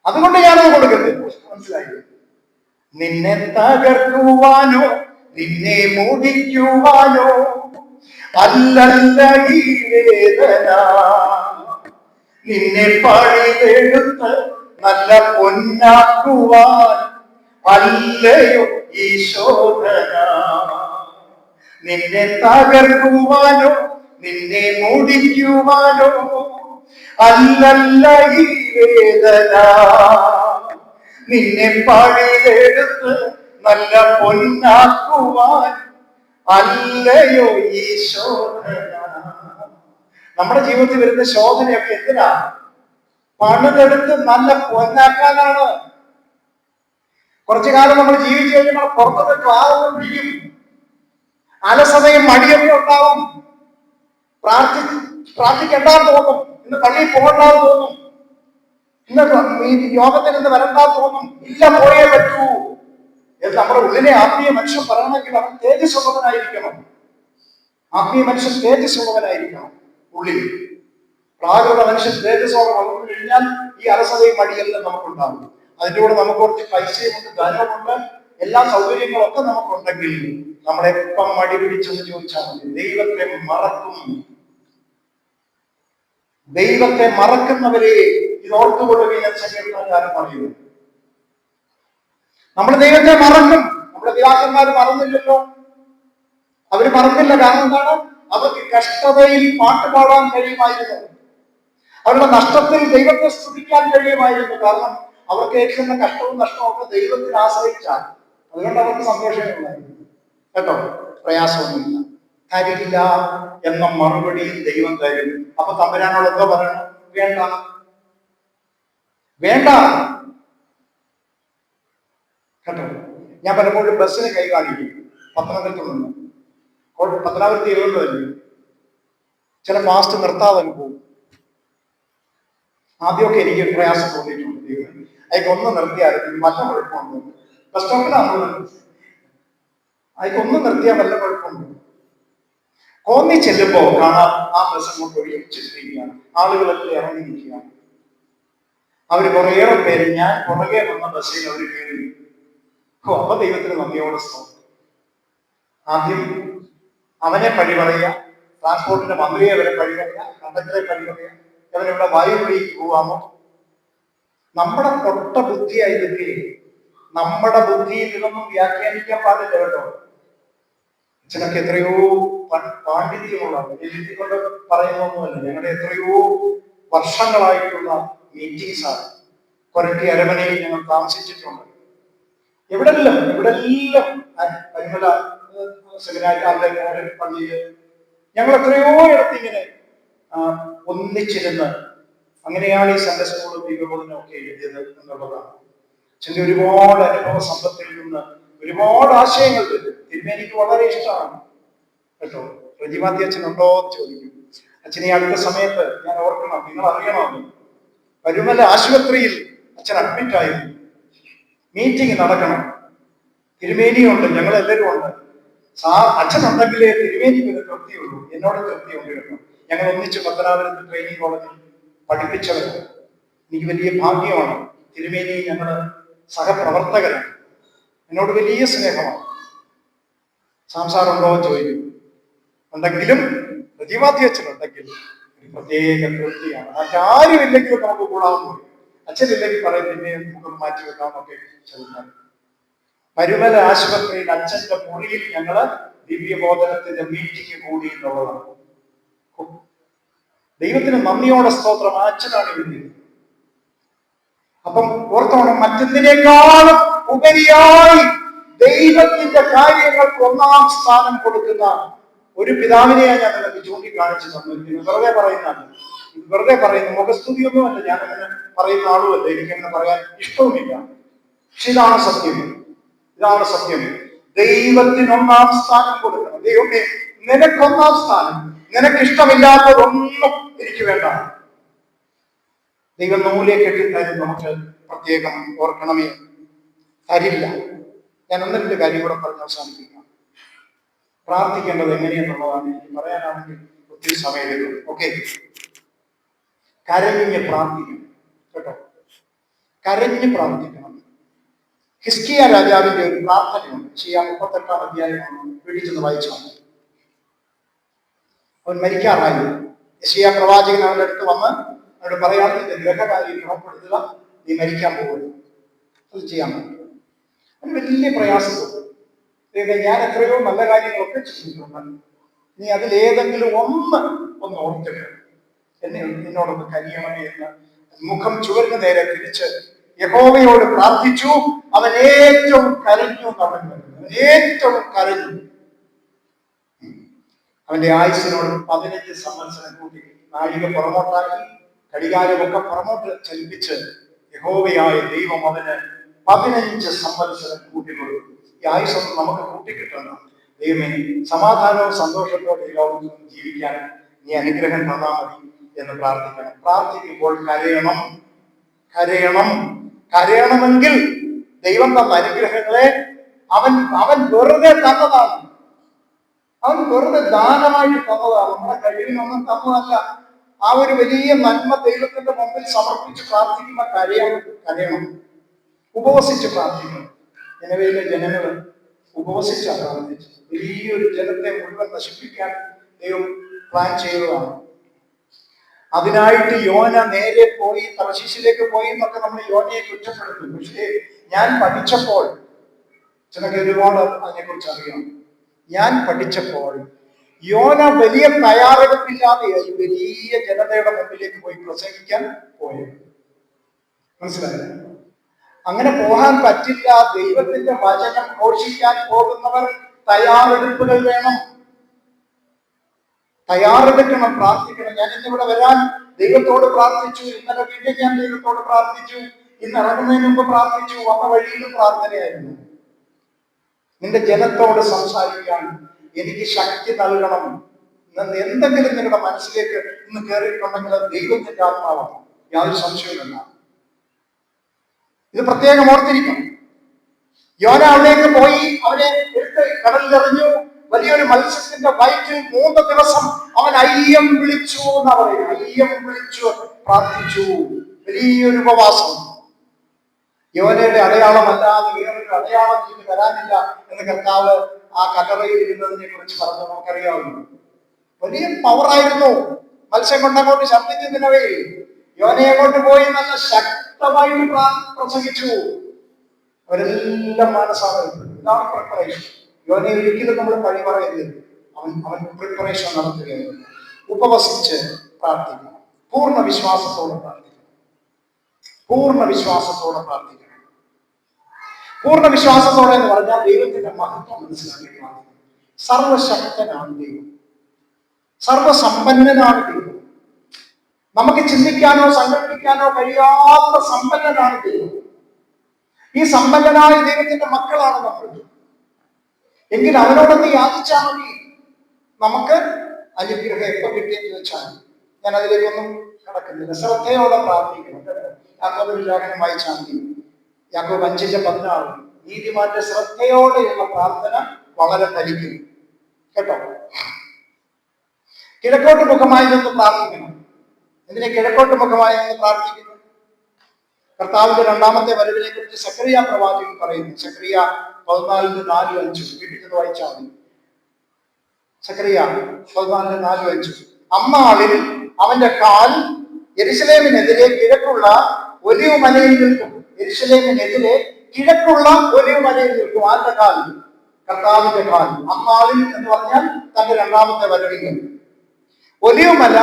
അതുകൊണ്ട് ഞാനത് കൊടുക്കത്തില്ല. മനസ്സിലായി? നിന്നെ തകർക്കുവാനോ നിന്നെ മോദിക്കുവാനോ അല്ലല്ല ഈ വേദന, നിന്നെ പണിതെടുത്ത് നല്ല പൊന്നാക്കുവാൻ അല്ലയോ ഈ ശോധന. നിന്നെ തകർക്കുവാനോ നിന്നെ മോദിക്കുവാനോ അല്ലല്ല ഈ വേദന, നിന്നെ പണിതെടുത്ത് നല്ല പൊന്നാക്കുവാൻ അല്ലയോ ഈ ശോധന. നമ്മുടെ ജീവിതത്തിൽ വരുന്ന ശോധനയൊക്കെ എന്തിനാ? പണിതെടുത്ത് നല്ല പൊന്നാക്കാനാണ്. കുറച്ചു കാലം നമ്മൾ ജീവിച്ചു കഴിയുമ്പോൾ പുറത്തൊക്കെ ക്ലാവും പിടിക്കും, അലസതയും മടിയൊക്കെ ഉണ്ടാവും, പ്രാർത്ഥിക്കേണ്ടാന്ന് തോന്നും, ഇന്ന് പള്ളിയിൽ പോകണ്ടാന്ന് തോന്നും, ഇന്ന് ഈ യോഗത്തിൽ നിന്ന് വരണ്ടാന്ന് തോന്നും. ഇല്ല, പോയേ പറ്റൂ എന്ന് നമ്മുടെ ഉള്ളിലെ ആത്മീയ മനുഷ്യൻ പറയണമെങ്കിൽ അവൻ തേജസ്സുള്ളവനായിരിക്കണം. ആത്മീയ മനുഷ്യൻ തേജസ്സുള്ളവനായിരിക്കണം. ഉള്ളിൽ പ്രാകൃത മനുഷ്യൻ തേജസ്സോടെ വളർന്നു കഴിഞ്ഞാൽ ഈ അലസതയും മടിയെല്ലാം നമുക്കുണ്ടാകും. അതിൻ്റെ കൂടെ നമുക്ക് കുറച്ച് പൈസയുമുണ്ട്, ധനമുണ്ട്, എല്ലാ സൗകര്യങ്ങളൊക്കെ നമുക്കുണ്ടെങ്കിൽ നമ്മളെപ്പം മടി പിടിച്ചെന്ന് ചോദിച്ചാൽ മതി. ദൈവത്തെ മറക്കും. ദൈവത്തെ മറക്കുന്നവരെ ഇതോർത്തുകൊള്ളുകയും സങ്കീർത്തനക്കാരൻ പറയുന്നു. നമ്മൾ ദൈവത്തെ മറക്കും. നമ്മുടെ പിതാക്കന്മാർ മറന്നില്ലല്ലോ. അവര് മറന്നില്ല. കാരണം എന്താണ്? അവർക്ക് കഷ്ടതയിൽ പാട്ട് പാടാൻ കഴിയുമായിരുന്നു, അവരുടെ നഷ്ടത്തിൽ ദൈവത്തെ സ്തുതിക്കാൻ കഴിയുമായിരുന്നു. കാരണം അവർക്ക് ഏൽക്കുന്ന കഷ്ടവും നഷ്ടവും ഒക്കെ ദൈവത്തിൽ ആശ്രയിച്ചാൽ അതുകൊണ്ട് അവർക്ക് സന്തോഷമേ ഉള്ളായിരുന്നു കേട്ടോ. പ്രയാസമൊന്നുമില്ല. തരില്ല എന്ന മറുപടി ദൈവം തരും. അപ്പൊ തമ്പുരാനോട് എന്തോ പറയണം? വേണ്ട, വേണ്ട കേട്ടോ. ഞാൻ പലപ്പോഴും ബസ്സിന് കൈ കാണിക്കും. പത്തനംതിട്ടയിൽ നിന്ന് പത്തനാപുരത്ത് ഇരുപതല്ലേ, ചില ഫാസ്റ്റ് നിർത്താതെ പോകും. ആദ്യമൊക്കെ എനിക്ക് പ്രയാസം തോന്നിയിട്ടുണ്ട്. അതിക്കൊന്ന് നിർത്തിയാലും വല്ല കുഴപ്പമുണ്ട്. ബസ് സ്റ്റോപ്പിലാണ് അതിക്കൊന്ന് നിർത്തിയാൽ വല്ല കുഴപ്പമുണ്ട്. കോന്നി ചെല്ലുമ്പോ കാണാം ആ ബസ് കൊണ്ട് ഒഴിച്ചിട്ടിരിക്കുകയാണ്, ആളുകളെല്ലാം ഇറങ്ങിയിരിക്കുകയാണ്. അവര് കുറേയേറെ പേര് ഞാൻ പുറകെ വന്ന ബസ്സിൽ അവർ കയറി. അപ്പൊ ദൈവത്തിന് നന്ദിയോടെ സ്തോത്രം. ആദ്യം അവനെ പഴി പറയുക, ട്രാൻസ്പോർട്ടിന്റെ മന്ത്രിയെ വരെ പഴി പറയുക, കണ്ടക്ടറെ പഴി പറയുക, അവനിവിടെ വായു വഴിക്ക് പോവാമോ? നമ്മുടെ പൊട്ട ബുദ്ധിയായതൊക്കെ നമ്മുടെ ബുദ്ധിയിൽ ഇതൊന്നും വ്യാഖ്യാനിക്കാൻ പാടില്ല കേട്ടോ. അച്ഛനൊക്കെ എത്രയോ പാണ്ഡിത്യമുള്ള, എഴുതി കൊണ്ട് പറയുന്നൊന്നുമല്ല, ഞങ്ങളുടെ എത്രയോ വർഷങ്ങളായിട്ടുള്ള മീറ്റിംഗ്സ് ആണ്. കൊരട്ടി അരമനയിൽ ഞങ്ങൾ താമസിച്ചിട്ടുണ്ട്. എവിടെല്ലാം പരിമല സെമിനാരിന്റെ പള്ളിയില് ഞങ്ങൾ എത്രയോ ഇടത്ത് ഇങ്ങനെ ഒന്നിച്ചിരുന്ന് അങ്ങനെയാണ് ഈ സൺഡേ സ്കൂളും ദീപബോധനും ഒക്കെ എഴുതിയത് എന്നുള്ളതാണ്. അച്ഛൻ്റെ ഒരുപാട് അനുഭവ സമ്പത്തിൽ നിന്ന് ഒരുപാട് ആശയങ്ങൾ തരും. തിരുമേനിക്ക് വളരെ ഇഷ്ടമാണ് കേട്ടോ. റജിമാത്തി അച്ഛനുണ്ടോ എന്ന് ചോദിക്കും. അച്ഛനെ അടുത്ത സമയത്ത് ഞാൻ ഓർക്കണം, നിങ്ങൾ അറിയണമെന്ന്, പരുമല ആശുപത്രിയിൽ അച്ഛൻ അഡ്മിറ്റ് ആയിരുന്നു. മീറ്റിംഗ് നടക്കണം, തിരുമേനിയുണ്ട്, ഞങ്ങളെല്ലാവരും ഉണ്ട്. അച്ഛനുണ്ടെങ്കിലേ തിരുമേനിക്ക് ഒരു തൃപ്തിയുള്ളൂ. എന്നോട് തൃപ്തിയുണ്ട് കേട്ടോ. ഞങ്ങൾ ഒന്നിച്ച് പത്തനാപുരത്ത് ട്രെയിനിങ് കോളേജിൽ പഠിപ്പിച്ചവർ. എനിക്ക് വലിയ ഭാഗ്യമാണ്. തിരുമേനി ഞങ്ങൾ സഹപ്രവർത്തകരാണ്. എന്നോട് വലിയ സ്നേഹമാണ്. സംസാരമുണ്ടോ എന്ന് ചോദിക്കും. ഉണ്ടെങ്കിലും പ്രതിമാധ്യച്ഛനുണ്ടെങ്കിൽ ഒരു പ്രത്യേക തൃപ്തിയാണ്. മറ്റാരും ഇല്ലെങ്കിലും നമുക്ക് കൂടാവുന്നു. അച്ഛനില്ലെങ്കിൽ പറയും പിന്നെ നമുക്കൊന്ന് മാറ്റി വെക്കാമെന്നൊക്കെ ചോദിക്കാൻ. പരുമല ആശുപത്രിയിൽ അച്ഛന്റെ മുറിയിൽ ഞങ്ങള് ദിവ്യബോധനത്തിന്റെ മീറ്റിംഗ് കൂടി എന്നുള്ളതാണ്. ദൈവത്തിന് നന്ദിയോടെ സ്തോത്രം. ആ അച്ഛനാണ് എഴുതിയത്. അപ്പം ഓർത്തോണം, മറ്റെന്തിനേക്കാളും ഉപരിയായി ദൈവത്തിന്റെ കാര്യങ്ങൾക്ക് ഒന്നാം സ്ഥാനം കൊടുക്കുന്ന ഒരു പിതാവിനെയാണ് ഞാൻ നിങ്ങൾക്ക് ചൂണ്ടിക്കാണിച്ചു തന്നിരിക്കുന്നത്. വെറുതെ പറയുന്ന മുഖസ്തുതിയൊന്നുമല്ല. ഞാൻ അങ്ങനെ പറയുന്ന ആളുമല്ല, എനിക്കങ്ങനെ പറയാൻ ഇഷ്ടവുമില്ല. പക്ഷെ ഇതാണ് സത്യം. ദൈവത്തിന് ഒന്നാം സ്ഥാനം കൊടുക്കണം. ദൈവമേ, നിനക്കൊന്നാം സ്ഥാനം. നിനക്ക് ഇഷ്ടമില്ലാത്തതൊന്നും എനിക്ക് വേണ്ട. ദൈവം നൂലെ കെട്ടിത്തരും. നമുക്ക് പ്രത്യേകം ഓർക്കണമേ, തരില്ല. ഞാൻ ഒന്ന് രണ്ട് കാര്യം കൂടെ പറഞ്ഞ് അവസാനിപ്പിക്കാം. പ്രാർത്ഥിക്കേണ്ടത് എങ്ങനെയെന്നുള്ളതാണ് എനിക്ക് പറയാനാണെങ്കിൽ ഒത്തിരി സമയമെടുക്കും. ഓക്കെ, കരഞ്ഞ് പ്രാർത്ഥിക്കണം കേട്ടോ. കരഞ്ഞ് പ്രാർത്ഥിക്കണം. ഹിസ്കിയ രാജാവിന്റെ ഒരു പ്രാർത്ഥനയുണ്ട്. യെശയ്യാ 38 അധ്യായമാണ്, വീട്ടിൽ ചെന്ന് വായിച്ചാൽ. അവൻ മരിക്കാറായി. യെശയ്യാ പ്രവാചകൻ അവന്റെ അടുത്ത് വന്ന് അവനോട് പറയാണ്, നിന്റെ ഗ്രഹകാര്യം ക്രമപ്പെടുത്തുക, നീ മരിക്കാൻ പോകുന്നു, അത് ചെയ്യാൻ പറ്റും. അവന് വലിയ പ്രയാസം തോന്നും. ഞാൻ എത്രയോ നല്ല കാര്യങ്ങളൊക്കെ ചെയ്തിട്ടുണ്ട്, നീ അതിലേതെങ്കിലും ഒന്ന് ഓർത്തിട്ട് എന്നോടൊന്ന് കനിയണമേ എന്ന് മുഖം ചുവരിന് നേരെ തിരിച്ച് യഹോവയോട് പ്രാർത്ഥിച്ചു. അവൻ ഏറ്റവും കരഞ്ഞു എന്നവൻ ഏറ്റവും കരഞ്ഞു. അവന്റെ ആയുസ്സിനോട് 15 സംവത്സരം കൂട്ടി നാഴിക പുറമോട്ടാക്കി, ഘടികാരമൊക്കെ പുറമോട്ട് ചലിപ്പിച്ച് യഹോവയായ ദൈവം അവന് 15 സംവത്സരം കൂട്ടിക്കൊടുത്തു. ഈ ആയുസ്സൊന്നും നമുക്ക് കൂട്ടിക്കിട്ടണം. ദൈവമേ, സമാധാനവും സന്തോഷത്തോടെ ഈ ലോകത്തിൽ ജീവിക്കാൻ നീ അനുഗ്രഹം തന്നാൽ മതി എന്ന് പ്രാർത്ഥിക്കണം. പ്രാർത്ഥിക്കുമ്പോൾ കരയണം. കരയണമെങ്കിൽ ദൈവം തന്ന അനുഗ്രഹങ്ങളെ അവൻ വെറുതെ തന്നതാണ്. അവൻ വെറുതെ ദാനമായിട്ട് തന്നതാണ്. നമ്മുടെ കഴിവിനൊന്നും തന്നതല്ല. ആ ഒരു വലിയ നന്മ ദൈവത്തിന്റെ മുമ്പിൽ സമർപ്പിച്ച് പ്രാർത്ഥിക്കുമ്പോൾ കരയണം. ഉപവസിച്ച് പ്രാർത്ഥിക്കണം. നിനവയിലെ ജനങ്ങൾ ഉപവസിച്ചാണ് പ്രാർത്ഥിച്ചത്. വലിയൊരു ജനത്തെ മുഴുവൻ നശിപ്പിക്കാൻ ദൈവം പ്ലാൻ ചെയ്തതാണ്. അതിനായിട്ട് യോന നേരെ പോയി തർശീശിലേക്ക് പോയി എന്നൊക്കെ നമ്മൾ യോനയെ കുറ്റപ്പെടുത്തും. പക്ഷേ ഞാൻ പഠിച്ചപ്പോൾ, ചിലക്ക് ഒരുപാട് അതിനെക്കുറിച്ച് അറിയാം, ഞാൻ പഠിച്ചപ്പോൾ യോന വലിയ തയ്യാറെടുപ്പില്ലാതെയായി വലിയ ജനതയുടെ മുമ്പിലേക്ക് പോയി പ്രസംഗിക്കാൻ പോയത്. മനസ്സിലായില്ലേ? അങ്ങനെ പോകാൻ പറ്റില്ല. ദൈവത്തിന്റെ വചനം ഘോഷിക്കാൻ പോകുന്നവർ തയ്യാറെടുപ്പുകൾ വേണം. തയ്യാറെടുക്കണം, പ്രാർത്ഥിക്കണം. ഞാൻ ഇന്നിവിടെ വരാൻ ദൈവത്തോട് പ്രാർത്ഥിച്ചു. ഇന്നലെ വീണ്ടും ഞാൻ ദൈവത്തോട് പ്രാർത്ഥിച്ചു. ഇന്ന് ഇറങ്ങുന്നതിന് മുമ്പ് പ്രാർത്ഥിച്ചു. വന്ന വഴിയിലും പ്രാർത്ഥനയായിരുന്നു. നിന്റെ ജനത്തോട് സംസാരിക്കാൻ എനിക്ക് ശക്തി നൽകണം. എന്തെങ്കിലും നിങ്ങളുടെ മനസ്സിലേക്ക് ഇന്ന് കയറിയിട്ടുണ്ടെങ്കിൽ അത് ദൈവത്തിന്റെ ആത്മാവാണ്, യാതൊരു സംശയവുമില്ല. ഇത് പ്രത്യേകം ഓർത്തിരിക്കണം. യോന അവിടേക്ക് പോയി, അവനെ എടുത്ത് കടലിലെറിഞ്ഞു. വലിയൊരു മത്സ്യത്തിന്റെ വയറ്റിൽ 3 ദിവസം അവൻ അയ്യം വിളിച്ചു എന്നാ പറയുന്നത്. അയ്യം വിളിച്ചു പ്രാർത്ഥിച്ചു. വലിയൊരു ഉപവാസം. യോനയുടെ അടയാളമല്ലാതെ വേറൊരു അടയാളം എനിക്ക് വരാനില്ല എന്ന് കർത്താവ് ആ കല്ലറയിൽ ഇരുന്നതിനെ കുറിച്ച് പറഞ്ഞു. നമുക്കറിയാവുന്നു. വലിയ പവറായിരുന്നു. മത്സ്യം കൊണ്ടങ്ങോട്ട് ശബ്ദിക്കുന്നതിനവേ യോനയെ കൊണ്ട് പോയി നല്ല ശക്തമായിട്ട് പ്രസംഗിച്ചു. അവരെല്ലാം മാനസാന്തരപ്പെട്ടു. ഇതാണ് പ്രിപ്പറേഷൻ. യോനെ ഒരിക്കലും നമ്മൾ പഴി പറയരുത്. അവൻ പ്രിപ്പറേഷൻ നടത്തുകയായിരുന്നു. ഉപവസിച്ച് പ്രാർത്ഥിക്കണം. പൂർണ്ണ വിശ്വാസത്തോടെ പ്രാർത്ഥിക്കണം. പൂർണ്ണ വിശ്വാസത്തോടെ പ്രാർത്ഥിക്കണം. പൂർണ്ണ വിശ്വാസത്തോടെ എന്ന് പറഞ്ഞാൽ ദൈവത്തിന്റെ മഹത്വം മനസ്സിലാക്കി പ്രാർത്ഥിക്കണം. സർവശക്തനാണ് ദൈവം, സർവസമ്പന്നനാണ് ദൈവം. നമുക്ക് ചിന്തിക്കാനോ സങ്കല്പിക്കാനോ കഴിയാത്ത സമ്പന്നനാണ് ദൈവം. ഈ സമ്പന്നനായ ദൈവത്തിന്റെ മക്കളാണ് നമ്മൾ. എങ്കിൽ അവനോടൊന്ന് യാചിച്ചാൽ മതി. നമുക്ക് അനുഗ്രഹം എപ്പോൾ കിട്ടിയെന്ന് ചോദിച്ചാൽ ഞാൻ അതിലേക്കൊന്നും കടക്കുന്നില്ല. ശ്രദ്ധയോടെ പ്രാർത്ഥിക്കണം. യാക്കോബിന്റെ ലേഖനം വായിച്ചാൽ മതി. യാക്കോബ് 5:16 നീതിമാന്റെ ശ്രദ്ധയോടെയുള്ള പ്രാർത്ഥന വളരെ ഫലിക്കും. കേട്ടോ? കിഴക്കോട്ട് മുഖമായി നിന്ന് പ്രാർത്ഥിക്കണം. എന്തിനെ കിഴക്കോട്ട് മുഖമായി നിന്ന് പ്രാർത്ഥിക്കുന്നു? കർത്താവിന്റെ 2ാമത്തെ വരവിനെ കുറിച്ച് സക്കറിയ പ്രവാചകൻ പറയുന്നു. സക്കറിയ 14:4-5 വീട്ടിൽ നിന്ന് വായിച്ചാൽ മതി. സക്കറിയ 14:4-5 അന്നാളിൽ അവന്റെ കാൽ യെരൂശലേമിനെതിരെ കിഴക്കുള്ള ഒലിവ് മലയിൽ നിൽക്കും. യെരൂശലേമിനെതിരെ കിഴക്കുള്ള ഒലിവ് മലയിൽ നിൽക്കും. ആരുടെ കാൽ? കർത്താവിന്റെ കാൽ. അന്നാളിൽ എന്ന് പറഞ്ഞാൽ തന്റെ 2ാമത്തെ വരവിൽ ഒലിവ് മല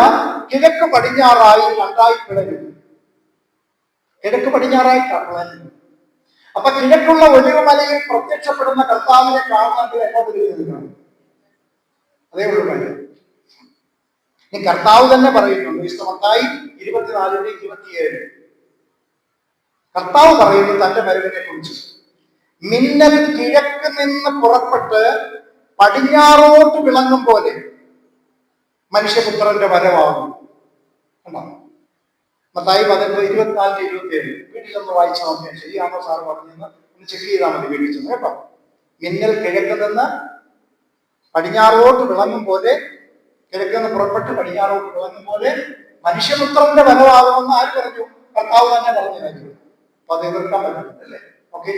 കിഴക്ക് പടിഞ്ഞാറായി 2ആയി പിളരും. കിഴക്ക് പടിഞ്ഞാറായിട്ടാണ് പിളരുന്നത്. അപ്പൊ കിഴക്കുള്ള ഒലിവ് മലയിൽ പ്രത്യക്ഷപ്പെടുന്ന കർത്താവിനെ കാണുന്നത് എങ്ങോട്ട് തിരിഞ്ഞതാണ്? അതേ ഉള്ളൂ കാര്യം. ഈ കർത്താവ് തന്നെ പറയുന്നുണ്ട്. മത്തായി 24:27 കർത്താവ് പറയുന്നു തന്റെ വരവിനെ കുറിച്ച്. മിന്നൽ കിഴക്ക് നിന്ന് പുറപ്പെട്ട് പടിഞ്ഞാറോട്ട് വിളങ്ങും പോലെ മനുഷ്യപുത്രന്റെ വരവാകും. മത്തായി 24:27 വീട്ടിൽ നിന്ന് വായിച്ചു നോക്കിയാൽ ശരിയാണോ സാറ് പറഞ്ഞെന്ന് ഒന്ന് ചെക്ക് ചെയ്താൽ മതി വീട്ടിൽ ചെന്ന്. കേട്ടോ? മിന്നൽ കിഴക്ക് നിന്ന് പടിഞ്ഞാറോട്ട് വിളങ്ങും പോലെ, കിഴക്ക് നിന്ന് പുറപ്പെട്ട് പടിഞ്ഞാറോട്ട് വിളങ്ങും പോലെ മനുഷ്യപുത്രന്റെ വരവാകുമെന്ന് ആര് പറഞ്ഞു? കർത്താവ് തന്നെ പറഞ്ഞ കാര്യം. അപ്പൊ അത് എതിർക്കാൻ പറ്റും അല്ലേ? ഓക്കെ,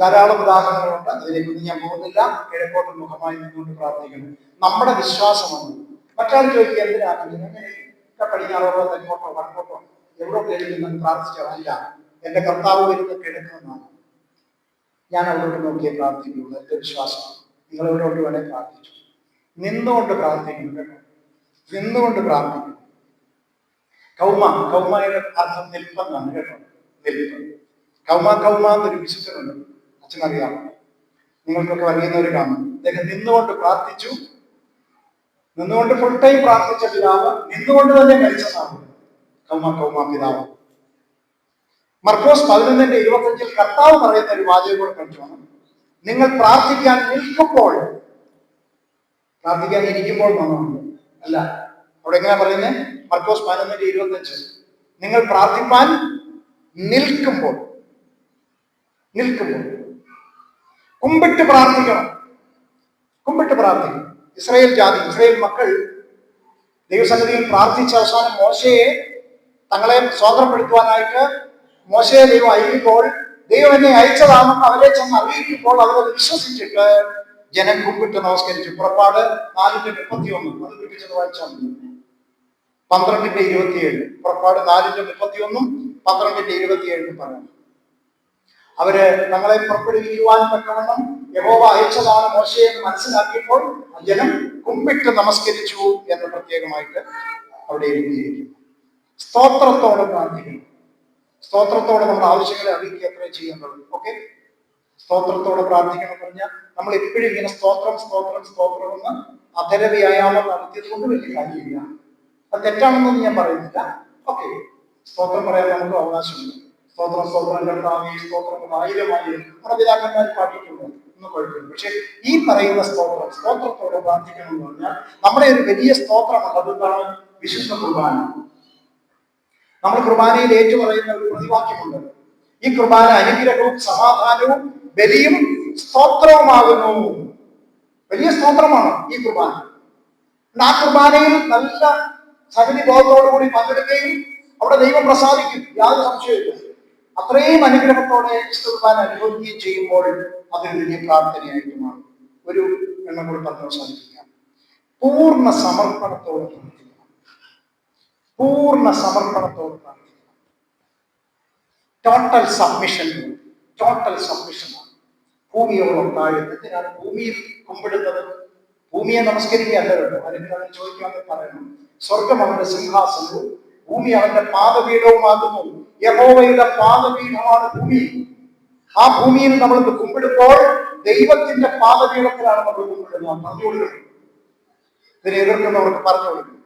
ധാരാളം ഉദാഹരണങ്ങളുണ്ട്, അതിലേക്കൊന്നും ഞാൻ പോകുന്നില്ല. കിഴക്കോട്ട് മുഖമായി നിന്നുകൊണ്ട് പ്രാർത്ഥിക്കണം. നമ്മുടെ വിശ്വാസമാണ്. മറ്റാൾ ചോദിക്കുക എന്തിനാണ് പടിഞ്ഞാറോട്ടോ തെക്കോട്ടോ വടക്കോട്ടോ എവിടെ നിന്ന് പ്രാർത്ഥിച്ചതല്ല, എന്റെ കർത്താവ് വരുന്ന കിഴക്കുമെന്നാണ്. ഞാൻ അവരോട് നോക്കിയേ പ്രാർത്ഥിക്കുള്ളൂ. എന്റെ വിശ്വാസമാണ്. നിങ്ങൾ എവിടോട്ട് വേണേ പ്രാർത്ഥിച്ചു. നിന്നുകൊണ്ട് പ്രാർത്ഥിക്കുന്നു കേട്ടോ, നിന്നുകൊണ്ട് പ്രാർത്ഥിക്കുന്നു. കൗമയുടെ അർത്ഥം നിൽപ്പെന്നാണ് കേട്ടോ, നിൽപ്പ്. കൗമ എന്നൊരു വിശുദ്ധനുണ്ട്, അച്ഛനറിയാം, നിങ്ങൾക്കൊക്കെ അറിയുന്നവർ കാണും. അദ്ദേഹം നിന്നുകൊണ്ട് പ്രാർത്ഥിച്ചു. നിന്നുകൊണ്ട് ഫുൾ ടൈം പ്രാർത്ഥിച്ച പിതാവ് നിന്നുകൊണ്ട് തന്നെ മരിച്ചതാണ് കൗമ പിതാവ്. മർക്കോസ് 11:25 കർത്താവ് പറയുന്ന ഒരു വാചകം കൂടെ പഠിച്ചോണം. നിങ്ങൾ പ്രാർത്ഥിക്കാൻ നിൽക്കുമ്പോൾ, പ്രാർത്ഥിക്കാൻ ഇരിക്കുമ്പോൾ വന്നുണ്ട് അല്ല. അവിടെ എങ്ങനെയാ പറയുന്നത്? മർക്കോസ് 11:25 നിങ്ങൾ പ്രാർത്ഥിപ്പാൻ നിൽക്കുമ്പോൾ കുമ്പിട്ട് പ്രാർത്ഥിക്കണം. ഇസ്രായേൽ മക്കൾ ദൈവസന്നിധിയിൽ പ്രാർത്ഥിച്ച അവസാനം മോശയെ തങ്ങളെ സ്വാതന്ത്ര്യപ്പെടുത്തുവാനായിട്ട് മോശയെ ദൈവം അയക്കുമ്പോൾ, ദൈവം എന്നെ അയച്ചതാണെന്ന് അവരെ ചെന്ന് അറിയിക്കുമ്പോൾ അവരത് വിശ്വസിച്ചിട്ട് ജനം കുമ്പിട്ട് നമസ്കരിച്ചു. പുറപ്പാട് 4:31 അത് പിടിച്ചത് വായിച്ചാൽ മതി. 12:27 പുറപ്പാട് 4:31 12:27 പറഞ്ഞു. അവര് തങ്ങളെ പുറപ്പെടുവിക്കുവാൻ തക്കവണ്ണം യഹോവ അയച്ചതാണ് മോശയെ മനസ്സിലാക്കിയപ്പോൾ ജനം കുമ്പിട്ട് നമസ്കരിച്ചു എന്ന് പ്രത്യേകമായിട്ട് അവിടെ എഴുതിയിരിക്കുന്നു. സ്തോത്രത്തോടെ പ്രാർത്ഥിക്കണം. സ്തോത്രത്തോടെ നമ്മുടെ ആവശ്യങ്ങളെ അറിയിക്കുക അത്രേ ചെയ്യുന്നത്. ഓക്കെ, സ്തോത്രത്തോടെ പ്രാർത്ഥിക്കണം എന്ന് പറഞ്ഞാൽ നമ്മൾ എപ്പോഴും ഇങ്ങനെ സ്തോത്രം എന്ന് അധര വ്യായാമം നടത്തിയത് കൊണ്ട് വലിയ കാര്യമില്ല. അത് തെറ്റാണെന്നൊന്നും ഞാൻ പറയുന്നില്ല. ഓക്കെ, സ്തോത്രം പറയാൻ നമുക്ക് അവകാശമുണ്ട്. സ്തോത്രം കർത്താവേ സ്തോത്രം 1000 നമ്മുടെ പിതാക്കന്മാർ പാട്ടിട്ടുണ്ട്, ഒന്നും കുഴപ്പമില്ല. പക്ഷെ ഈ പറയുന്ന സ്തോത്രത്തോടെ പ്രാർത്ഥിക്കണം എന്ന് പറഞ്ഞാൽ നമ്മുടെ ഒരു വലിയ സ്തോത്രമാണ്. അതെന്താണ്? വിശുദ്ധ കുർബാന. നമ്മൾ കുർബാനയിൽ ഏറ്റുപറയുന്ന ഒരു പ്രതിവാക്യമുണ്ട്. ഈ കുർബാന അനുഗ്രഹവും സമാധാനവും ബലിയും സ്തോത്രവുമാകുന്നു. വലിയ സ്തോത്രമാണ് ഈ കുർബാന. ആ കുർബാനയിൽ നല്ല സകലി ബോധത്തോടുകൂടി പങ്കെടുക്കുകയും അവിടെ ദൈവം പ്രസാദിക്കും, യാതൊരു സംശയമില്ല. അത്രയും അനുഗ്രഹത്തോടെ കുർബാന അനുഭവിക്കുകയും ചെയ്യുമ്പോൾ അതൊരു വലിയ പ്രാർത്ഥനയായിട്ട് മാറും. ഒരു എണ്ണം കൂടി പറഞ്ഞ് അവസാനിപ്പിക്കാം. പൂർണ്ണ സമർപ്പണത്തോടെ പ്രാർത്ഥിക്കണം. Total submission. ഭൂമിയോളം താഴെ. എന്തിനാണ് ഭൂമിയിൽ കുമ്പിടുന്നത്? ഭൂമിയെ നമസ്കരിക്കുകയല്ല കേട്ടോ. അല്ലെങ്കിൽ അവൻ ചോദിക്കാമെന്ന് പറയണം. സ്വർഗം അവന്റെ സിംഹാസനവും ഭൂമി അവന്റെ പാദപീഠവുമാകുന്നു. യഹോവയുടെ പാദപീഠമാണ് ഭൂമി. ആ ഭൂമിയിൽ നമ്മൾ കുമ്പിടുമ്പോൾ ദൈവത്തിന്റെ പാദപീഠത്തിലാണ് നമ്മൾ കുമ്പിടുന്നത്. പറഞ്ഞു കൊടുക്കണം, ഇതിനെ എതിർക്കുന്നവർക്ക് പറഞ്ഞു കൊടുക്കണം.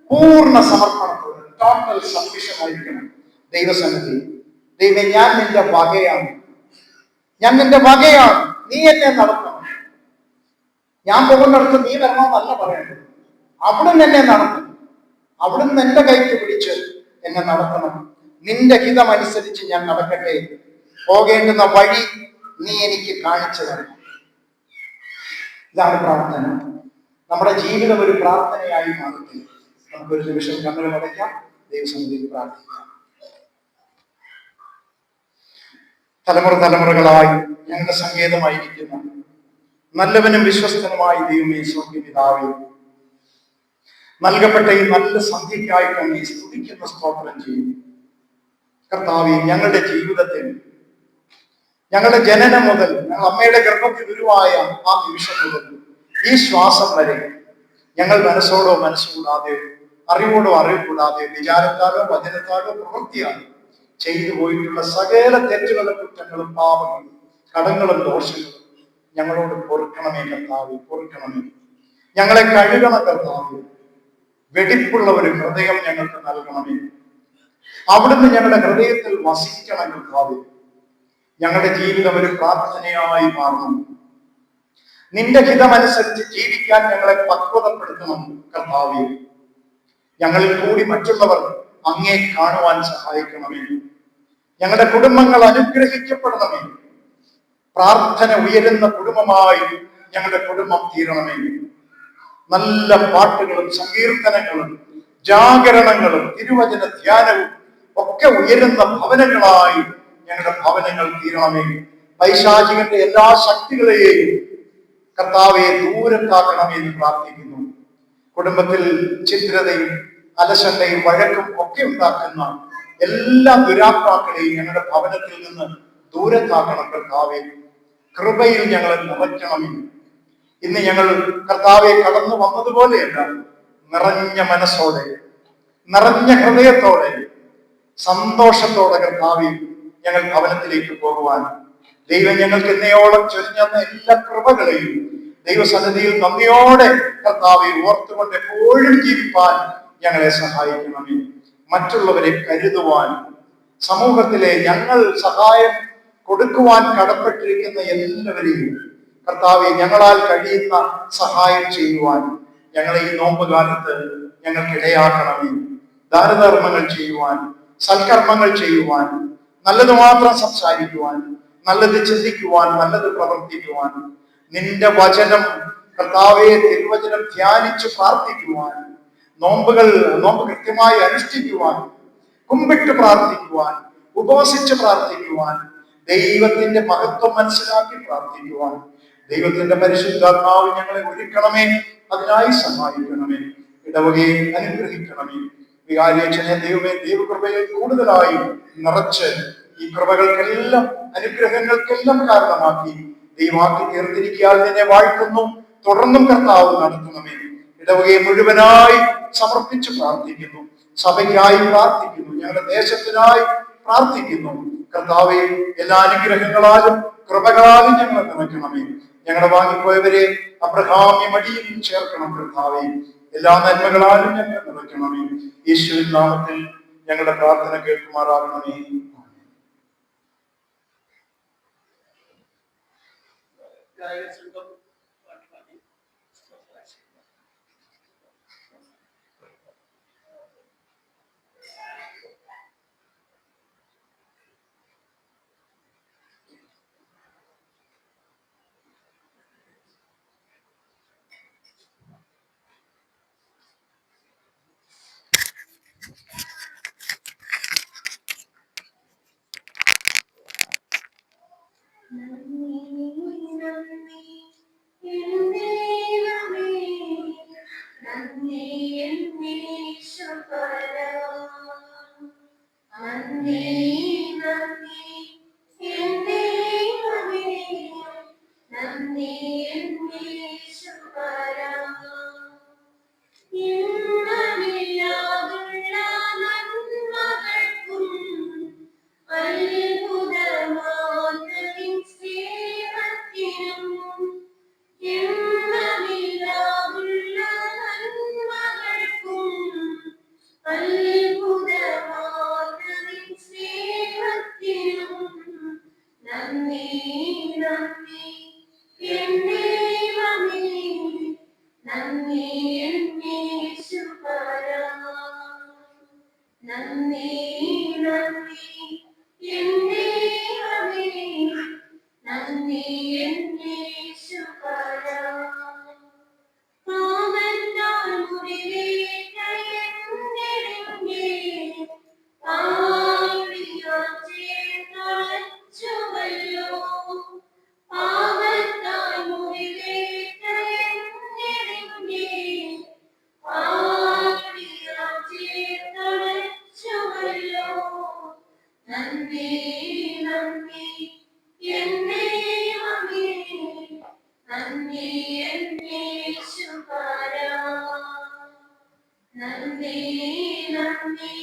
പൂർണ്ണ സമർപ്പണത്തോടെ ടോട്ടൽ സബ്മിഷൻ ആയിരിക്കണം ദൈവസന്നിധി. ദൈവം, ഞാൻ നിന്റെ വകയാണ്, നീ എന്നെ നടത്തണം. ഞാൻ പോകുന്നിടത്ത് നീ വരണമെന്നല്ല പറയേണ്ടത്. അവിടുന്ന് എന്നെ നടത്തണം. അവിടുന്ന് എന്റെ കൈക്ക് പിടിച്ച് എന്നെ നടത്തണം. നിന്റെ ഹിതമനുസരിച്ച് ഞാൻ നടക്കട്ടെ. പോകേണ്ടുന്ന വഴി നീ എനിക്ക് കാണിച്ചു തരണം. ഇതാണ് പ്രാർത്ഥന. നമ്മുടെ ജീവിതം ഒരു പ്രാർത്ഥനയായി മാറട്ടെ. നമുക്കൊരു നിമിഷം കണ്ണുകൾ അടയ്ക്കാം, ദൈവസന്നിധിയിൽ പ്രാർത്ഥിക്കാം. തലമുറകളായി ഞങ്ങളുടെ സങ്കേതമായിരിക്കുന്ന നല്ലവനും വിശ്വസ്തനുമായി ദൈവമേ, സ്വർഗ്ഗപിതാവേ, നൽകപ്പെട്ട ഈ നല്ല സന്ധ്യയ്ക്കായിട്ട് അങ്ങേ സ്തുതിക്കുന്ന സ്തോത്രം ചെയ്യും. കർത്താവേ, ഞങ്ങളുടെ ജീവിതത്തിൽ ഞങ്ങളുടെ ജനനം മുതൽ ഞങ്ങൾ അമ്മയുടെ ഗർഭത്തിൽ ഉരുവായ ആ നിമിഷം മുതൽ ഈ ശ്വാസം വരെ ഞങ്ങൾ മനസ്സോടോ മനസ്സുകൂടാതെ, അറിവോടോ അറിവുകൂടാതെ, വിചാരത്താലോ വചനത്താലോ പ്രവൃത്തിയാലോ ചെയ്തു പോയിട്ടുള്ള സകല തെറ്റുകളും കുറ്റങ്ങളും പാപങ്ങളും കടങ്ങളും ദോഷങ്ങളും ഞങ്ങളോട് പൊറുക്കണമേ കർത്താവേ, പൊറുക്കണമേ. ഞങ്ങളെ കഴുകണം കർത്താവേ. വെടിപ്പുള്ള ഒരു ഹൃദയം ഞങ്ങൾക്ക് നൽകണമേ. അവിടുന്ന് ഞങ്ങളുടെ ഹൃദയത്തിൽ വസിക്കണം കർത്താവേ. ഞങ്ങളുടെ ജീവിതം ഒരു പ്രാർത്ഥനയായി മാറണം. നിന്റെ ഹിതമനുസരിച്ച് ജീവിക്കാൻ ഞങ്ങളെ പക്വതപ്പെടുത്തണം കർത്താവേ. ഞങ്ങളിൽ കൂടി മറ്റുള്ളവർ അങ്ങേ കാണുവാൻ സഹായിക്കണമേ. ഞങ്ങളുടെ കുടുംബങ്ങൾ അനുഗ്രഹിക്കപ്പെടണമേ. പ്രാർത്ഥന ഉയരുന്ന കുടുംബമായി ഞങ്ങളുടെ കുടുംബം തീരണമേ. നല്ല പാട്ടുകളും സങ്കീർത്തനങ്ങളും ജാഗരണങ്ങളും തിരുവചന ധ്യാനവും ഒക്കെ ഉയരുന്ന ഭവനങ്ങളായി ഞങ്ങളുടെ ഭവനങ്ങൾ തീരണമേ. പൈശാചികന്റെ എല്ലാ ശക്തികളെയും കർത്താവെ ദൂരത്താക്കണമേ എന്ന് പ്രാർത്ഥിക്കുന്നു. കുടുംബത്തിൽ ഛിദ്രതയും അലസതയും വഴക്കും ഒക്കെ ഉണ്ടാക്കുന്ന എല്ലാ ദുരാത്മാക്കളെയും ഞങ്ങളുടെ ഭവനത്തിൽ നിന്ന് ദൂരത്താക്കണം കർത്താവെ. കൃപയിൽ ഞങ്ങളെ നിറയ്ക്കണമേ. ഇന്ന് ഞങ്ങൾ കർത്താവെ കടന്നു വന്നതുപോലെയല്ല, നിറഞ്ഞ മനസ്സോടെ, നിറഞ്ഞ ഹൃദയത്തോടെ, സന്തോഷത്തോടെ കർത്താവെ ഞങ്ങൾ ഭവനത്തിലേക്ക് പോകുവാൻ ദൈവം ഞങ്ങൾക്ക് ഇന്നയോളം ചൊരിഞ്ഞ എല്ലാ കൃപകളെയും ദൈവസന്നിധിയിൽ നന്ദിയോടെ കർത്താവെ ഓർത്തുകൊണ്ട് എപ്പോഴും ജീവിപ്പാൻ ഞങ്ങളെ സഹായിക്കണമേ. മറ്റുള്ളവരെ കരുതുവാൻ, സമൂഹത്തിലെ ഞങ്ങൾ സഹായം കൊടുക്കുവാൻ കടപ്പെട്ടിരിക്കുന്ന എല്ലാവരെയും കർത്താവെ ഞങ്ങളാൽ കഴിയുന്ന സഹായം ചെയ്യുവാൻ ഞങ്ങളെ ഈ നോമ്പ് കാലത്ത് ഞങ്ങൾക്ക് ഇടയാക്കണമേ. ദാനധർമ്മങ്ങൾ ചെയ്യുവാൻ, സൽക്കർമ്മങ്ങൾ ചെയ്യുവാൻ, നല്ലത് മാത്രം സംസാരിക്കുവാൻ, നല്ലത് ചിന്തിക്കുവാൻ, നല്ലത് പ്രവർത്തിക്കുവാൻ, നിന്റെ വചനം കർത്താവെ തിരുവചനം ധ്യാനിച്ച് പ്രാർത്ഥിക്കുവാൻ, നോമ്പ് കൃത്യമായി അനുഷ്ഠിക്കുവാൻ, കുമ്പിട്ട് പ്രാർത്ഥിക്കുവാൻ, ഉപവസിച്ച് പ്രാർത്ഥിക്കുവാൻ, ദൈവത്തിന്റെ മഹത്വം മനസ്സിലാക്കി പ്രാർത്ഥിക്കുവാൻ ദൈവത്തിന്റെ പരിശുദ്ധാത്മാവ് ഞങ്ങളെ ഒരുക്കണമേ. അതിനായി സഹായിക്കണമേ. ഇടവകയെ അനുഗ്രഹിക്കണമേ. വികാരിയച്ഛനെ ദൈവമേ ദൈവകൃപയെ കൂടുതലായി നിറച്ച് ഈ കൃപകൾക്കെല്ലാം അനുഗ്രഹങ്ങൾക്കെല്ലാം കാരണമാക്കി ദൈവമാക്കി തീർത്തിരിക്കാൻ നിന്നെ വാഴ്ത്തുന്നു. തുടർന്നും കർത്താവ് നടത്തണമേ. ഇടവകയെ മുഴുവനായി സമർപ്പിച്ച് പ്രാർത്ഥിക്കുന്നു. സഭയ്ക്കായി പ്രാർത്ഥിക്കുന്നു. ഞങ്ങളുടെ ദേശത്തിനായി പ്രാർത്ഥിക്കുന്നു. കർത്താവെ എല്ലാ അനുഗ്രഹങ്ങളാലും കൃപകളാലും ഞങ്ങളെ നിറയ്ക്കണമേ. ഞങ്ങളുടെ വാങ്ങിപ്പോയവരെ അബ്രഹാമ്യ മടിയിൽ ചേർക്കണം കർത്താവെ. എല്ലാ നന്മകളാലും ഞങ്ങളെ നിറയ്ക്കണമേ. യേശുവിൻ നാമത്തിൽ ഞങ്ങളുടെ പ്രാർത്ഥന കേൾക്കുമാറാകണമേ. നന്ദി